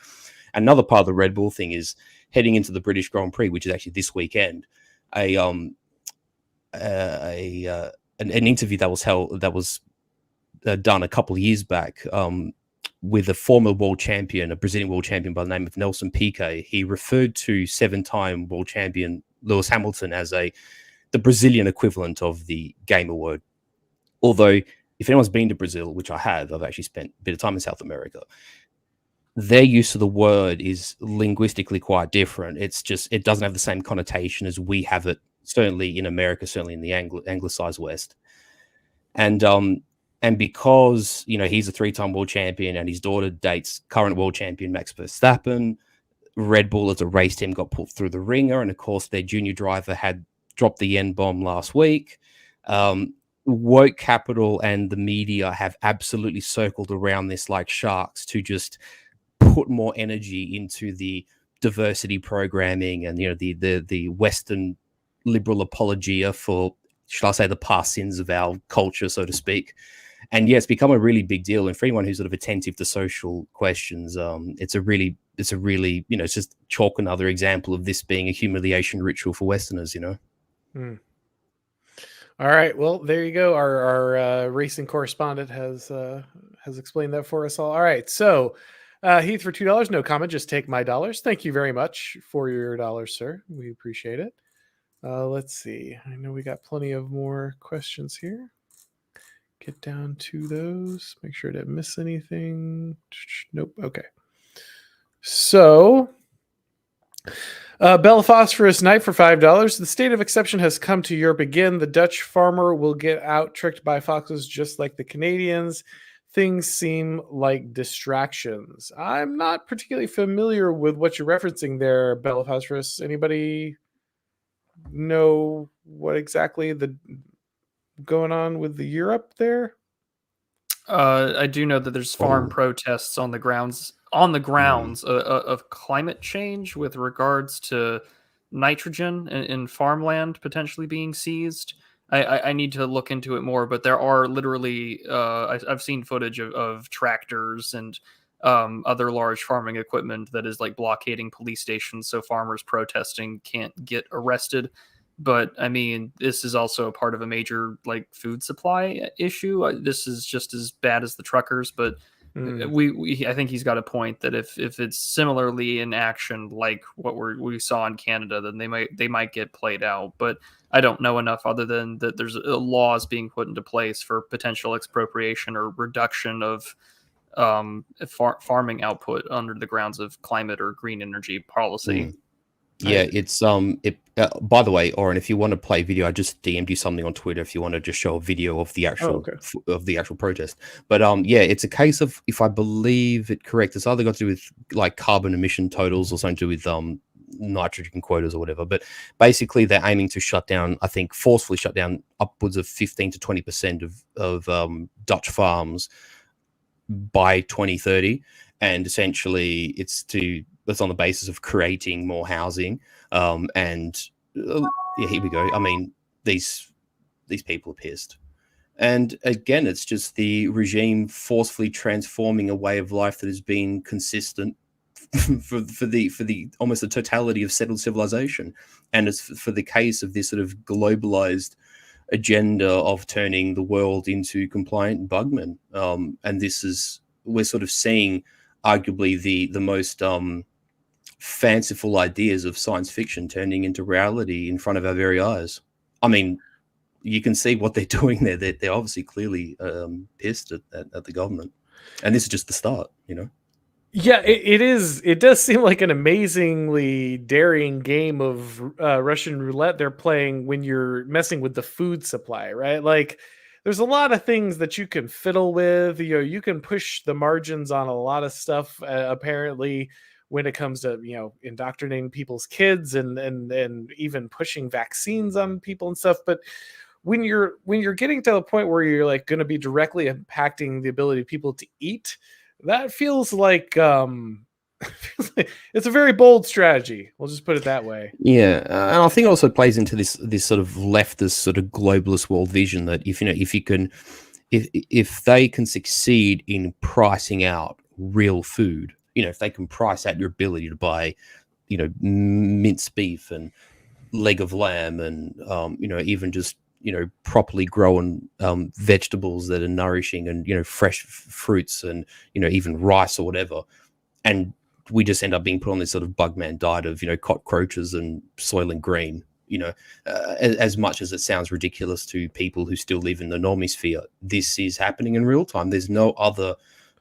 Another part of the Red Bull thing is heading into the British Grand Prix, which is actually this weekend. An interview that was done a couple of years back with a former world champion, a Brazilian world champion by the name of Nelson Piquet. He referred to 7-time world champion Lewis Hamilton as the Brazilian equivalent of the Game Award. Although, if anyone's been to Brazil, which I have, I've actually spent a bit of time in South America, their use of the word is linguistically quite different. It doesn't have the same connotation as we have it, certainly in America, certainly in the anglicized West. And because, you know, he's a 3-time world champion and his daughter dates current world champion Max Verstappen, Red Bull as a race team got put through the ringer, and of course their junior driver had dropped the N-bomb last week. Woke capital and the media have absolutely circled around this like sharks to just put more energy into the diversity programming and, you know, the Western liberal apologia for, shall I say, the past sins of our culture, so to speak. And yeah, it's become a really big deal. And for anyone who's sort of attentive to social questions, it's a really, you know, it's just chalk another example of this being a humiliation ritual for Westerners, you know. All right, well, there you go. Our racing correspondent has explained that for us all. All right, so Heath, for $2, no comment, just take my dollars. Thank you very much for your dollars, sir. We appreciate it. Let's see. I know we got plenty of more questions here. Get down to those. Make sure I didn't miss anything. Nope. Okay. So, Bella Phosphorus Knight for $5. The state of exception has come to Europe again. The Dutch farmer will get out tricked by foxes just like the Canadians. Things seem like distractions. I'm not particularly familiar with what you're referencing there, Bella Phosphorus. Anybody know what exactly going on with the Europe there? I do know that there's farm protests on the grounds of climate change with regards to nitrogen in farmland potentially being seized. I need to look into it more, but there are literally I've seen footage of tractors and other large farming equipment that is like blockading police stations so farmers protesting can't get arrested. But I mean, this is also a part of a major like food supply issue. This is just as bad as the truckers, but I think he's got a point that if it's similarly in action like what we saw in Canada, then they might get played out. But I don't know enough other than that there's laws being put into place for potential expropriation or reduction of farming output under the grounds of climate or green energy policy. Yeah, it's by the way, Auron, if you want to play video, I just DM'd you something on Twitter if you want to just show a video of the actual of the actual protest. But yeah, it's a case of, if I believe it correct, it's either got to do with like carbon emission totals or something to do with nitrogen quotas or whatever. But basically they're aiming to shut down, I think forcefully shut down upwards of 15 to 20% of Dutch farms by 2030, and essentially it's on the basis of creating more housing. Yeah, here we go. I mean, these people are pissed, and again, it's just the regime forcefully transforming a way of life that has been consistent for the almost the totality of settled civilization. And it's for the case of this sort of globalized agenda of turning the world into compliant bugmen. And we're sort of seeing arguably the most fanciful ideas of science fiction turning into reality in front of our very eyes. I mean, you can see what they're doing there. They're obviously clearly pissed at the government, and this is just the start, you know. Yeah, it is. It does seem like an amazingly daring game of Russian roulette they're playing when you're messing with the food supply, right? Like, there's a lot of things that you can fiddle with. You know, you can push the margins on a lot of stuff. Apparently, when it comes to, you know, indoctrinating people's kids and even pushing vaccines on people and stuff. But when you're getting to a point where you're like going to be directly impacting the ability of people to eat, that feels like it's a very bold strategy. We'll just put it that way. Yeah, and I think it also plays into this sort of leftist sort of globalist world vision that if they can succeed in pricing out real food, you know, if they can price out your ability to buy, you know, minced beef and leg of lamb and you know, even just, you know, properly grown vegetables that are nourishing, and, you know, fresh fruits, and, you know, even rice or whatever, and we just end up being put on this sort of bugman diet of, you know, cockroaches and Soylent Green, you know, as much as it sounds ridiculous to people who still live in the normosphere, this is happening in real time. There's no other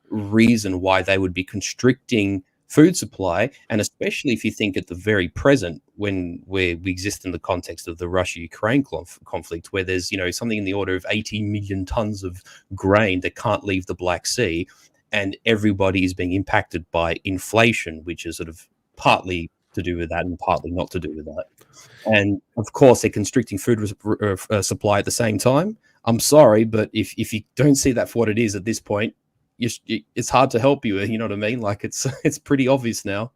reason why they would be constricting food supply, and especially if you think at the very present, where we exist in the context of the Russia-Ukraine conflict, where there's, you know, something in the order of 80 million tons of grain that can't leave the Black Sea, and everybody is being impacted by inflation, which is sort of partly to do with that and partly not to do with that. And of course, they're constricting food supply at the same time. I'm sorry, but if you don't see that for what it is at this point, it's hard to help you. You know what I mean? Like, it's pretty obvious now.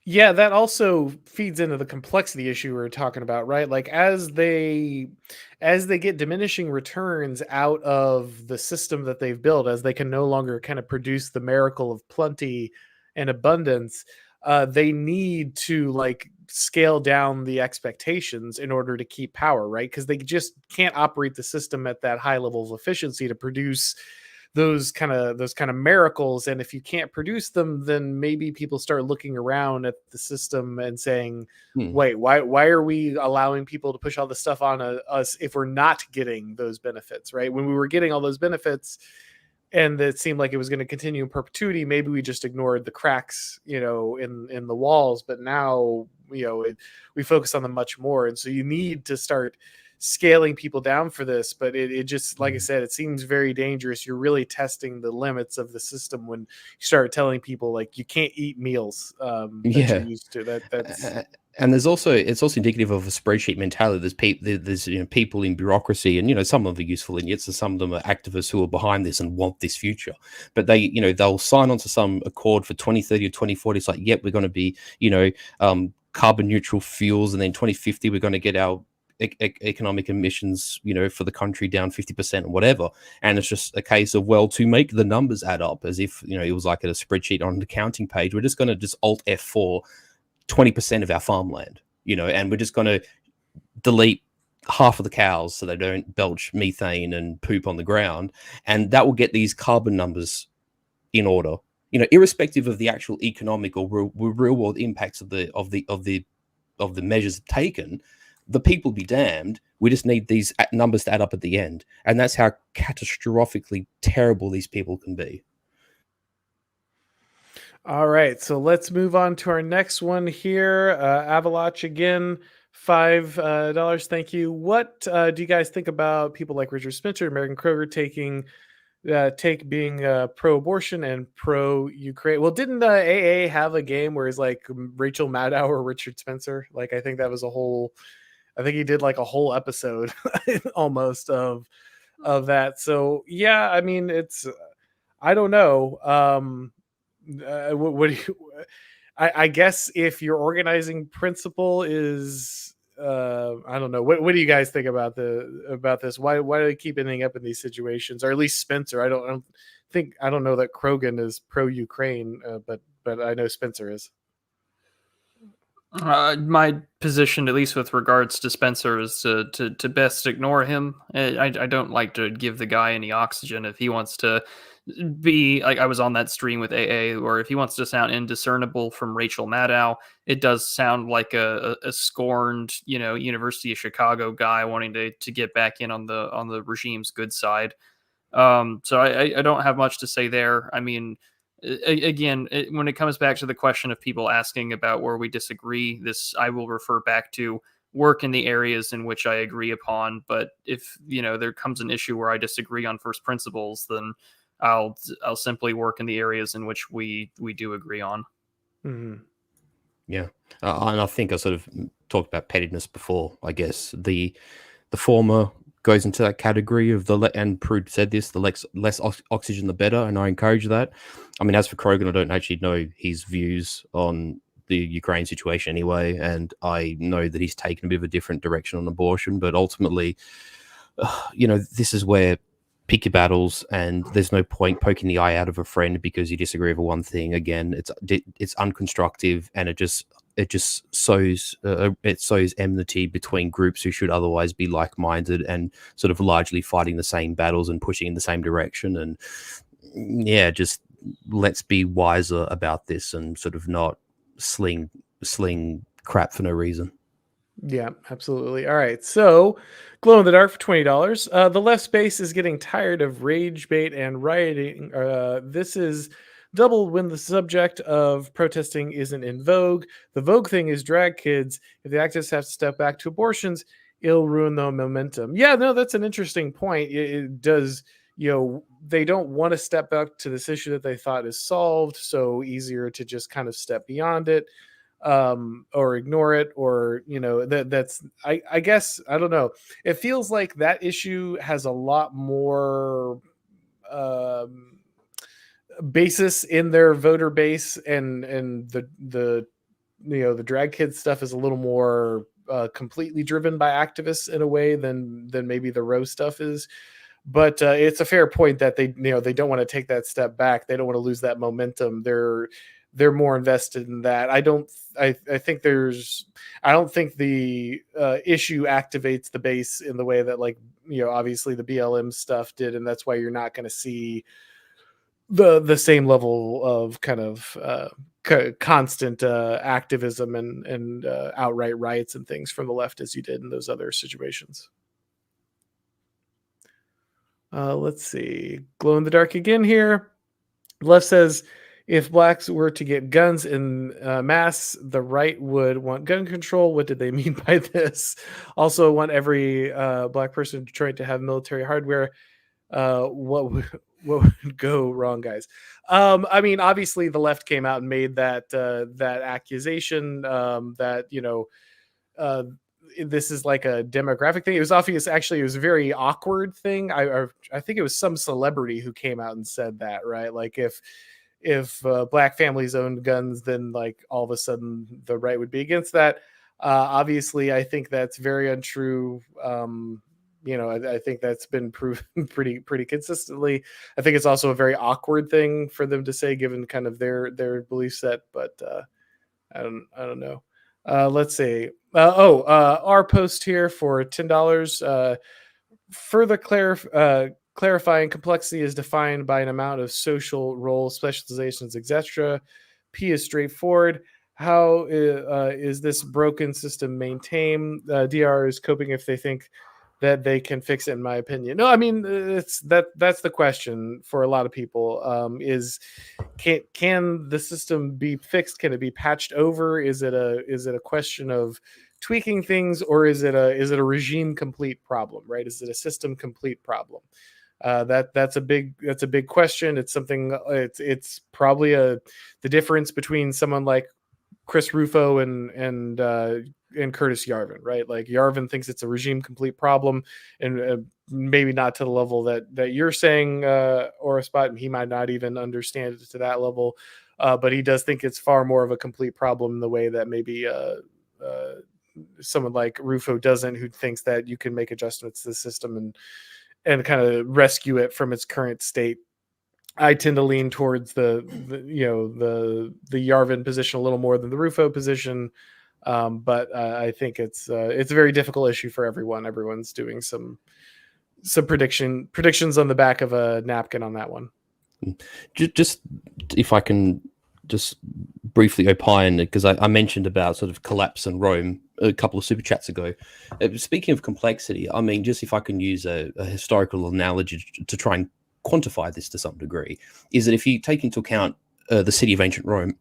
Yeah, that also feeds into the complexity issue we were talking about, right? Like, as they get diminishing returns out of the system that they've built, as they can no longer kind of produce the miracle of plenty and abundance, they need to like scale down the expectations in order to keep power, right? Because they just can't operate the system at that high level of efficiency to produce those kind of miracles. And if you can't produce them, then maybe people start looking around at the system and saying, wait, why are we allowing people to push all this stuff on us if we're not getting those benefits, right? When we were getting all those benefits and it seemed like it was going to continue in perpetuity, maybe we just ignored the cracks, you know, in the walls. But now, you know, we focus on them much more. And so you need to start scaling people down for this, but it just, like I said, it seems very dangerous. You're really testing the limits of the system when you start telling people like you can't eat meals that you're used to. That's and it's also indicative of a spreadsheet mentality. There's you know, people in bureaucracy, and, you know, some of them are useful idiots, and some of them are activists who are behind this and want this future. But they, you know, they'll sign on to some accord for 2030 or 2040. It's like, yep, we're going to be, you know, carbon neutral fuels, and then 2050 we're going to get our economic emissions, for the country down 50% or whatever. And it's just a case of, well, to make the numbers add up, as if it was like a spreadsheet on an accounting page, we're just going to just alt F4 20% of our farmland, and we're just going to delete half of the cows so they don't belch methane and poop on the ground, and that will get these carbon numbers in order, irrespective of the actual economic or real world impacts of the measures taken. The people be damned. We just need these numbers to add up at the end, and that's how catastrophically terrible these people can be. All right, so let's move on to our next one here. Avalach again, $5. Thank you. What do you guys think about people like Richard Spencer, American Kroger being pro-abortion and pro-Ukraine? Well, didn't AA have a game where it's like Rachel Maddow or Richard Spencer? Like, I think that was I think he did like a whole episode almost of that. So yeah, I mean, I don't know. What do you? I guess if your organizing principle is, I don't know. What do you guys think about this? Why do they keep ending up in these situations? Or at least Spencer. I don't know that Krogan is pro-Ukraine, but I know Spencer is. My position, at least with regards to Spencer, is to best ignore him. I don't like to give the guy any oxygen. If he wants to be like, I was on that stream with AA, or if he wants to sound indiscernible from Rachel Maddow, it does sound like a scorned, University of Chicago guy wanting to get back in on the regime's good side. So I don't have much to say there. I mean, again, when it comes back to the question of people asking about where we disagree, I will refer back to work in the areas in which I agree upon. But if there comes an issue where I disagree on first principles, then I'll simply work in the areas in which we do agree on. Mm-hmm. Yeah, and I think I sort of talked about pettiness before. I guess the former goes into that category of and Prude said this, the less oxygen the better, and I encourage that. I mean, as for Krogan, I don't actually know his views on the Ukraine situation anyway, and I know that he's taken a bit of a different direction on abortion, but ultimately, this is where pick your battles, and there's no point poking the eye out of a friend because you disagree over one thing. Again, it's unconstructive, and it just sows enmity between groups who should otherwise be like-minded and sort of largely fighting the same battles and pushing in the same direction. And yeah, just let's be wiser about this and sort of not sling crap for no reason. Yeah, absolutely. All right. So Glow in the Dark for $20. The left space is getting tired of rage bait and rioting. This is double when the subject of protesting isn't in vogue. The vogue thing is drag kids. If the activists have to step back to abortions, it'll ruin the momentum. Yeah, no, that's an interesting point. It does, they don't want to step back to this issue that they thought is solved, so easier to just kind of step beyond it. Or ignore it, or that's I guess, I don't know. It feels like that issue has a lot more basis in their voter base, and the drag kids stuff is a little more completely driven by activists in a way than maybe the Roe stuff is. But it's a fair point that they don't want to take that step back. They don't want to lose that momentum. They're more invested in that. I don't think the issue activates the base in the way that, like, obviously the BLM stuff did, and that's why you're not going to see the same level of kind of constant activism and outright riots and things from the left as you did in those other situations. Let's see. Glow in the Dark again here. Left says, if blacks were to get guns in mass, the right would want gun control. What did they mean by this? Also, want every black person in Detroit to have military hardware. What would go wrong, guys? I mean, obviously, the left came out and made that accusation that this is like a demographic thing. It was obvious. Actually, it was a very awkward thing. I think it was some celebrity who came out and said that, right? Like, black families owned guns, then like all of a sudden the right would be against that. Obviously, I think that's very untrue. I think that's been proven pretty consistently. I think it's also a very awkward thing for them to say, given kind of their belief set. But I don't know. Let's see. Our post here for $10. Further clarifying, complexity is defined by an amount of social roles, specializations, etc. P is straightforward. How is this broken system maintained? DR is coping if they think that they can fix it, in my opinion. No, I mean, that's the question for a lot of people. Is can the system be fixed? Can it be patched over? Is it a question of tweaking things, or is it a regime complete problem? Right? Is it a system complete problem? That's a big question. It's something. It's probably the difference between someone like Chris Rufo and Curtis Yarvin, right? Like Yarvin thinks it's a regime complete problem, and maybe not to the level that you're saying, or a spot, and he might not even understand it to that level. But he does think it's far more of a complete problem in the way that maybe someone like Rufo doesn't, who thinks that you can make adjustments to the system and kind of rescue it from its current state. I tend to lean towards the Yarvin position a little more than the Rufo position, but I think it's a very difficult issue for everyone. Everyone's doing some predictions on the back of a napkin on that one. Just if I can just briefly opine, because I mentioned about sort of collapse in Rome a couple of super chats ago. Speaking of complexity, I mean, just if I can use a historical analogy to try and quantify this to some degree, is that if you take into account the city of ancient Rome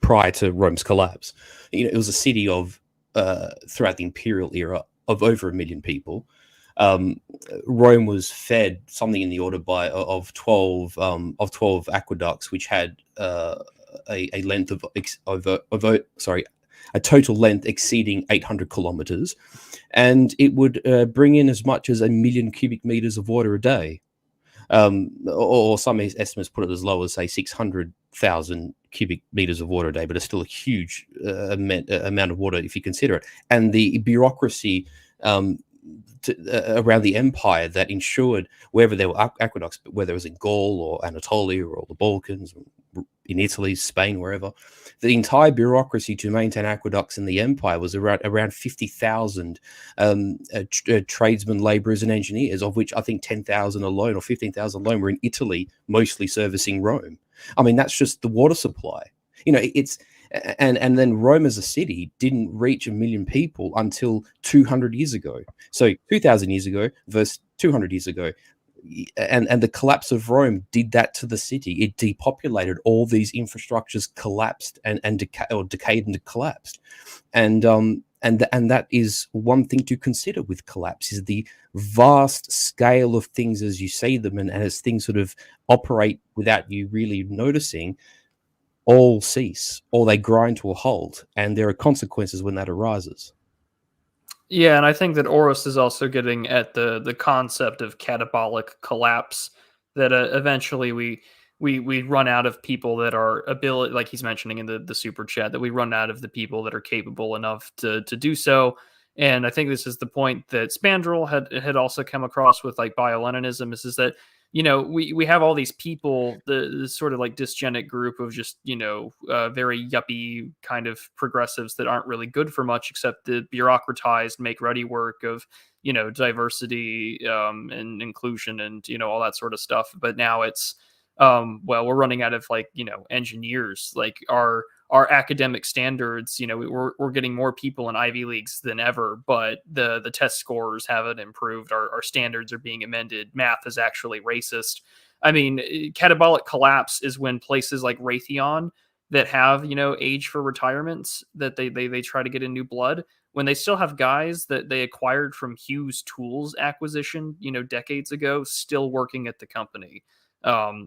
prior to Rome's collapse, it was a city of throughout the imperial era of over 1 million people. Rome was fed something in the order of 12 aqueducts, which had a length a total length exceeding 800 kilometers, and it would bring in as much as 1 million cubic meters of water a day. Or some estimates put it as low as, say, 600,000 cubic meters of water a day, but it's still a huge amount of water if you consider it. And the bureaucracy around the empire that ensured wherever there were aqueducts, whether it was in Gaul or Anatolia or the Balkans, in Italy, Spain, wherever, the entire bureaucracy to maintain aqueducts in the empire was around 50,000 tradesmen, laborers, and engineers, of which I think 10,000 alone or 15,000 alone were in Italy, mostly servicing Rome. I mean, that's just the water supply. And then Rome as a city didn't reach 1 million people until 200 years ago. So 2,000 years ago versus 200 years ago. And the collapse of Rome did that to the city. It depopulated. All these infrastructures collapsed and decayed and collapsed. And that is one thing to consider with collapse, is the vast scale of things as you see them, and as things sort of operate without you really noticing, all cease or they grind to a halt, and there are consequences when that arises. Yeah, and I think that Oros is also getting at the concept of catabolic collapse, that eventually we run out of people that are ability, like he's mentioning in the super chat, that we run out of the people that are capable enough to do so. And I think this is the point that Spandrel had also come across with like bio-Leninism, is that we have all these people, the sort of like dysgenic group of just, very yuppie kind of progressives that aren't really good for much except the bureaucratized, make ready work of, diversity and inclusion and, all that sort of stuff. But now it's, we're running out of engineers. Like our academic standards, we're getting more people in Ivy Leagues than ever, but the test scores haven't improved. Our standards are being amended. Math is actually racist. I mean, catabolic collapse is when places like Raytheon that have, age for retirements, that they try to get in new blood, when they still have guys that they acquired from Hughes Tools acquisition, decades ago, still working at the company.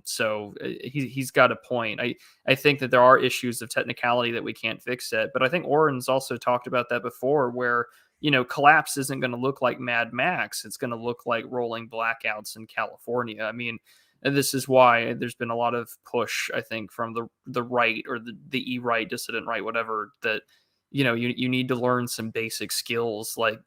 So he's got a point. I think that there are issues of technicality that we can't fix it, but I think Auron's also talked about that before, where, collapse isn't going to look like Mad Max. It's going to look like rolling blackouts in California. I mean, And this is why there's been a lot of push, I think, from the right, or the e-right, dissident right, whatever, that, you need to learn some basic skills like,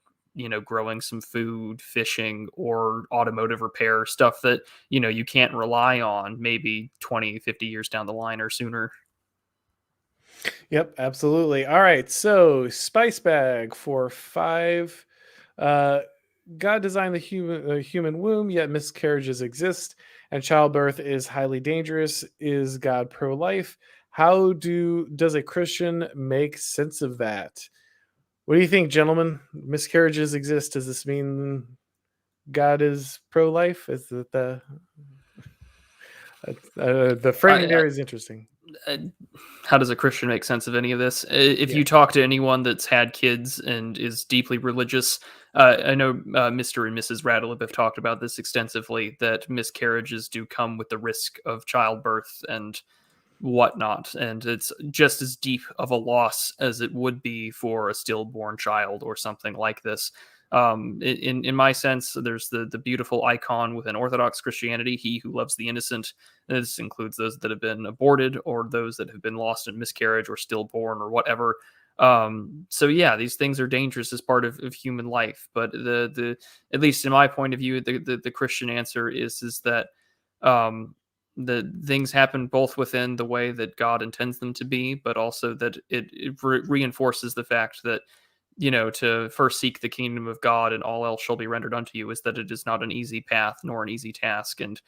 growing some food, fishing, or automotive repair, stuff that, you can't rely on maybe 20, 50 years down the line or sooner. Yep, absolutely. All right, so spice bag for 5. Uh, God designed the human womb, yet miscarriages exist, and childbirth is highly dangerous. Is God pro-life? How does a Christian make sense of that? What do you think, gentlemen? Miscarriages exist. Does this mean God is pro-life? Is that the framing there is interesting. How does a Christian make sense of any of this? If Yeah. you talk to anyone that's had kids and is deeply religious, I know Mr. and Mrs. Radcliffe have talked about this extensively, that miscarriages do come with the risk of childbirth and whatnot, and it's just as deep of a loss as it would be for a stillborn child or something like this. In my sense, there's the beautiful icon within Orthodox Christianity, he who loves the innocent. And this includes those that have been aborted, or those that have been lost in miscarriage or stillborn or whatever. So yeah, these things are dangerous as part of human life. But the at least in my point of view, the Christian answer is that the things happen both within the way that God intends them to be, but also that it reinforces the fact that, to first seek the kingdom of God and all else shall be rendered unto you, is that it is not an easy path nor an easy task. And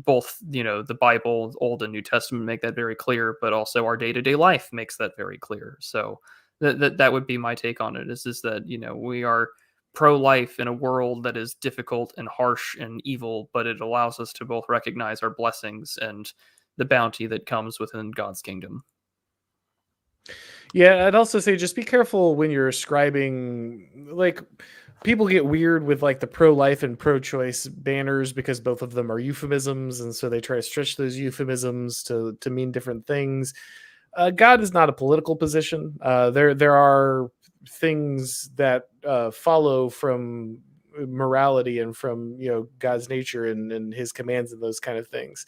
both, the Bible, Old and New Testament, make that very clear, but also our day-to-day life makes that very clear. So that would be my take on it, is that, we are pro-life in a world that is difficult and harsh and evil, but it allows us to both recognize our blessings and the bounty that comes within God's kingdom. Yeah, I'd also say just be careful when you're ascribing, like, people get weird with like the pro-life and pro-choice banners because both of them are euphemisms, and so they try to stretch those euphemisms to mean different things. God is not a political position. There are things that follow from morality and from God's nature and His commands and those kind of things.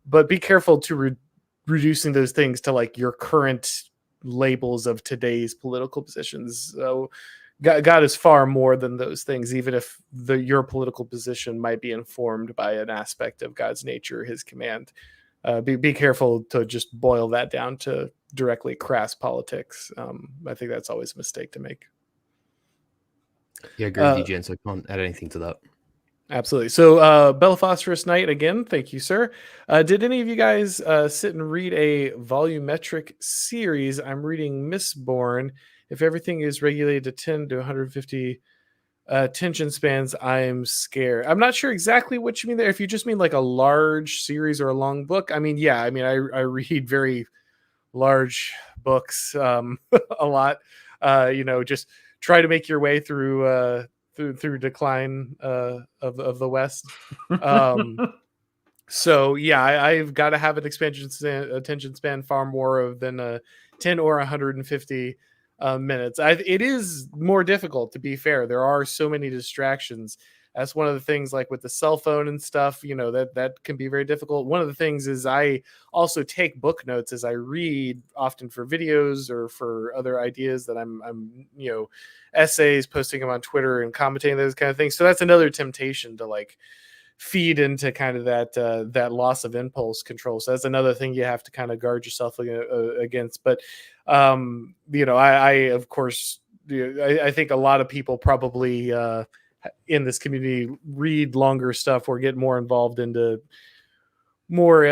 But be careful to reducing those things to like your current labels of today's political positions. So God is far more than those things, even if your political position might be informed by an aspect of God's nature, His command. Be careful to just boil that down to directly crass politics. I think that's always a mistake to make. Yeah, I agree with you, gents. I can't add anything to that. Absolutely. So, Bellaphosphorus Knight, again, thank you, sir. Did any of you guys sit and read a volumetric series? I'm reading Mistborn. If everything is regulated to 10 to 150 attention spans, I'm scared. I'm not sure exactly what you mean there. If you just mean like a large series or a long book, I mean, yeah, I read very large books a lot. Just try to make your way through Decline of the West. So yeah, I've got to have an attention span far more than 10 or 150 minutes. It is more difficult, to be fair. There are so many distractions. That's one of the things, like with the cell phone and stuff, that can be very difficult. One of the things is I also take book notes as I read, often for videos or for other ideas that I'm essays, posting them on Twitter and commentating those kind of things. So that's another temptation to like feed into kind of that loss of impulse control. So that's another thing you have to kind of guard yourself against. But I of course, I think a lot of people probably in this community read longer stuff or get more involved into more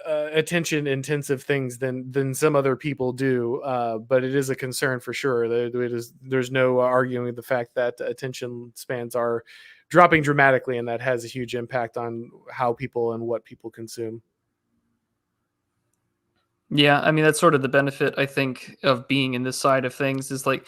attention intensive things than some other people do. But it is a concern for sure. There's no arguing the fact that attention spans are dropping dramatically, and that has a huge impact on how people and what people consume. Yeah, I mean, that's sort of the benefit, I think, of being in this side of things, is like,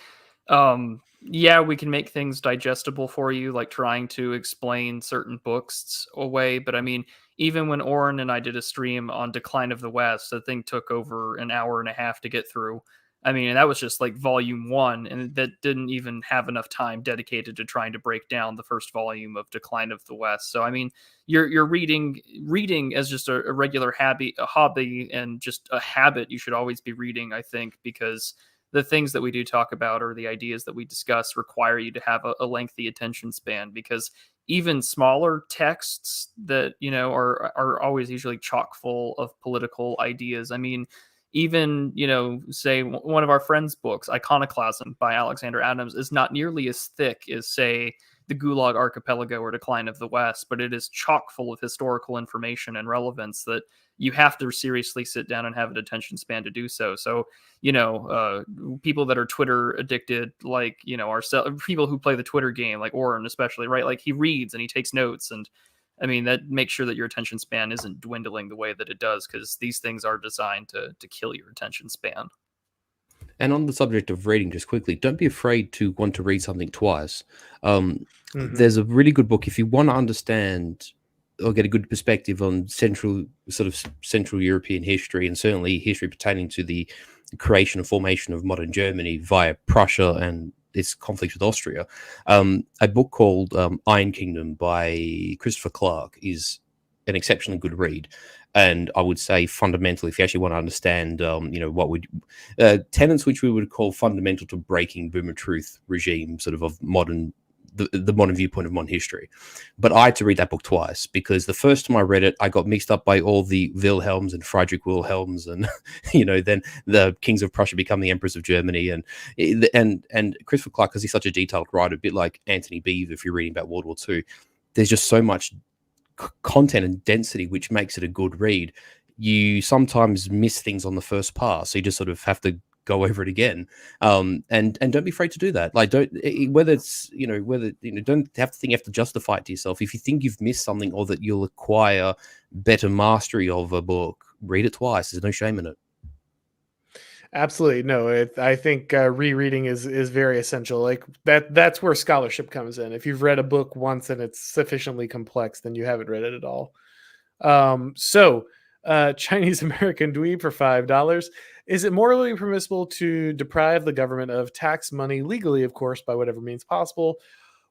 yeah, we can make things digestible for you, like trying to explain certain books away. But I mean, even when Auron and I did a stream on Decline of the West, the thing took over an hour and a half to get through. I mean, and that was just like volume 1, and that didn't even have enough time dedicated to trying to break down the first volume of Decline of the West. So I mean, you're reading as just a regular hobby, and just a habit. You should always be reading, I think, because the things that we do talk about, or the ideas that we discuss, require you to have a lengthy attention span, because even smaller texts that, you know, are always usually chock full of political ideas. I mean, even, you know, say one of our friends' books, Iconoclasm by Alexander Adams, is not nearly as thick as, say, the Gulag Archipelago or Decline of the West, but it is chock full of historical information and relevance that you have to seriously sit down and have an attention span to do so. So, you know, people that are Twitter addicted, like, you know, people who play the Twitter game, like Auron especially, right? Like, he reads and he takes notes, and I mean, that makes sure that your attention span isn't dwindling the way that it does, because these things are designed to kill your attention span. And on the subject of reading, just quickly, don't be afraid to want to read something twice. There's a really good book if you want to understand or get a good perspective on Central European history, and certainly history pertaining to the creation and formation of modern Germany via Prussia and its conflict with Austria. A book called Iron Kingdom by Christopher Clark is an exceptionally good read. And I would say fundamentally, if you actually want to understand, you know, what would tenets which we would call fundamental to breaking boomer truth regime, sort of modern, the modern viewpoint of modern history. But I had to read that book twice, because the first time I read it, I got mixed up by all the Wilhelms and Friedrich Wilhelms, and you know, then the kings of Prussia become the emperors of Germany, and Christopher Clark, because he's such a detailed writer, a bit like Anthony Beeve if you're reading about World War II. There's just so much content and density which makes it a good read. You sometimes miss things on the first pass, so you just sort of have to go over it again, and don't be afraid to do that. Like, don't don't have to think you have to justify it to yourself. If you think you've missed something, or that you'll acquire better mastery of a book, read it twice. There's no shame in it. Absolutely. No, I think rereading is very essential. Like that's where scholarship comes in. If you've read a book once and it's sufficiently complex, then you haven't read it at all. Chinese American dweeb for $5. Is it morally permissible to deprive the government of tax money legally, of course, by whatever means possible?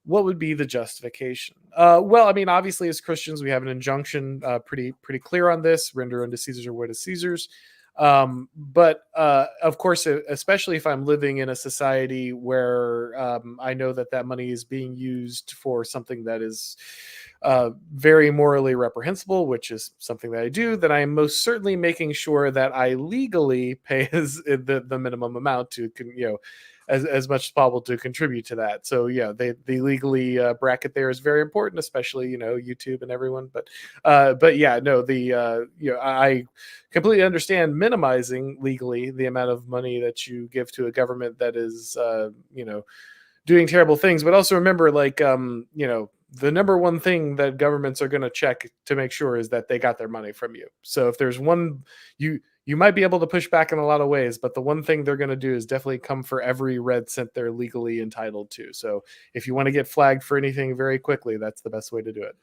What would be the justification? Well, I mean, obviously, as Christians, we have an injunction pretty clear on this: render unto Caesar what is Caesar's. But of course, especially if I'm living in a society where I know that money is being used for something that is very morally reprehensible, which is something that I do, then I am most certainly making sure that I legally pay the minimum amount to, you know, as much as possible to contribute to that. So yeah, the legally bracket there is very important, especially, you know, YouTube and everyone. But yeah, no, you know, I completely understand minimizing legally the amount of money that you give to a government that is, you know, doing terrible things. But also remember, like, you know, the number one thing that governments are going to check to make sure is that they got their money from you. So if there's one, you might be able to push back in a lot of ways, but the one thing they're going to do is definitely come for every red cent they're legally entitled to. So if you want to get flagged for anything very quickly, that's the best way to do it.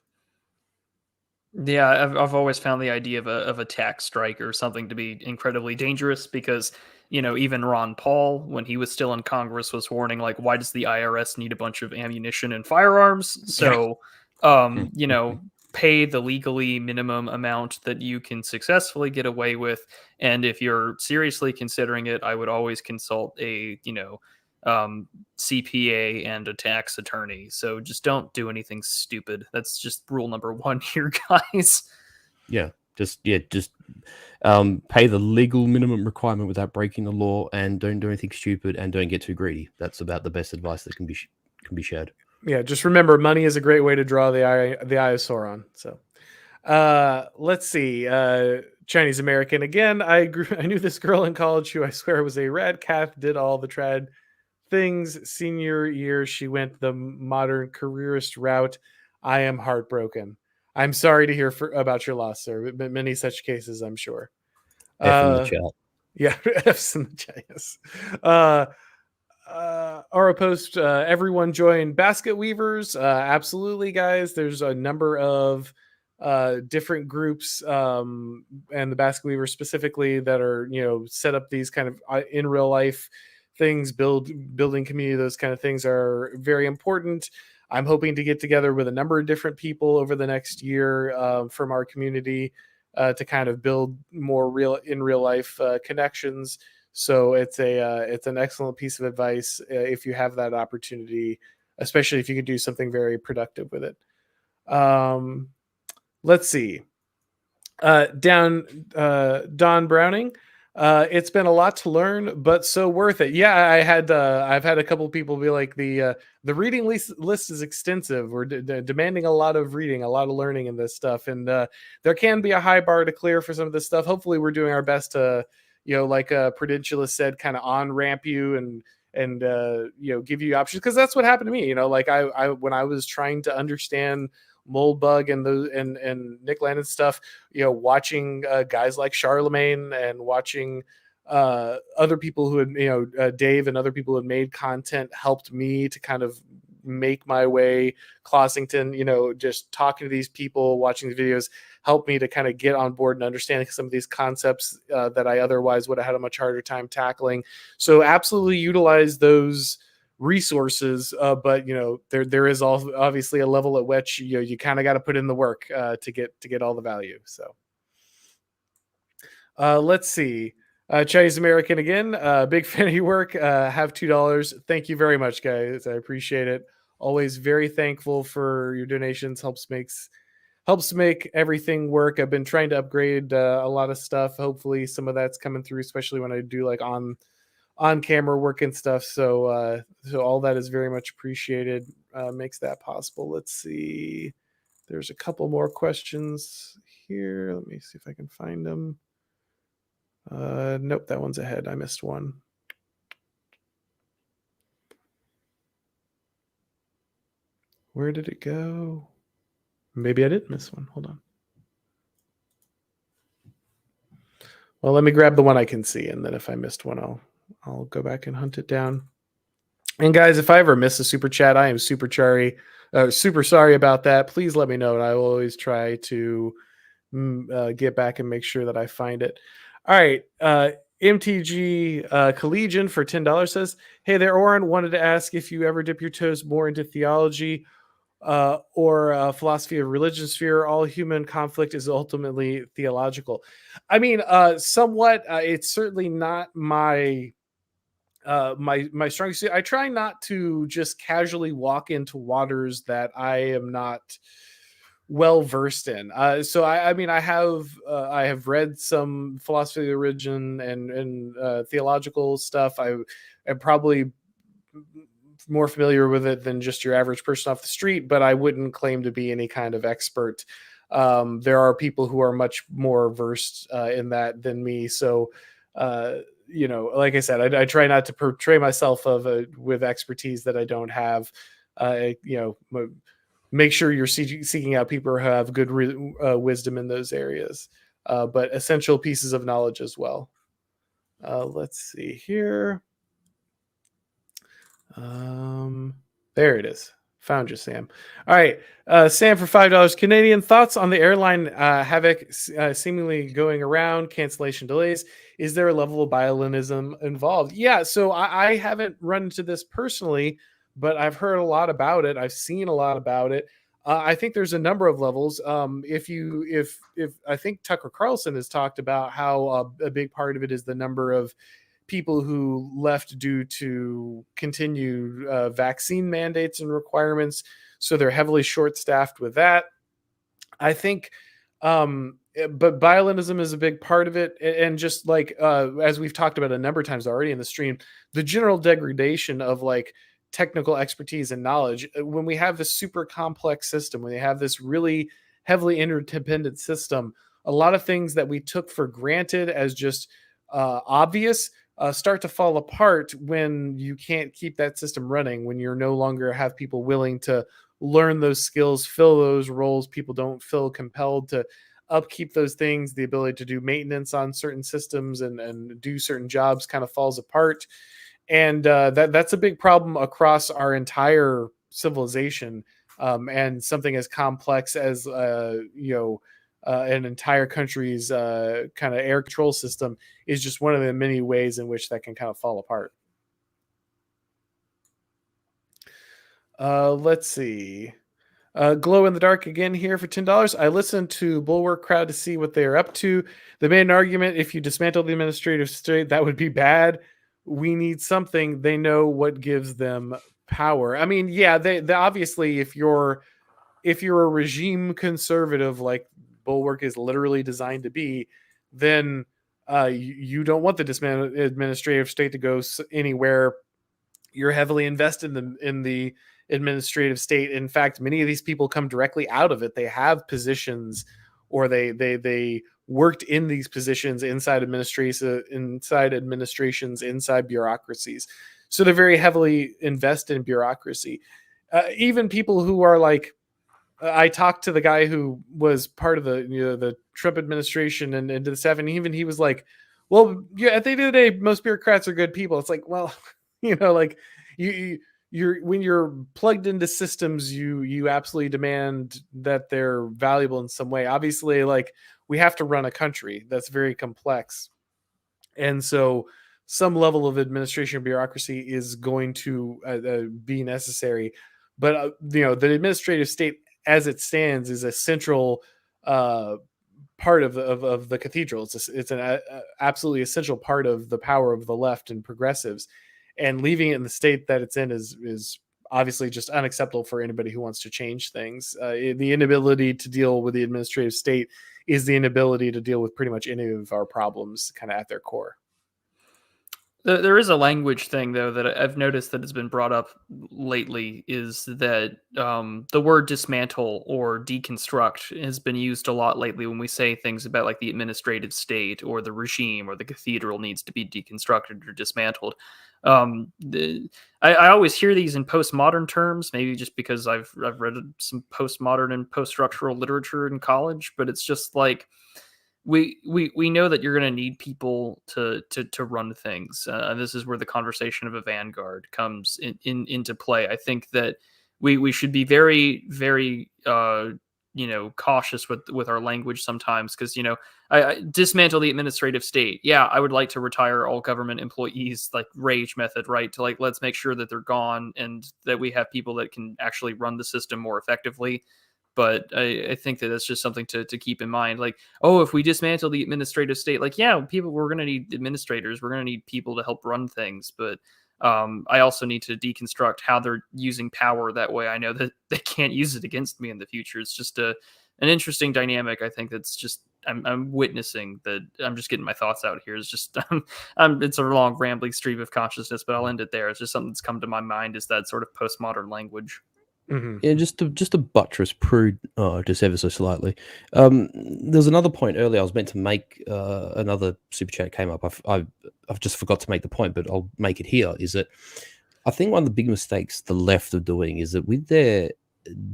Yeah, I've always found the idea of a tax strike or something to be incredibly dangerous, because, you know, even Ron Paul, when he was still in Congress, was warning, like, why does the IRS need a bunch of ammunition and firearms? So, you know, pay the legally minimum amount that you can successfully get away with. And if you're seriously considering it, I would always consult a, you know, CPA and a tax attorney. So just don't do anything stupid. That's just rule number one here, guys. Just pay the legal minimum requirement without breaking the law, and don't do anything stupid, and don't get too greedy. That's about the best advice that can be shared. Yeah, just remember, money is a great way to draw the eye of Sauron. So let's see. Chinese American again. I knew this girl in college who I swear was a rad cat, did all the trad things. Senior year, she went the modern careerist route. I am heartbroken. I'm sorry to hear about your loss, sir. Many such cases, I'm sure. F in the chat. Yeah, F's in the chat. Yes. Aura post, everyone join Basket Weavers. Absolutely, guys. There's a number of different groups, and the Basque Weavers specifically, that are, set up these kind of in real life things, building community. Those kind of things are very important. I'm hoping to get together with a number of different people over the next year, from our community, to kind of build more real life connections. So it's an excellent piece of advice, if you have that opportunity, especially if you could do something very productive with it. Let's see. Don Browning. It's been a lot to learn, but so worth it. Yeah, I've had a couple of people be like, the reading list is extensive. We're demanding a lot of reading, a lot of learning in this stuff, and there can be a high bar to clear for some of this stuff. Hopefully, we're doing our best to, like Prudentialist said, kind of on ramp you and give you options, because that's what happened to me. Like I when I was trying to understand Moldbug and Nick Landon stuff, watching guys like Charlemagne and watching other people who had, Dave and other people who had made content, helped me to kind of make my way. Clossington, just talking to these people, watching the videos, helped me to kind of get on board and understand some of these concepts that I otherwise would have had a much harder time tackling. So absolutely utilize those resources, but there is obviously a level at which you kind of got to put in the work to get all the value. So let's see. Chinese American again, big fan of your work. Have $2. Thank you very much, guys. I appreciate it. Always very thankful for your donations. Helps make everything work. I've been trying to upgrade a lot of stuff. Hopefully some of that's coming through, especially when I do like on camera work and stuff. So all that is very much appreciated. Makes that possible. Let's see. There's a couple more questions here. Let me see if I can find them. Nope, that one's ahead. I missed one. Where did it go? Maybe I did miss one. Hold on. Well, let me grab the one I can see, and then if I missed one, I'll go back and hunt it down. And guys, if I ever miss a super chat, I am super sorry about that. Please let me know, and I will always try to get back and make sure that I find it. All right. MTG Collegian for $10 says, "Hey there, Auron. Wanted to ask if you ever dip your toes more into theology or philosophy of religion sphere. All human conflict is ultimately theological." I mean, somewhat. It's certainly not my my strongest suit. I try not to just casually walk into waters that I am not well versed in. So I mean, I have read some philosophy of the religion and theological stuff. I am probably more familiar with it than just your average person off the street, but I wouldn't claim to be any kind of expert. There are people who are much more versed in that than me. So, like I said, I try not to portray myself with expertise that I don't have. Make sure you're seeking out people who have good wisdom in those areas, but essential pieces of knowledge as well. Let's see here. There it is. Found you, Sam. All right. Sam for $5 Canadian. Thoughts on the airline havoc seemingly going around, cancellation delays. Is there a level of violinism involved? Yeah, so I haven't run into this personally, but I've heard a lot about it. I've seen a lot about it. I think there's a number of levels. If I think Tucker Carlson has talked about how a big part of it is the number of people who left due to continued vaccine mandates and requirements. So they're heavily short-staffed with that. I think, but violinism is a big part of it. And just like, as we've talked about a number of times already in the stream, the general degradation of like technical expertise and knowledge, when we have this super complex system, when they have this really heavily interdependent system, a lot of things that we took for granted as just obvious start to fall apart when you can't keep that system running, when you're no longer have people willing to learn those skills, fill those roles. People don't feel compelled to upkeep those things. The ability to do maintenance on certain systems and do certain jobs kind of falls apart. And that's a big problem across our entire civilization. and something as complex as an entire country's kind of air control system is just one of the many ways in which that can kind of fall apart. Let's see. Glow in the Dark again here for $10. I listened to Bulwark Crowd to see what they're up to. They made an argument, if you dismantle the administrative state, that would be bad. We need something. They know what gives them power. I mean, yeah, they obviously, if you're a regime conservative like Bulwark is literally designed to be, then you don't want the administrative state to go anywhere. You're heavily invested in the administrative state. In fact, many of these people come directly out of it. They have positions, or they worked in these positions inside administrations, inside bureaucracies. So they're very heavily invested in bureaucracy. Even people who are like, I talked to the guy who was part of the Trump administration and into the staff, and even he was like, well, yeah, at the end of the day, most bureaucrats are good people. It's like, well, like you're when you're plugged into systems, you absolutely demand that they're valuable in some way. Obviously, like, we have to run a country that's very complex, and so some level of administration bureaucracy is going to be necessary. But the administrative state as it stands is a central part of the cathedral. It's an absolutely essential part of the power of the left and progressives. And leaving it in the state that it's in is obviously just unacceptable for anybody who wants to change things. The inability to deal with the administrative state is the inability to deal with pretty much any of our problems kind of at their core. There is a language thing, though, that I've noticed that has been brought up lately, is that the word dismantle or deconstruct has been used a lot lately when we say things about like the administrative state or the regime or the cathedral needs to be deconstructed or dismantled. I always hear these in postmodern terms, maybe just because I've read some postmodern and post-structural literature in college, but it's just like, we know that you're going to need people to run things. This is where the conversation of a vanguard comes into play. I think that we should be very, very cautious with our language sometimes, because I dismantle the administrative state. Yeah, I would like to retire all government employees, like Rage method, right? To like, let's make sure that they're gone and that we have people that can actually run the system more effectively. But I think that that's just something to keep in mind. Like, oh, if we dismantle the administrative state, like, yeah, we're going to need administrators. We're going to need people to help run things. But I also need to deconstruct how they're using power. That way I know that they can't use it against me in the future. It's just an interesting dynamic. I think that's just, I'm witnessing that. I'm just getting my thoughts out here. It's just, it's a long rambling stream of consciousness, but I'll end it there. It's just something that's come to my mind, is that sort of postmodern language. Mm-hmm. Yeah, just to buttress Prude just ever so slightly. There's another point earlier I was meant to make. Another super chat came up. I've just forgot to make the point, but I'll make it here. Is that I think one of the big mistakes the left are doing is that with their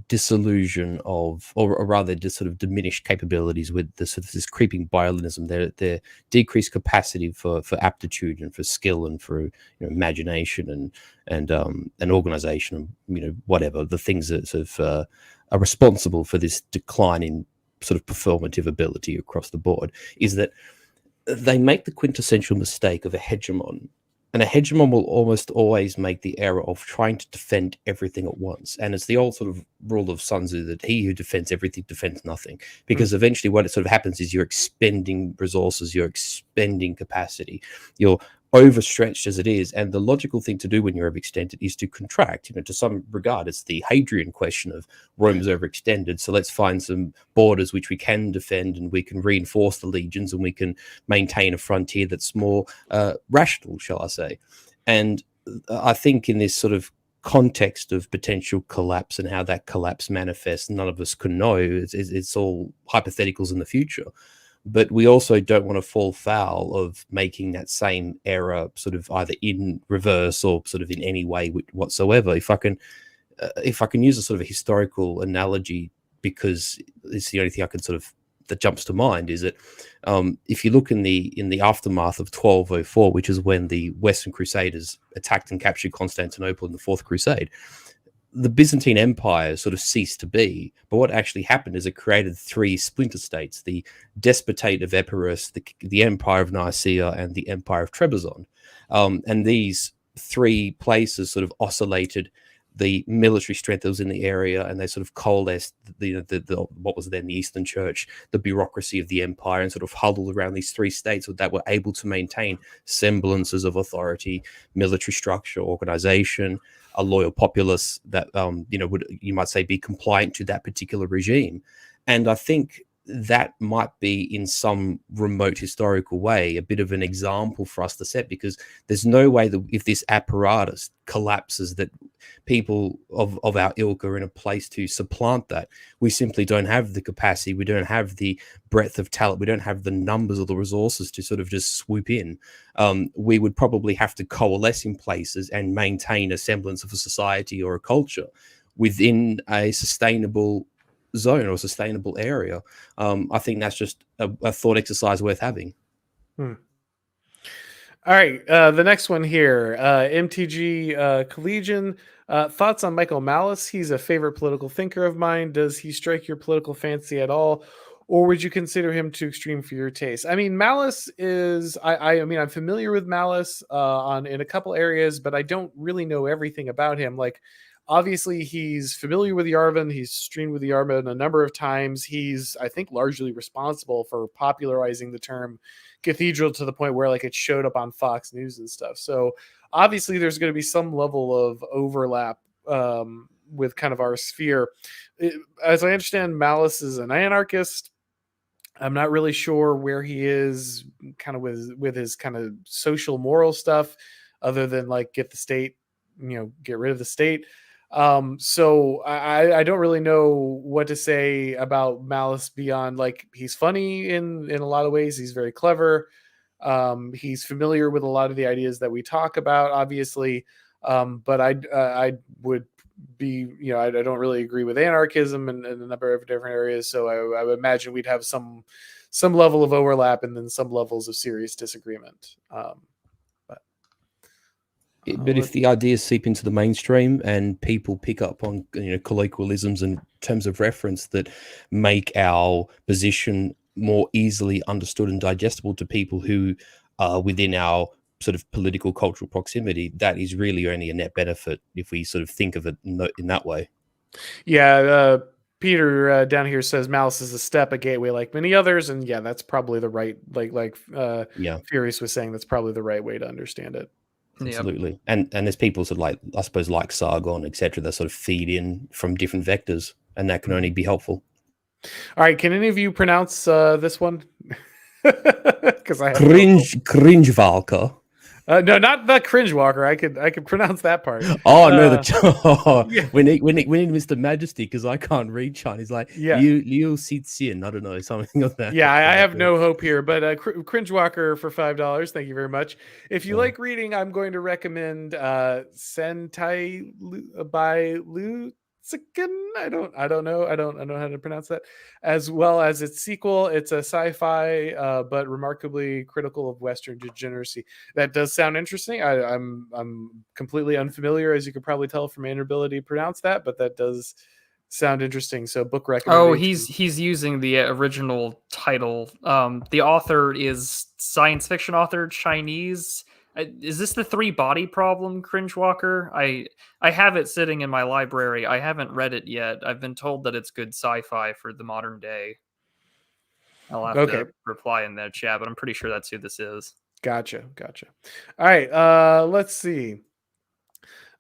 disillusion of, or rather just sort of diminished capabilities with the sort of this creeping violinism, their decreased capacity for aptitude and for skill and for imagination and organization, and whatever the things that sort of are responsible for this decline in sort of performative ability across the board, is that they make the quintessential mistake of a hegemon. And a hegemon will almost always make the error of trying to defend everything at once. And it's the old sort of rule of Sun Tzu that he who defends everything defends nothing. Because eventually what it sort of happens is you're expending resources, you're expending capacity, you're overstretched as it is. And the logical thing to do when you're overextended is to contract. To some regard, it's the Hadrian question of Rome's overextended. So let's find some borders which we can defend, and we can reinforce the legions, and we can maintain a frontier that's more rational, shall I say. And I think in this sort of context of potential collapse and how that collapse manifests, none of us can know. It's all hypotheticals in the future. But we also don't want to fall foul of making that same error sort of either in reverse or sort of in any way whatsoever. If I can use a sort of a historical analogy, because it's the only thing I can sort of that jumps to mind, is that if you look in the aftermath of 1204, which is when the Western Crusaders attacked and captured Constantinople in the Fourth Crusade, the Byzantine Empire sort of ceased to be, but what actually happened is it created 3 splinter states: the Despotate of Epirus, the Empire of Nicaea, and the Empire of Trebizond. And these 3 places sort of oscillated the military strength that was in the area, and they sort of coalesced what was then the Eastern Church, the bureaucracy of the empire, and sort of huddled around these 3 states that were able to maintain semblances of authority, military structure, organization, a loyal populace that would, you might say, be compliant to that particular regime. And I think that might be, in some remote historical way, a bit of an example for us to set, because there's no way that if this apparatus collapses, that people of our ilk are in a place to supplant that. We simply don't have the capacity, we don't have the breadth of talent, we don't have the numbers or the resources to sort of just swoop in. We would probably have to coalesce in places and maintain a semblance of a society or a culture within a sustainable zone or sustainable area. I think that's just a thought exercise worth having. All right, the next one here, MTG Collegian. Thoughts on Michael Malice? He's a favorite political thinker of mine. Does he strike your political fancy at all, or would you consider him too extreme for your taste? I mean, Malice is. I mean, I'm familiar with Malice in a couple areas, but I don't really know everything about him. Like, obviously, he's familiar with Yarvin. He's streamed with Yarvin a number of times. He's, I think, largely responsible for popularizing the term cathedral to the point where like it showed up on Fox News and stuff. So obviously there's going to be some level of overlap with kind of our sphere. As I understand, Malice is an anarchist. I'm not really sure where he is kind of with his kind of social moral stuff, other than like get rid of the state. So I don't really know what to say about Malice beyond like he's funny in a lot of ways. He's very clever. He's familiar with a lot of the ideas that we talk about, obviously. But I would be, I don't really agree with anarchism in a number of different areas. So I would imagine we'd have some level of overlap and then some levels of serious disagreement. But if the ideas seep into the mainstream and people pick up on colloquialisms and terms of reference that make our position more easily understood and digestible to people who are within our sort of political cultural proximity, that is really only a net benefit if we sort of think of it in that way. Yeah, Peter down here says Malice is a step, a gateway like many others, and yeah, that's probably the right Furius was saying, that's probably the right way to understand it. Absolutely. Yep. And there's people sort of like, I suppose, like Sargon, etc., that sort of feed in from different vectors, and that can only be helpful. All right, can any of you pronounce this one? Because I have cringe Valka. No, not the cringe walker. I could pronounce that part. Oh no, yeah. we need Mr. Majesty, because I can't read Chinese. Like Liu Xixin, I don't know, something of that. Yeah, I have no hope here. But cringe walker for $5. Thank you very much. If you like reading, I'm going to recommend Sentai by Lu. I don't know how to pronounce that, as well as its sequel. It's a sci-fi, but remarkably critical of Western degeneracy. That does sound interesting. I'm completely unfamiliar, as you could probably tell from my inability to pronounce that, but that does sound interesting. So book recommendation. Oh, he's using the original title. The author is science fiction author, Chinese. Is this the 3 body problem, Cringe Walker? I have it sitting in my library. I haven't read it yet. I've been told that it's good sci-fi for the modern day. I'll have to reply in that chat, but I'm pretty sure that's who this is. Gotcha. All right, let's see.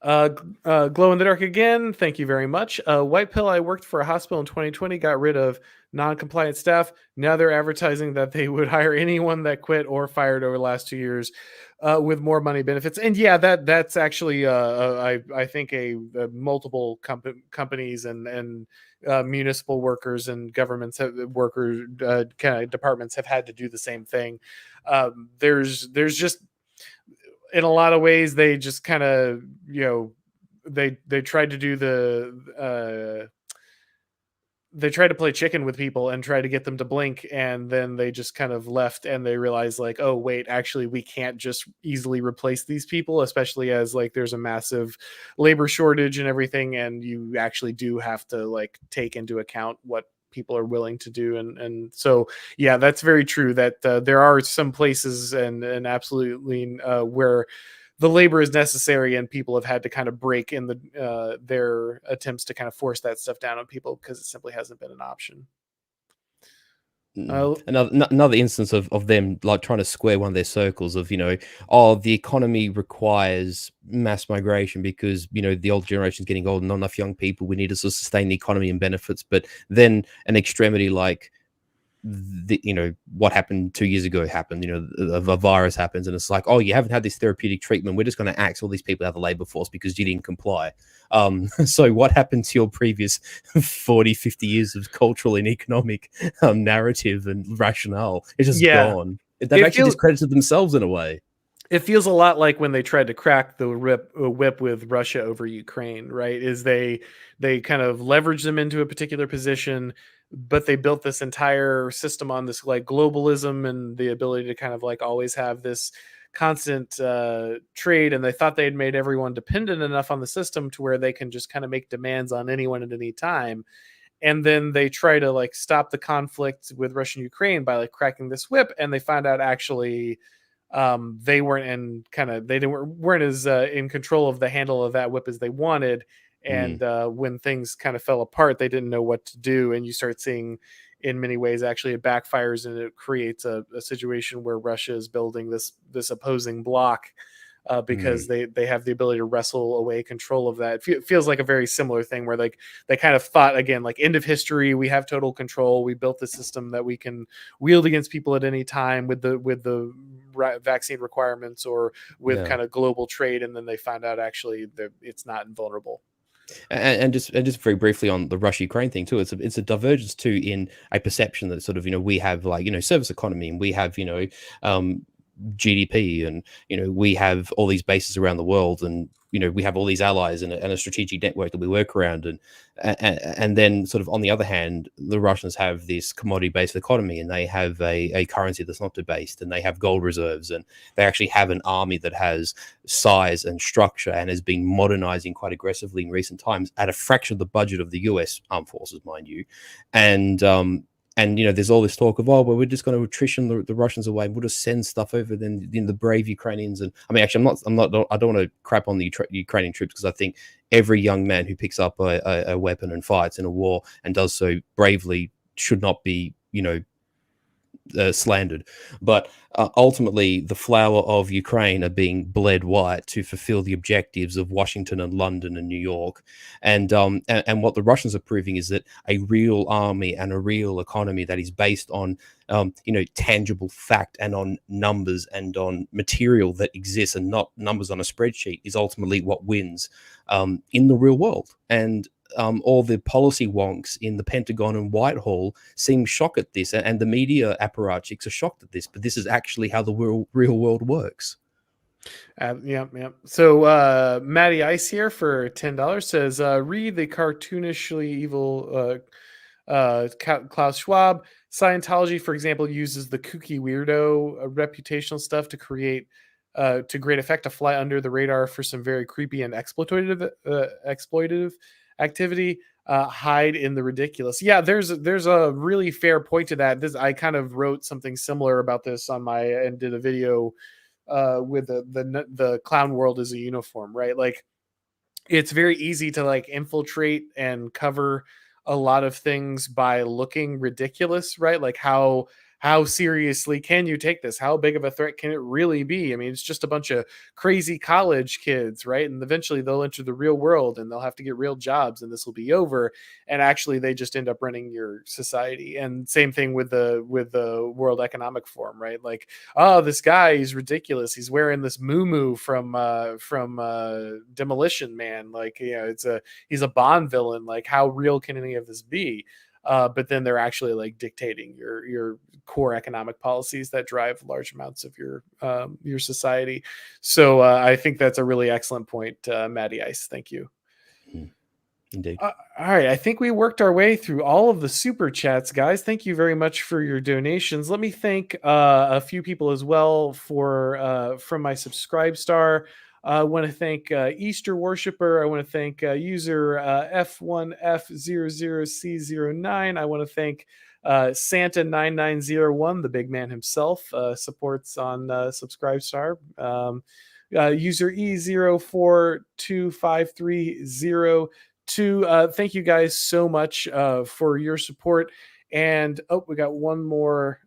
Glow in the dark again. Thank you very much. White Pill. I worked for a hospital in 2020. Got rid of non-compliant staff. Now they're advertising that they would hire anyone that quit or fired over the last 2 years with more money benefits. And yeah, that's actually I think a multiple companies and municipal workers and governments kind of departments have had to do the same thing. There's just, in a lot of ways, they just kind of, they tried to do they tried to play chicken with people and try to get them to blink, and then they just kind of left, and they realized like, oh wait, actually we can't just easily replace these people, especially as like there's a massive labor shortage and everything, and you actually do have to like take into account what people are willing to do. And so yeah, that's very true that there are some places and absolutely where the labor is necessary, and people have had to kind of break in their attempts to kind of force that stuff down on people because it simply hasn't been an option. Another instance of them like trying to square one of their circles of, oh, the economy requires mass migration because, the old generation is getting old and not enough young people. We need to sort of sustain the economy and benefits. But then an extremity like what happened 2 years ago happened, a virus happens, and it's like, oh, you haven't had this therapeutic treatment, we're just going to axe all these people out of the labor force because you didn't comply. So what happened to your previous 40-50 years of cultural and economic narrative and rationale? It's just gone. They've actually discredited themselves in a way. It feels a lot like when they tried to crack the whip with Russia over Ukraine, right? Is they kind of leveraged them into a particular position, but they built this entire system on this like globalism and the ability to kind of like always have this constant trade. And they thought they had made everyone dependent enough on the system to where they can just kind of make demands on anyone at any time. And then they try to like stop the conflict with Russia and Ukraine by like cracking this whip. And they find out actually they weren't weren't as in control of the handle of that whip as they wanted. And when things kind of fell apart, they didn't know what to do. And you start seeing in many ways, actually it backfires, and it creates a situation where Russia is building this opposing bloc because they have the ability to wrestle away control of that. It feels like a very similar thing where like they kind of thought, again, like end of history, we have total control. We built the system that we can wield against people at any time with the vaccine requirements or with kind of global trade. And then they find out actually that it's not invulnerable. And just very briefly on the Russia-Ukraine thing too, it's a divergence too in a perception that sort of, we have like, service economy, and we have, GDP, and, we have all these bases around the world, and, we have all these allies and a strategic network that we work around. And then sort of on the other hand, the Russians have this commodity-based economy, and they have a currency that's not debased, and they have gold reserves, and they actually have an army that has size and structure and has been modernizing quite aggressively in recent times at a fraction of the budget of the US armed forces, mind you. And there's all this talk of, oh, well, we're just going to attrition the Russians away, and we'll just send stuff over. Then the brave Ukrainians, and I mean, actually, I don't want to crap on the Ukrainian troops, because I think every young man who picks up a weapon and fights in a war and does so bravely should not be, slandered. But ultimately, the flower of Ukraine are being bled white to fulfill the objectives of Washington and London and New York. And what the Russians are proving is that a real army and a real economy that is based on tangible fact and on numbers and on material that exists, and not numbers on a spreadsheet, is ultimately what wins in the real world. And all the policy wonks in the Pentagon and Whitehall seem shocked at this, and the media apparatchiks are shocked at this, but this is actually how the real world works. Yeah. So Matty Ice here for $10 says, read the cartoonishly evil Klaus Schwab. Scientology, for example, uses the kooky weirdo reputational stuff to create to great effect to fly under the radar for some very creepy and exploitative activity. Hide in the ridiculous. Yeah, there's a really fair point to that. I kind of wrote something similar about this and did a video with the clown world as a uniform, right? Like, it's very easy to like infiltrate and cover a lot of things by looking ridiculous, right? Like how seriously can you take this? How big of a threat can it really be? I mean, it's just a bunch of crazy college kids, right? And eventually they'll enter the real world and they'll have to get real jobs, and this will be over. And actually they just end up running your society. And same thing with the World Economic Forum, right? Like, oh, this guy, he's ridiculous. He's wearing this muumuu from Demolition Man. Like, he's a Bond villain. Like, how real can any of this be? But then they're actually like dictating your core economic policies that drive large amounts of your society. So I think that's a really excellent point, Matty Ice. Thank you. Indeed. All right, I think we worked our way through all of the super chats, guys. Thank you very much for your donations. Let me thank a few people as well for from my subscribe star. I want to thank Easter Worshipper. I want to thank user F1F00C09. I want to thank Santa9901, the big man himself, supports on subscribe star. User E042530. Thank you guys so much for your support. And we got one more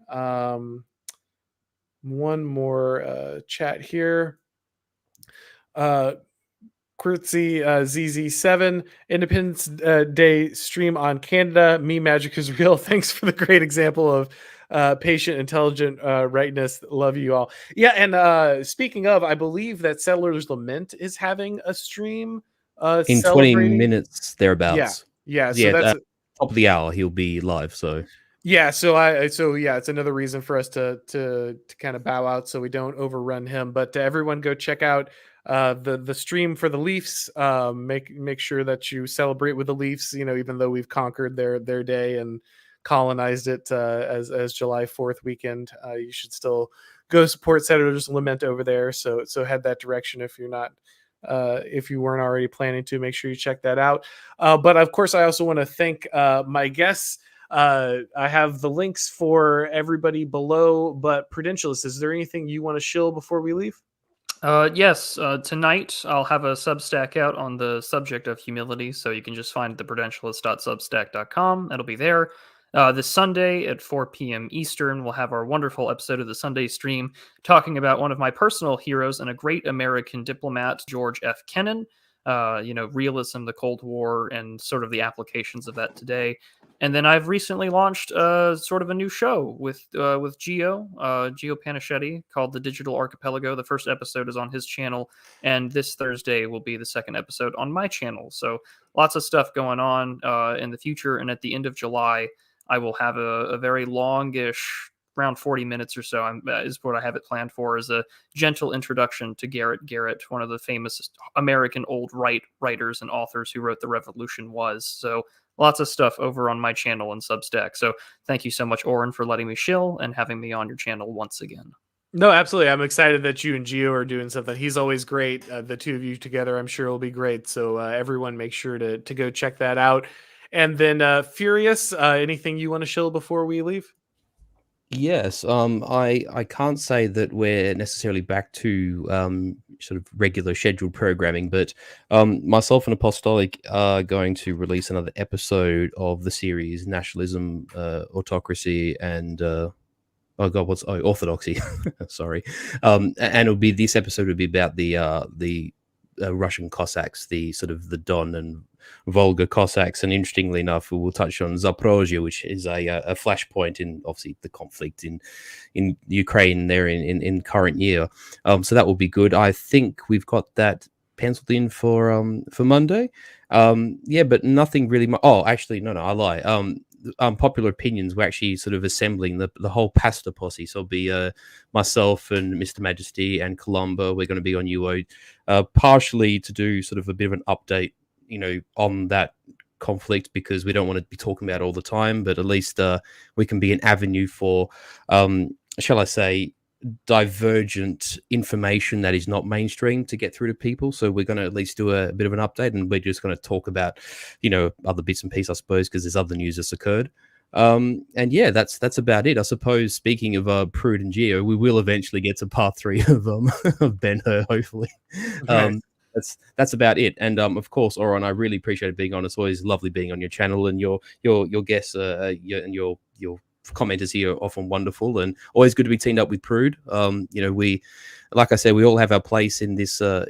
chat here. Kurtzy ZZ7 Independence Day stream on Canada. Me magic is real. Thanks for the great example of patient intelligent rightness. Love you all. Yeah, and speaking of, I believe that Settlers Lament is having a stream In 20 celebrating. minutes thereabouts. Yeah. So Yeah, that's top of the hour he'll be live. So yeah. So it's another reason for us to kind of bow out so we don't overrun him. But everyone go check out the stream for the Leafs. Make sure that you celebrate with the Leafs. Even though we've conquered their day and colonized it as July 4th weekend, you should still go support Settlers Lament over there. So head that direction if you're not. If you weren't already planning to, make sure you check that out. But of course, I also want to thank my guests. I have the links for everybody below, but Prudentialist, is there anything you want to shill before we leave? Yes, tonight I'll have a Substack out on the subject of humility, so you can just find the Prudentialist.substack.com. It'll be there. This Sunday at 4 p.m. Eastern, we'll have our wonderful episode of the Sunday stream talking about one of my personal heroes and a great American diplomat, George F. Kennan. Realism, the Cold War, and sort of the applications of that today. And then I've recently launched sort of a new show with Gio Panischetti called The Digital Archipelago. The first episode is on his channel, and this Thursday will be the second episode on my channel. So lots of stuff going on in the future. And at the end of July, I will have a very longish, around 40 minutes or so, is what I have it planned for, as a gentle introduction to Garrett, one of the famous American old writers and authors who wrote The Revolution Was. So lots of stuff over on my channel and Substack. So thank you so much, Auron, for letting me shill and having me on your channel once again. No, absolutely. I'm excited that you and Gio are doing something. He's always great. The two of you together, I'm sure, will be great. So everyone make sure to go check that out. And then Furious, anything you want to shill before we leave? yes, I can't say that we're necessarily back to sort of regular scheduled programming, but myself and Apostolic are going to release another episode of the series Nationalism, Autocracy, and Orthodoxy. Sorry, and this episode would be about the Russian Cossacks, the sort of the Don and Volga Cossacks, and interestingly enough, we will touch on Zaporozhye, which is a flashpoint in obviously the conflict in Ukraine there in current year. So that will be good. I think we've got that penciled in for Monday. But nothing really. Actually, no, I lie. Popular opinions, we're actually sort of assembling the whole pasta posse. So it'll be myself and Mr. Majesty and Columba. We're going to be on UO, partially to do sort of a bit of an update, on that conflict, because we don't want to be talking about it all the time, but at least we can be an avenue for, shall I say, divergent information that is not mainstream to get through to people. So we're going to at least do a bit of an update, and we're just going to talk about, other bits and pieces, I suppose, because there's other news that's occurred. And yeah, that's about it. I suppose, speaking of Prude and Geo, we will eventually get to part 3 of Ben-Hur, hopefully. Nice. That's about it. And of course, Auron, I really appreciate being on. It's always lovely being on your channel, and your guests and your commenters here are often wonderful, and always good to be teamed up with Prude. We, like I said, we all have our place in this realm,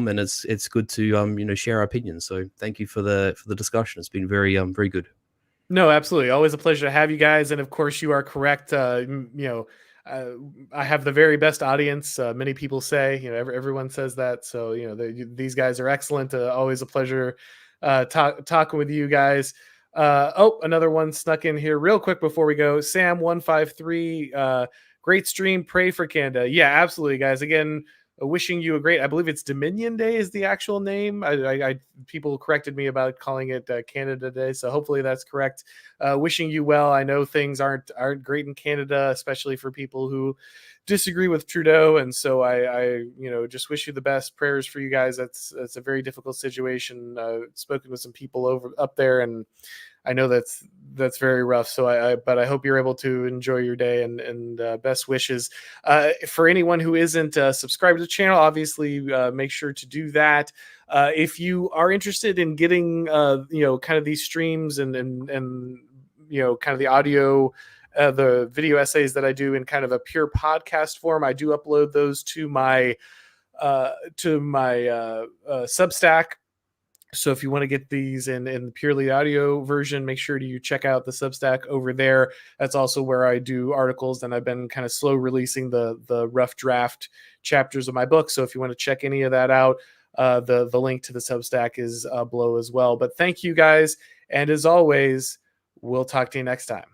and it's good to share our opinions. So thank you for the discussion. It's been very very good. No, absolutely. Always a pleasure to have you guys. And of course, you are correct. I have the very best audience. Many people say, everyone says that. So, these guys are excellent. Always a pleasure talking with you guys. Another one snuck in here real quick before we go. Sam153, great stream. Pray for Canada. Yeah, absolutely, guys. Again, wishing you a great, I believe it's Dominion Day is the actual name. People corrected me about calling it Canada Day, so hopefully that's correct. Wishing you well. I know things aren't great in Canada, especially for people who disagree with Trudeau, and so I just wish you the best. Prayers for you guys. That's a very difficult situation. Spoken with some people up there, and I know that's very rough. So but I hope you're able to enjoy your day, and best wishes. For anyone who isn't subscribed to the channel, obviously make sure to do that. If you are interested in getting kind of these streams and kind of the audio, the video essays that I do in kind of a pure podcast form, I do upload those to my Substack. So if you want to get these in purely audio version, make sure you check out the Substack over there. That's also where I do articles, and I've been kind of slow releasing the rough draft chapters of my book. So if you want to check any of that out, the link to the Substack is below as well. But thank you guys, and as always, we'll talk to you next time.